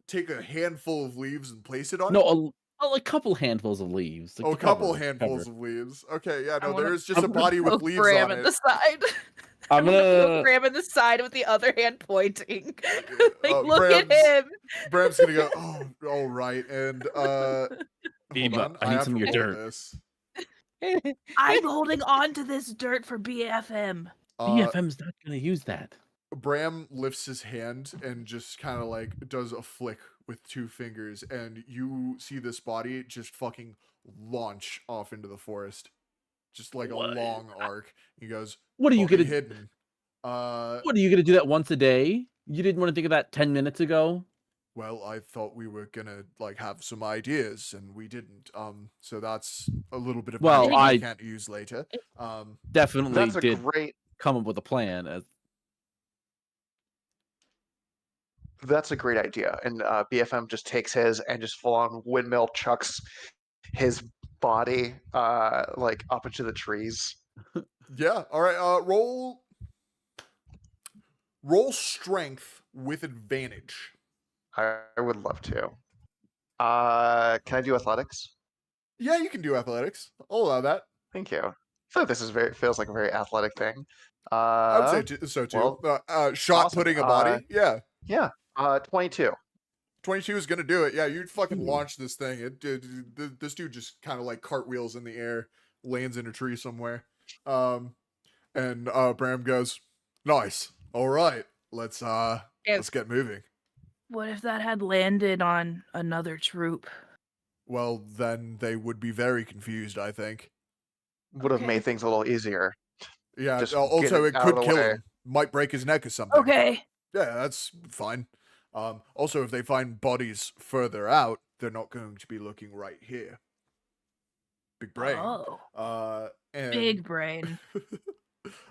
take a handful of leaves and place it on it? No, a couple handfuls of leaves. Like, Oh, to a couple cover- handfuls cover. of leaves. Okay, yeah, I no, wanna- there's just a I'm gonna body with poke leaves Bram on in it. the side. I'm gonna poke gonna. Bram in the side with the other hand pointing. Like, look Bram's- at him. Bram's gonna go, oh, all right, and hold Eva, on, I need have some to of your roll dirt. this. I'm holding on to this dirt for BFM. BFM's not gonna use that. Bram lifts his hand and just kind of like does a flick with two fingers, and you see this body just fucking launch off into the forest, just like What? a long arc. He goes, What are you "Body gonna? hidden?" What are you gonna do that once a day? You didn't want to think of that 10 minutes ago. Well, I thought we were gonna like have some ideas, and we didn't. So that's a little bit of Well, magic we I- can't use later. Definitely That's a did great. come up with a plan. That's a great idea. And BFM just takes his and just full on windmill chucks his body like up into the trees. Yeah. All right. Roll strength with advantage. I would love to. Can I do athletics? Yeah, you can do athletics. I'll allow that. Thank you. I feel like this is feels like a very athletic thing. I would say so too. Shot awesome. putting a body. Yeah. Yeah. 22. 22 is gonna do it. Yeah, you fucking Ooh. launch this thing. This dude just kind of like cartwheels in the air, lands in a tree somewhere. And Bram goes, "Nice. All right, let's get moving." What if that had landed on another troop? Well, then they would be very confused, I think. Would have Okay. made things a little easier. Yeah. Just Also, get it out could of the kill way. him. Might break his neck or something. Okay. Yeah, that's fine. Also, if they find bodies further out, they're not going to be looking right here. Big brain. Oh, And big brain.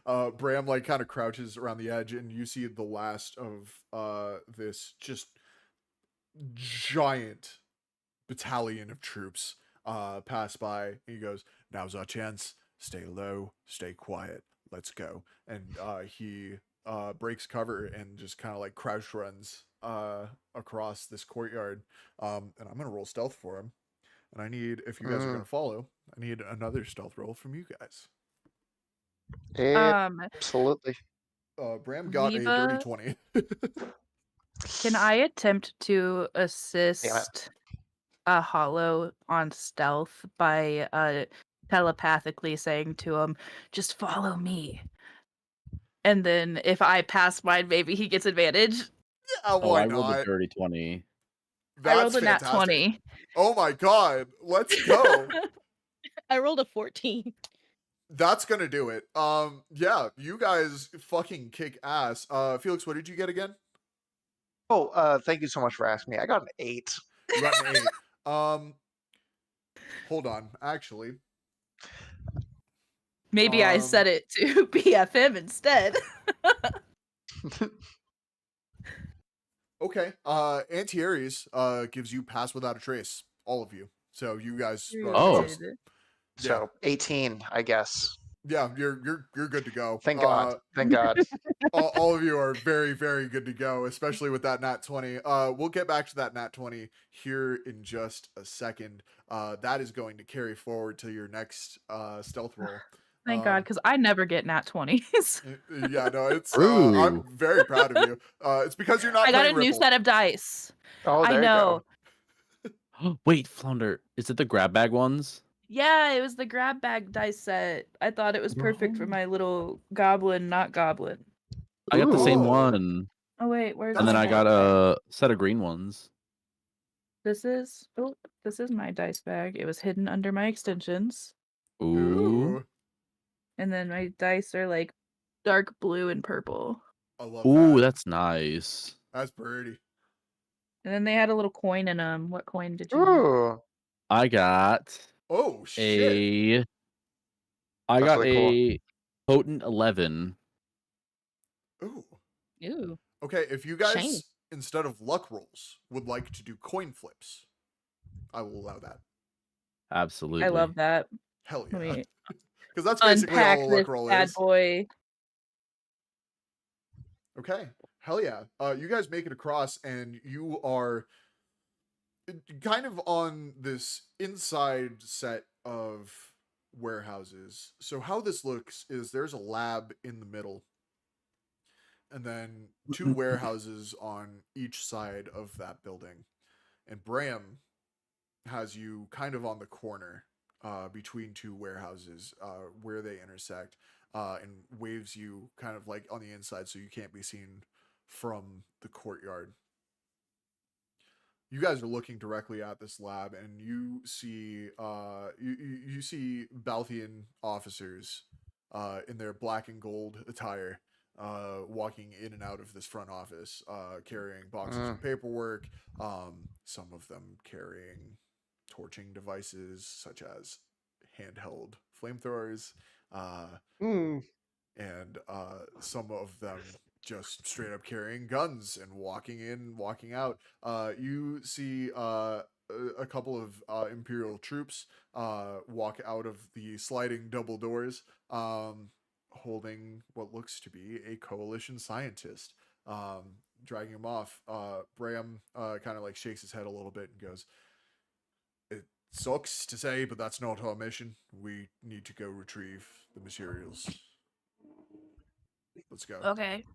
Bram like kind of crouches around the edge, and you see the last of this just giant battalion of troops pass by. And he goes, "Now's our chance. Stay low, stay quiet. Let's go." And he breaks cover and just kind of like crouch runs across this courtyard. And I'm gonna roll stealth for him. And I need, if you guys are gonna follow, I need another stealth roll from you guys. Absolutely. Bram got a dirty Viva? 20. Can I attempt to assist a hollow on stealth by telepathically saying to him, "Just follow me"? And then if I pass mine, maybe he gets advantage. Yeah, Oh, why I rolled a not? dirty 20. I rolled That's a nat fantastic. 20. Oh my god, let's go. I rolled a 14. That's gonna do it. Yeah, you guys fucking kick ass. Felix, what did you get again? Oh, thank you so much for asking me. I got an 8. You got an 8. Hold on, actually. Maybe I set it to BFM instead. Okay. Anti-Aries gives you pass without a trace, all of you. So you guys Oh. just So 18, I guess. yeah, you're good to go. Thank God. Thank God. All of you are very, very good to go, especially with that nat 20. We'll get back to that nat 20 here in just a second. That is going to carry forward to your next stealth roll. Thank God, because I never get nat 20s. Yeah, no, it's Ooh. I'm very proud of you. It's because you're not I got a playing new Ripple. set of dice. Oh, there I know. you go. Wait, Flounder, is it the grab bag ones? Yeah, it was the grab bag dice set. I thought it was perfect for my little goblin, not goblin. I got the same Ooh. one. Oh wait, where's And then my I dice got bag? a set of green ones. This is my dice bag. It was hidden under my extensions. Ooh. And then my dice are like dark blue and purple. I love Ooh, that. that's nice. That's pretty. And then they had a little coin in them. What coin did you? Ooh. I got Oh shit. I That's got really cool. a potent 11. Ooh. Ooh. Okay, if you guys Shiny. instead of luck rolls would like to do coin flips, I will allow that. Absolutely. I love that. Hell Let yeah. me Because that's basically unpack all a this luck roll bad is. boy. Okay. Hell yeah. You guys make it across and you are kind of on this inside set of warehouses. So how this looks is there's a lab in the middle and then two warehouses on each side of that building. And Bram has you kind of on the corner between two warehouses where they intersect and waves you kind of like on the inside so you can't be seen from the courtyard. You guys are looking directly at this lab and you see you see Balthian officers in their black and gold attire walking in and out of this front office carrying boxes of paperwork, some of them carrying torching devices such as handheld flamethrowers, and some of them just straight up carrying guns and walking in, walking out. You see a couple of Imperial troops walk out of the sliding double doors, holding what looks to be a coalition scientist, dragging him off. Bram kind of like shakes his head a little bit and goes, "It sucks to say, but that's not our mission. We need to go retrieve the materials. Let's go." Okay.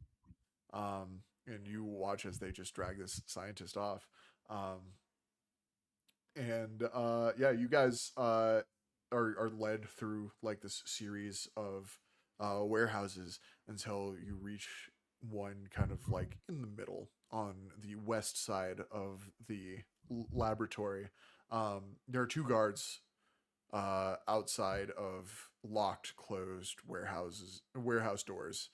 And you watch as they just drag this scientist off. Yeah, you guys are led through like this series of warehouses until you reach one kind of like in the middle on the west side of the laboratory. There are two guards outside of locked, closed warehouse doors.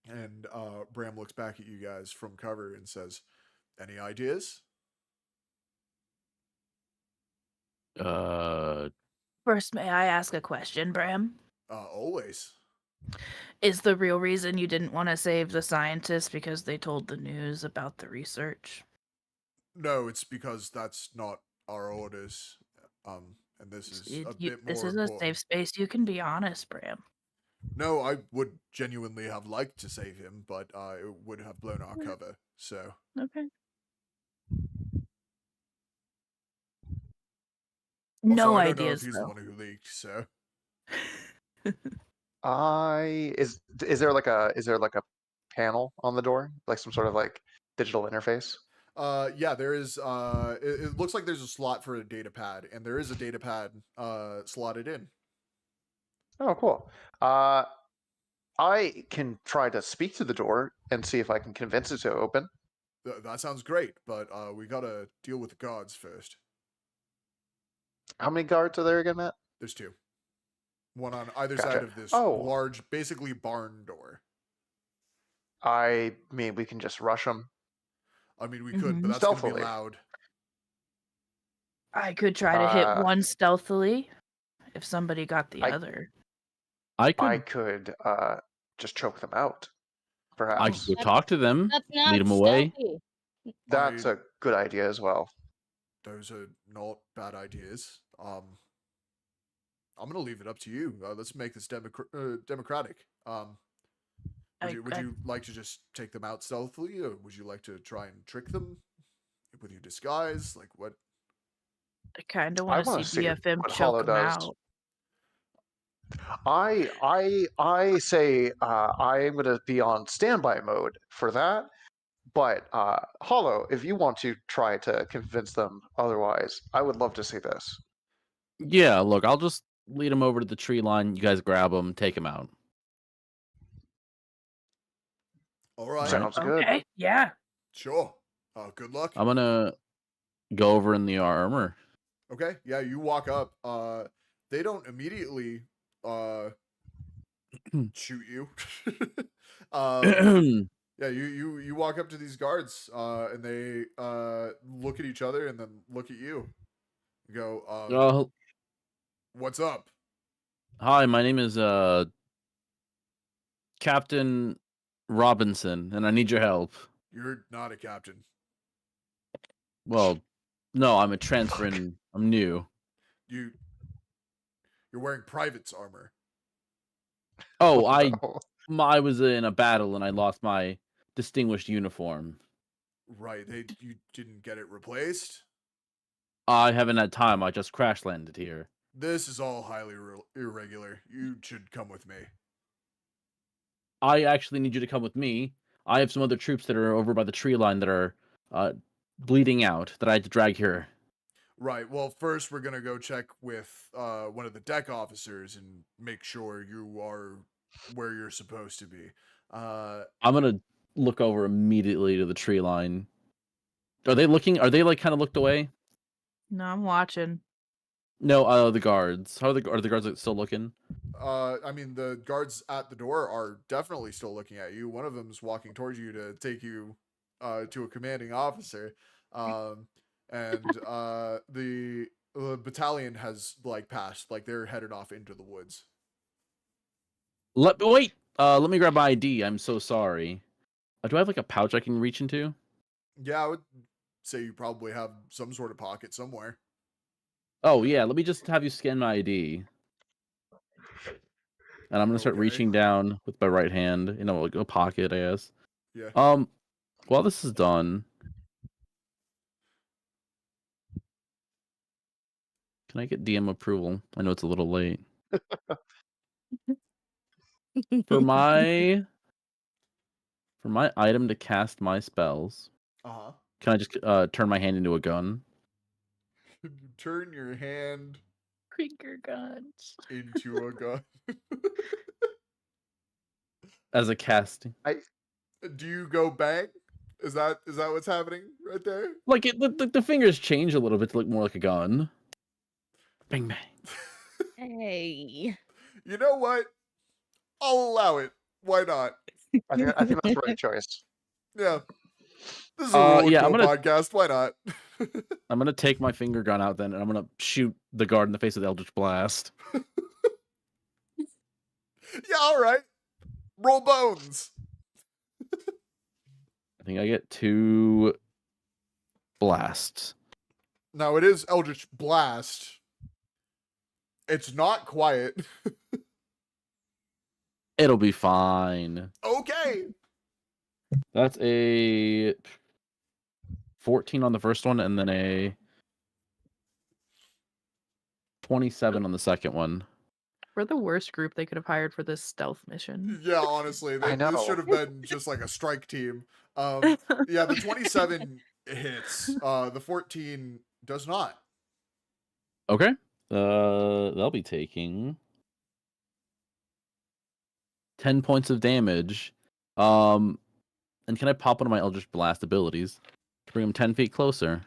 And Bram looks back at you guys from cover and says, "Any ideas?" First, may I ask a question, Bram? Always. Is the real reason you didn't want to save the scientists because they told the news about the research? No, it's because that's not our orders. And this is a bit more This is important. a safe space. You can be honest, Bram. No, I would genuinely have liked to save him, but it would have blown our cover. So Okay. also, No I don't know if ideas, he's though. the one who leaked. So Is there like a panel on the door, like some sort of like digital interface? yeah, there is. It looks like there's a slot for a data pad, and there is a data pad slotted in. Oh, cool. I can try to speak to the door and see if I can convince it to open. That sounds great, but we gotta deal with the guards first. How many guards are there again, Matt? There's two. One on either Gotcha. side of this Oh. large, basically barn door. I mean, we can just rush them. I mean, we could, but that's gonna be Stealthily. loud. I could try to hit one stealthily if somebody got the other. I I could could just choke them out, I could perhaps. go talk to them, That's lead not them away. stealthy. That's a good idea as well. Those are not bad ideas. I'm gonna leave it up to you. Let's make this democratic. Would you like to just take them out stealthily, or would you like to try and trick them with your disguise? Like what? I kind of I want want to to see see BFM what Hollow choke them does. out. I say I am going to be on standby mode for that. But Hollow, if you want to try to convince them otherwise, I would love to see this. Yeah, look, I'll just lead them over to the tree line. You guys grab them, take them out. All right. Sounds good. Okay, yeah. Sure. Good luck. I'm gonna go over in the armor. Okay. Yeah, you walk up. They don't immediately shoot you. Yeah, you walk up to these guards, and they look at each other and then look at you. You go, what's up? Hi, my name is Captain Robinson, and I need your help. You're not a captain. Well, no, I'm a transferring. I'm new. You're wearing private's armor. Oh, No. I was in a battle and I lost my distinguished uniform. Right. You didn't get it replaced? I haven't had time. I just crash landed here. This is all highly irregular. You should come with me. I actually need you to come with me. I have some other troops that are over by the tree line that are bleeding out that I had to drag here. Right. Well, first we're gonna go check with one of the deck officers and make sure you are where you're supposed to be. I'm gonna look over immediately to the tree line. Are they looking? Are they like kind of looked away? No, I'm watching. No, the guards. Are the guards still looking? I mean, the guards at the door are definitely still looking at you. One of them is walking towards you to take you to a commanding officer. And the battalion has like passed, like they're headed off into the woods. Wait. Let me grab my ID. I'm so sorry. Do I have like a pouch I can reach into? Yeah, I would say you probably have some sort of pocket somewhere. Oh yeah, let me just have you scan my ID. And I'm gonna start Okay. reaching down with my right hand, like a pocket, I guess. Yeah. While this is done, can I get DM approval? I know it's a little late. For my item to cast my spells, can I just turn my hand into a gun? You turn your hand Creaker guns. into a gun. As a casting. Do you go bang? Is that what's happening right there? Like the fingers change a little bit to look more like a gun. Bang bang. Hey. You know what? I'll allow it. Why not? I think that's the right choice. Yeah. This is a roll and yeah, go I'm gonna- podcast. Why not? I'm gonna take my finger gun out then, and I'm gonna shoot the guard in the face with Eldritch Blast. Yeah, all right. Roll bones. I think I get 2 blasts. Now it is Eldritch Blast. It's not quiet. It'll be fine. Okay. That's a 14 on the first one, and then a 27 on the second one. We're the worst group they could have hired for this stealth mission. Yeah, honestly, I know. this should have been just like a strike team. Yeah, the 27 hits. The 14 does not. Okay. They'll be taking 10 points of damage. And can I pop one of my Eldritch Blast abilities to bring them 10 feet closer?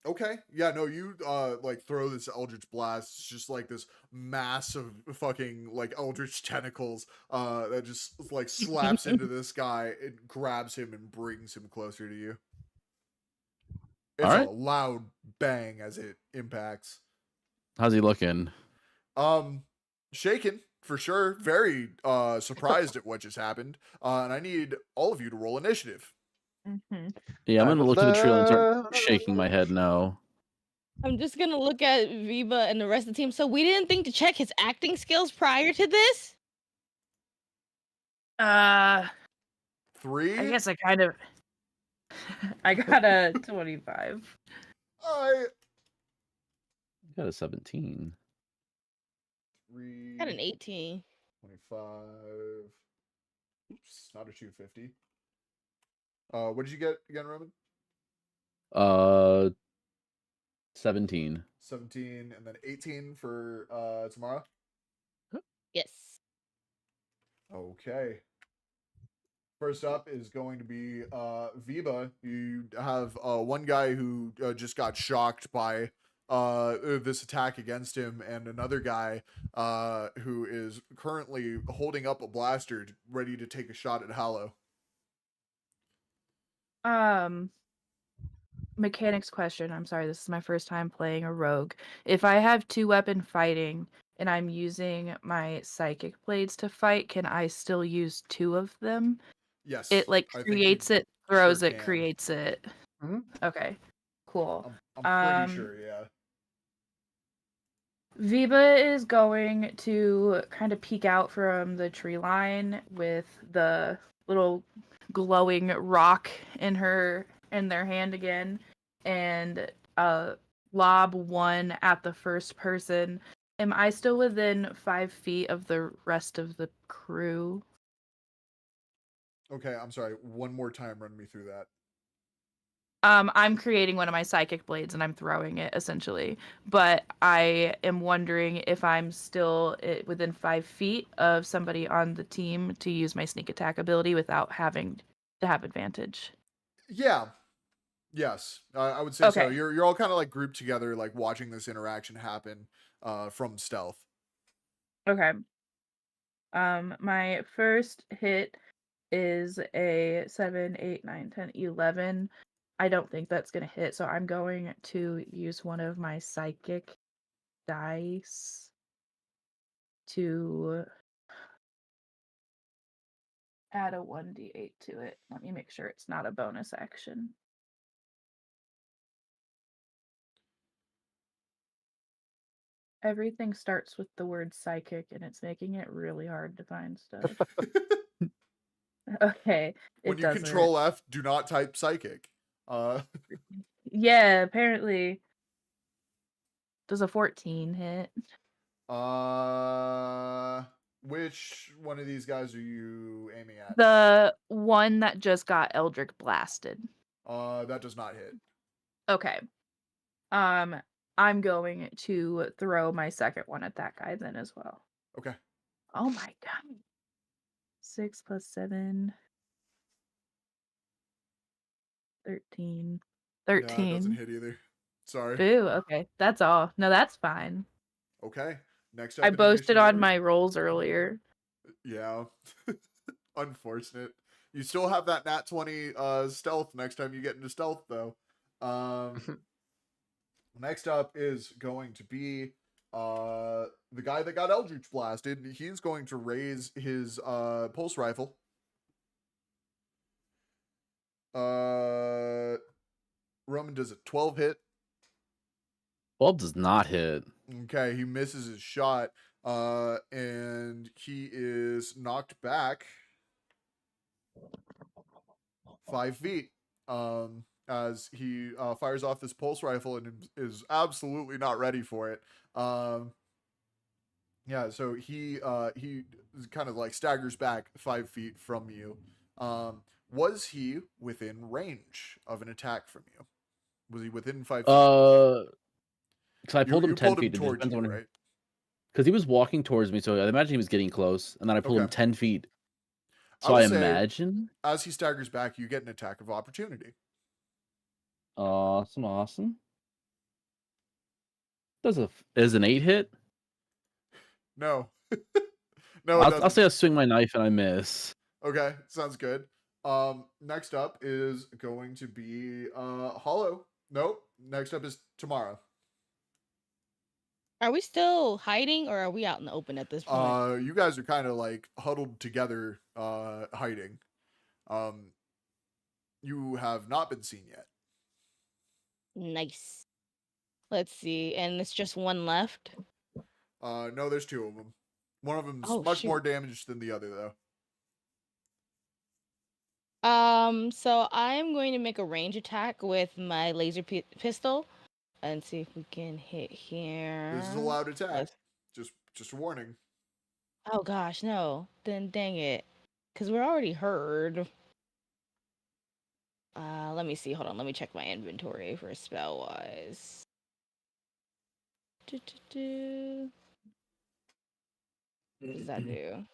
Okay. Yeah, no, you like throw this Eldritch Blast. It's just like this mass of fucking like Eldritch tentacles that just like slaps into this guy. It grabs him and brings him closer to you. It's All right. a loud bang as it impacts. How's he looking? Shaken for sure. Very surprised at what just happened. And I need all of you to roll initiative. Mm-hmm. Yeah, I'm I gonna would look at the tree and start love- shaking my head no. I'm just gonna look at Viva and the rest of the team. So we didn't think to check his acting skills prior to this? I 3. guess I kind of. I got a 25. I Got a 17. 3. Got an 18. 25. Oops, not a 250. What did you get again, Roman? 17. 17, and then 18 for tomorrow. Yes. Okay. First up is going to be Viva. You have one guy who just got shocked by this attack against him, and another guy who is currently holding up a blaster ready to take a shot at Hallow. Mechanics question. I'm sorry, this is my first time playing a rogue. If I have 2-weapon fighting and I'm using my psychic blades to fight, can I still use 2 of them? Yes. It like I think creates you it, throws sure it, can. creates it. Mhm. Okay, cool. I'm pretty sure, yeah. Viva is going to kind of peek out from the tree line with the little glowing rock in their hand again, and lob one at the first person. Am I still within 5 feet of the rest of the crew? Okay, I'm sorry. One more time, run me through that. I'm creating one of my psychic blades and I'm throwing it essentially, but I am wondering if I'm still within 5 feet of somebody on the team to use my sneak attack ability without having to have advantage. Yeah. Yes, I would say so. Okay. You're all kind of like grouped together, like watching this interaction happen from stealth. Okay. My first hit is a 7, 8, 9, 10, 11. I don't think that's going to hit, so I'm going to use one of my psychic dice to add a 1d8 to it. Let me make sure it's not a bonus action. Everything starts with the word psychic, and it's making it really hard to find stuff. Okay, When it you doesn't. control F, do not type psychic. Yeah, apparently. Does a 14 hit? Which one of these guys are you aiming at? The one that just got Eldritch blasted. That does not hit. Okay. I'm going to throw my second one at that guy then as well. Okay. Oh my god. 6 plus 7. 13. No, it doesn't 13. hit either. Sorry. Boo, okay. That's all. No, that's fine. Okay. Next up. I in boasted on initiative my rolls earlier. Yeah. Unfortunate. You still have that nat 20 stealth next time you get into stealth though. Next up is going to be the guy that got Eldritch blasted. He's going to raise his pulse rifle. Roman, does a 12 hit? 12 does not hit. Okay, he misses his shot. And he is knocked back 5 feet. As he fires off this pulse rifle and is absolutely not ready for it. Yeah, so he kind of like staggers back 5 feet from you. Was he within range of an attack from you? Was he within 5 feet? So I pulled him You 10 pulled him feet. It just towards depends you, on right? because he was walking towards me, so I imagine he was getting close, and then I pulled him Okay. 10 feet. I So will I say- imagine. As he staggers back, you get an attack of opportunity. Awesome. Is an 8 hit? No. No, it I'll doesn't. say I swing my knife and I miss. Okay, sounds good. Next up is going to be Hollow. Nope. Next up is tomorrow. Are we still hiding or are we out in the open at this point? You guys are kind of like huddled together, hiding. You have not been seen yet. Nice. Let's see. And it's just one left. No, there's two of them. One of them's Oh, much shoot. more damaged than the other, though. So I'm going to make a range attack with my laser pistol and see if we can hit here. This is a loud attack. Let's- Just a warning. Oh gosh, no. Then dang it. Because we're already heard. Let me see. Hold on. Let me check my inventory for spell wise. What does that do?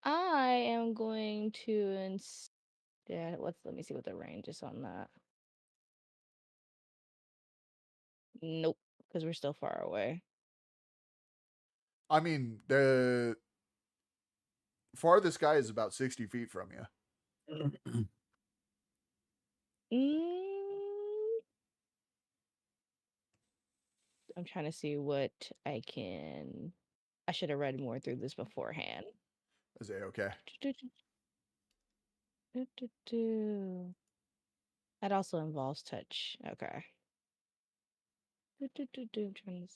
I am going to instead. Let me see what the range is on that. Nope, because we're still far away. I mean, the farthest guy is about 60 feet from you. I'm trying to see what I can. I should have read more through this beforehand. Is it okay? That also involves touch. Okay. I'm trying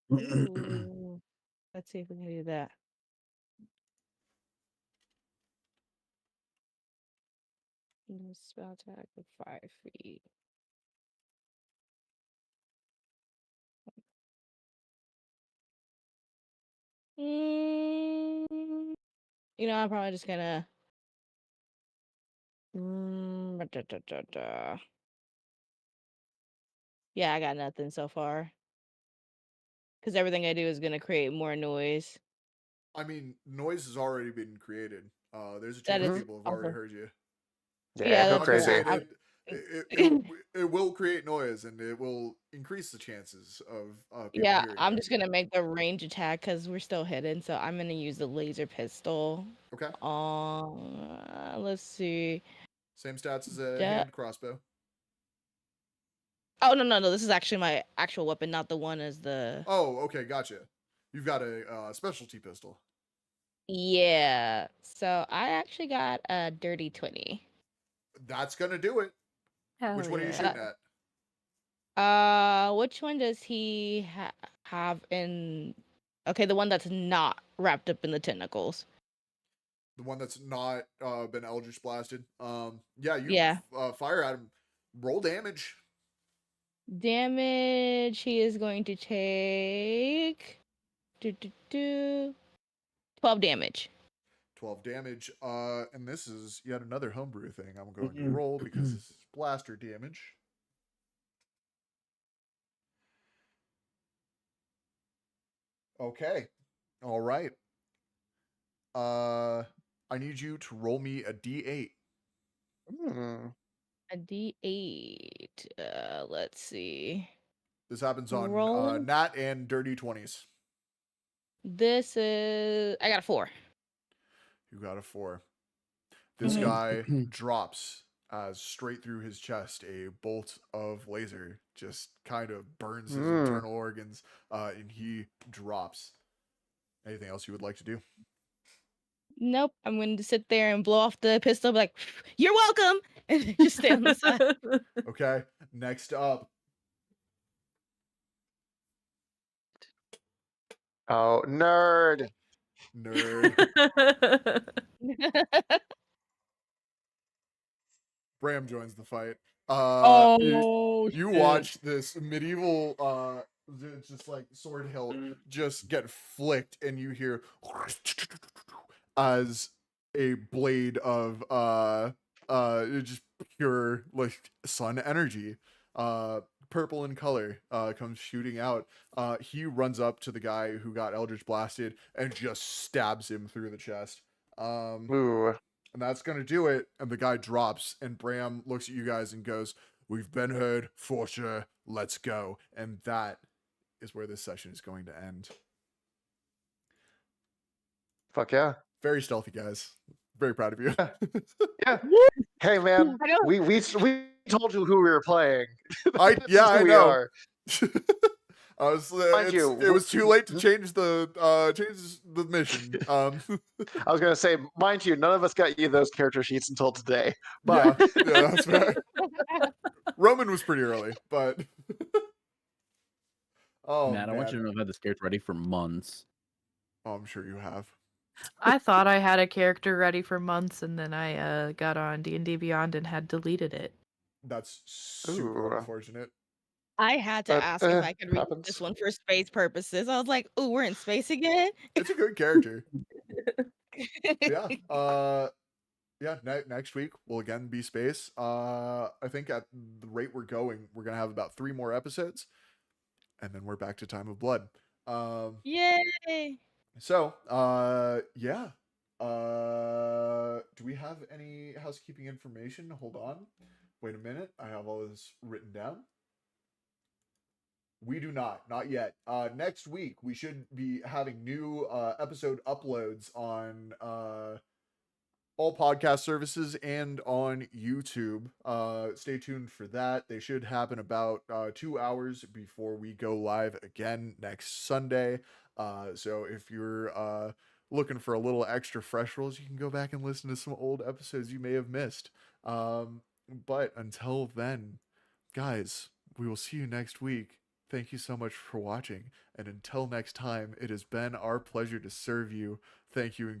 to Ooh. Let's see if we can do that. Spell attack of 5 feet. I'm probably just gonna. Yeah, I got nothing so far. Because everything I do is gonna create more noise. I mean, noise has already been created. There's a That chance is people have already also. heard you. Yeah, go that's I'm just crazy. saying it will create noise and it will increase the chances of people Yeah, hearing I'm you. just gonna make the range attack because we're still hidden. So I'm gonna use the laser pistol. Okay. Let's see. Same stats as a hand crossbow. Oh no. This is actually my actual weapon, not the one as the. Oh, okay, gotcha. You've got a specialty pistol. Yeah. So I actually got a dirty 20. That's gonna do it. Hell Which one are you yeah. shooting at? Which one does he have in? Okay, the one that's not wrapped up in the tentacles. The one that's not been Eldritch blasted. Yeah, you Yeah. fire at him. Roll damage. Damage. He is going to take 12 damage. 12 damage. And this is yet another homebrew thing I'm going to roll because this is blaster damage. Okay. All right. I need you to roll me a d8. A D8. Let's see. This happens on Roll. nat and dirty 20s. This is. I got a 4. You got a 4. This guy drops as straight through his chest a bolt of laser just kind of burns his internal organs, and he drops. Anything else you would like to do? Nope. I'm going to sit there and blow off the pistol, be like, "You're welcome," and just stay on the side. Okay. Next up. Oh, nerd. Bram joins the fight. You watch this medieval just like sword hilt just get flicked, and you hear as a blade of just pure like sun energy, purple in color, comes shooting out. He runs up to the guy who got Eldritch blasted and just stabs him through the chest. Ooh. And that's going to do it. And the guy drops, and Bram looks at you guys and goes, "We've been heard, for sure. Let's go." And that is where this session is going to end. Fuck yeah. Very stealthy, guys. Very proud of you. Yeah. Hey man, I don't- we told you who we were playing. I This is who I we know. are. I was. Mind you, It was too late to change the mission. I was gonna say, mind you, none of us got you those character sheets until today. But yeah, that's fair. Roman was pretty early, but oh man, I want you to know I've had this character ready for months. Oh, I'm sure you have. I thought I had a character ready for months, and then I got on D&D Beyond and had deleted it. That's super Ooh. unfortunate. I had to But, ask if I could read happens. this one for space purposes. I was like, "Ooh, we're in space again." It's a good character. Yeah. Yeah. Next week will again be space. I think at the rate we're going, we're gonna have about 3 more episodes, and then we're back to Time of Blood. Yay! So, yeah. Do we have any housekeeping information? Hold on. Wait a minute. I have all this written down. We do not yet. Next week we should be having new episode uploads on all podcast services and on YouTube. Stay tuned for that. They should happen about 2 hours before we go live again next Sunday. So if you're looking for a little extra fresh rolls, you can go back and listen to some old episodes you may have missed. But until then, guys, we will see you next week. Thank you so much for watching, and until next time, it has been our pleasure to serve you. Thank you and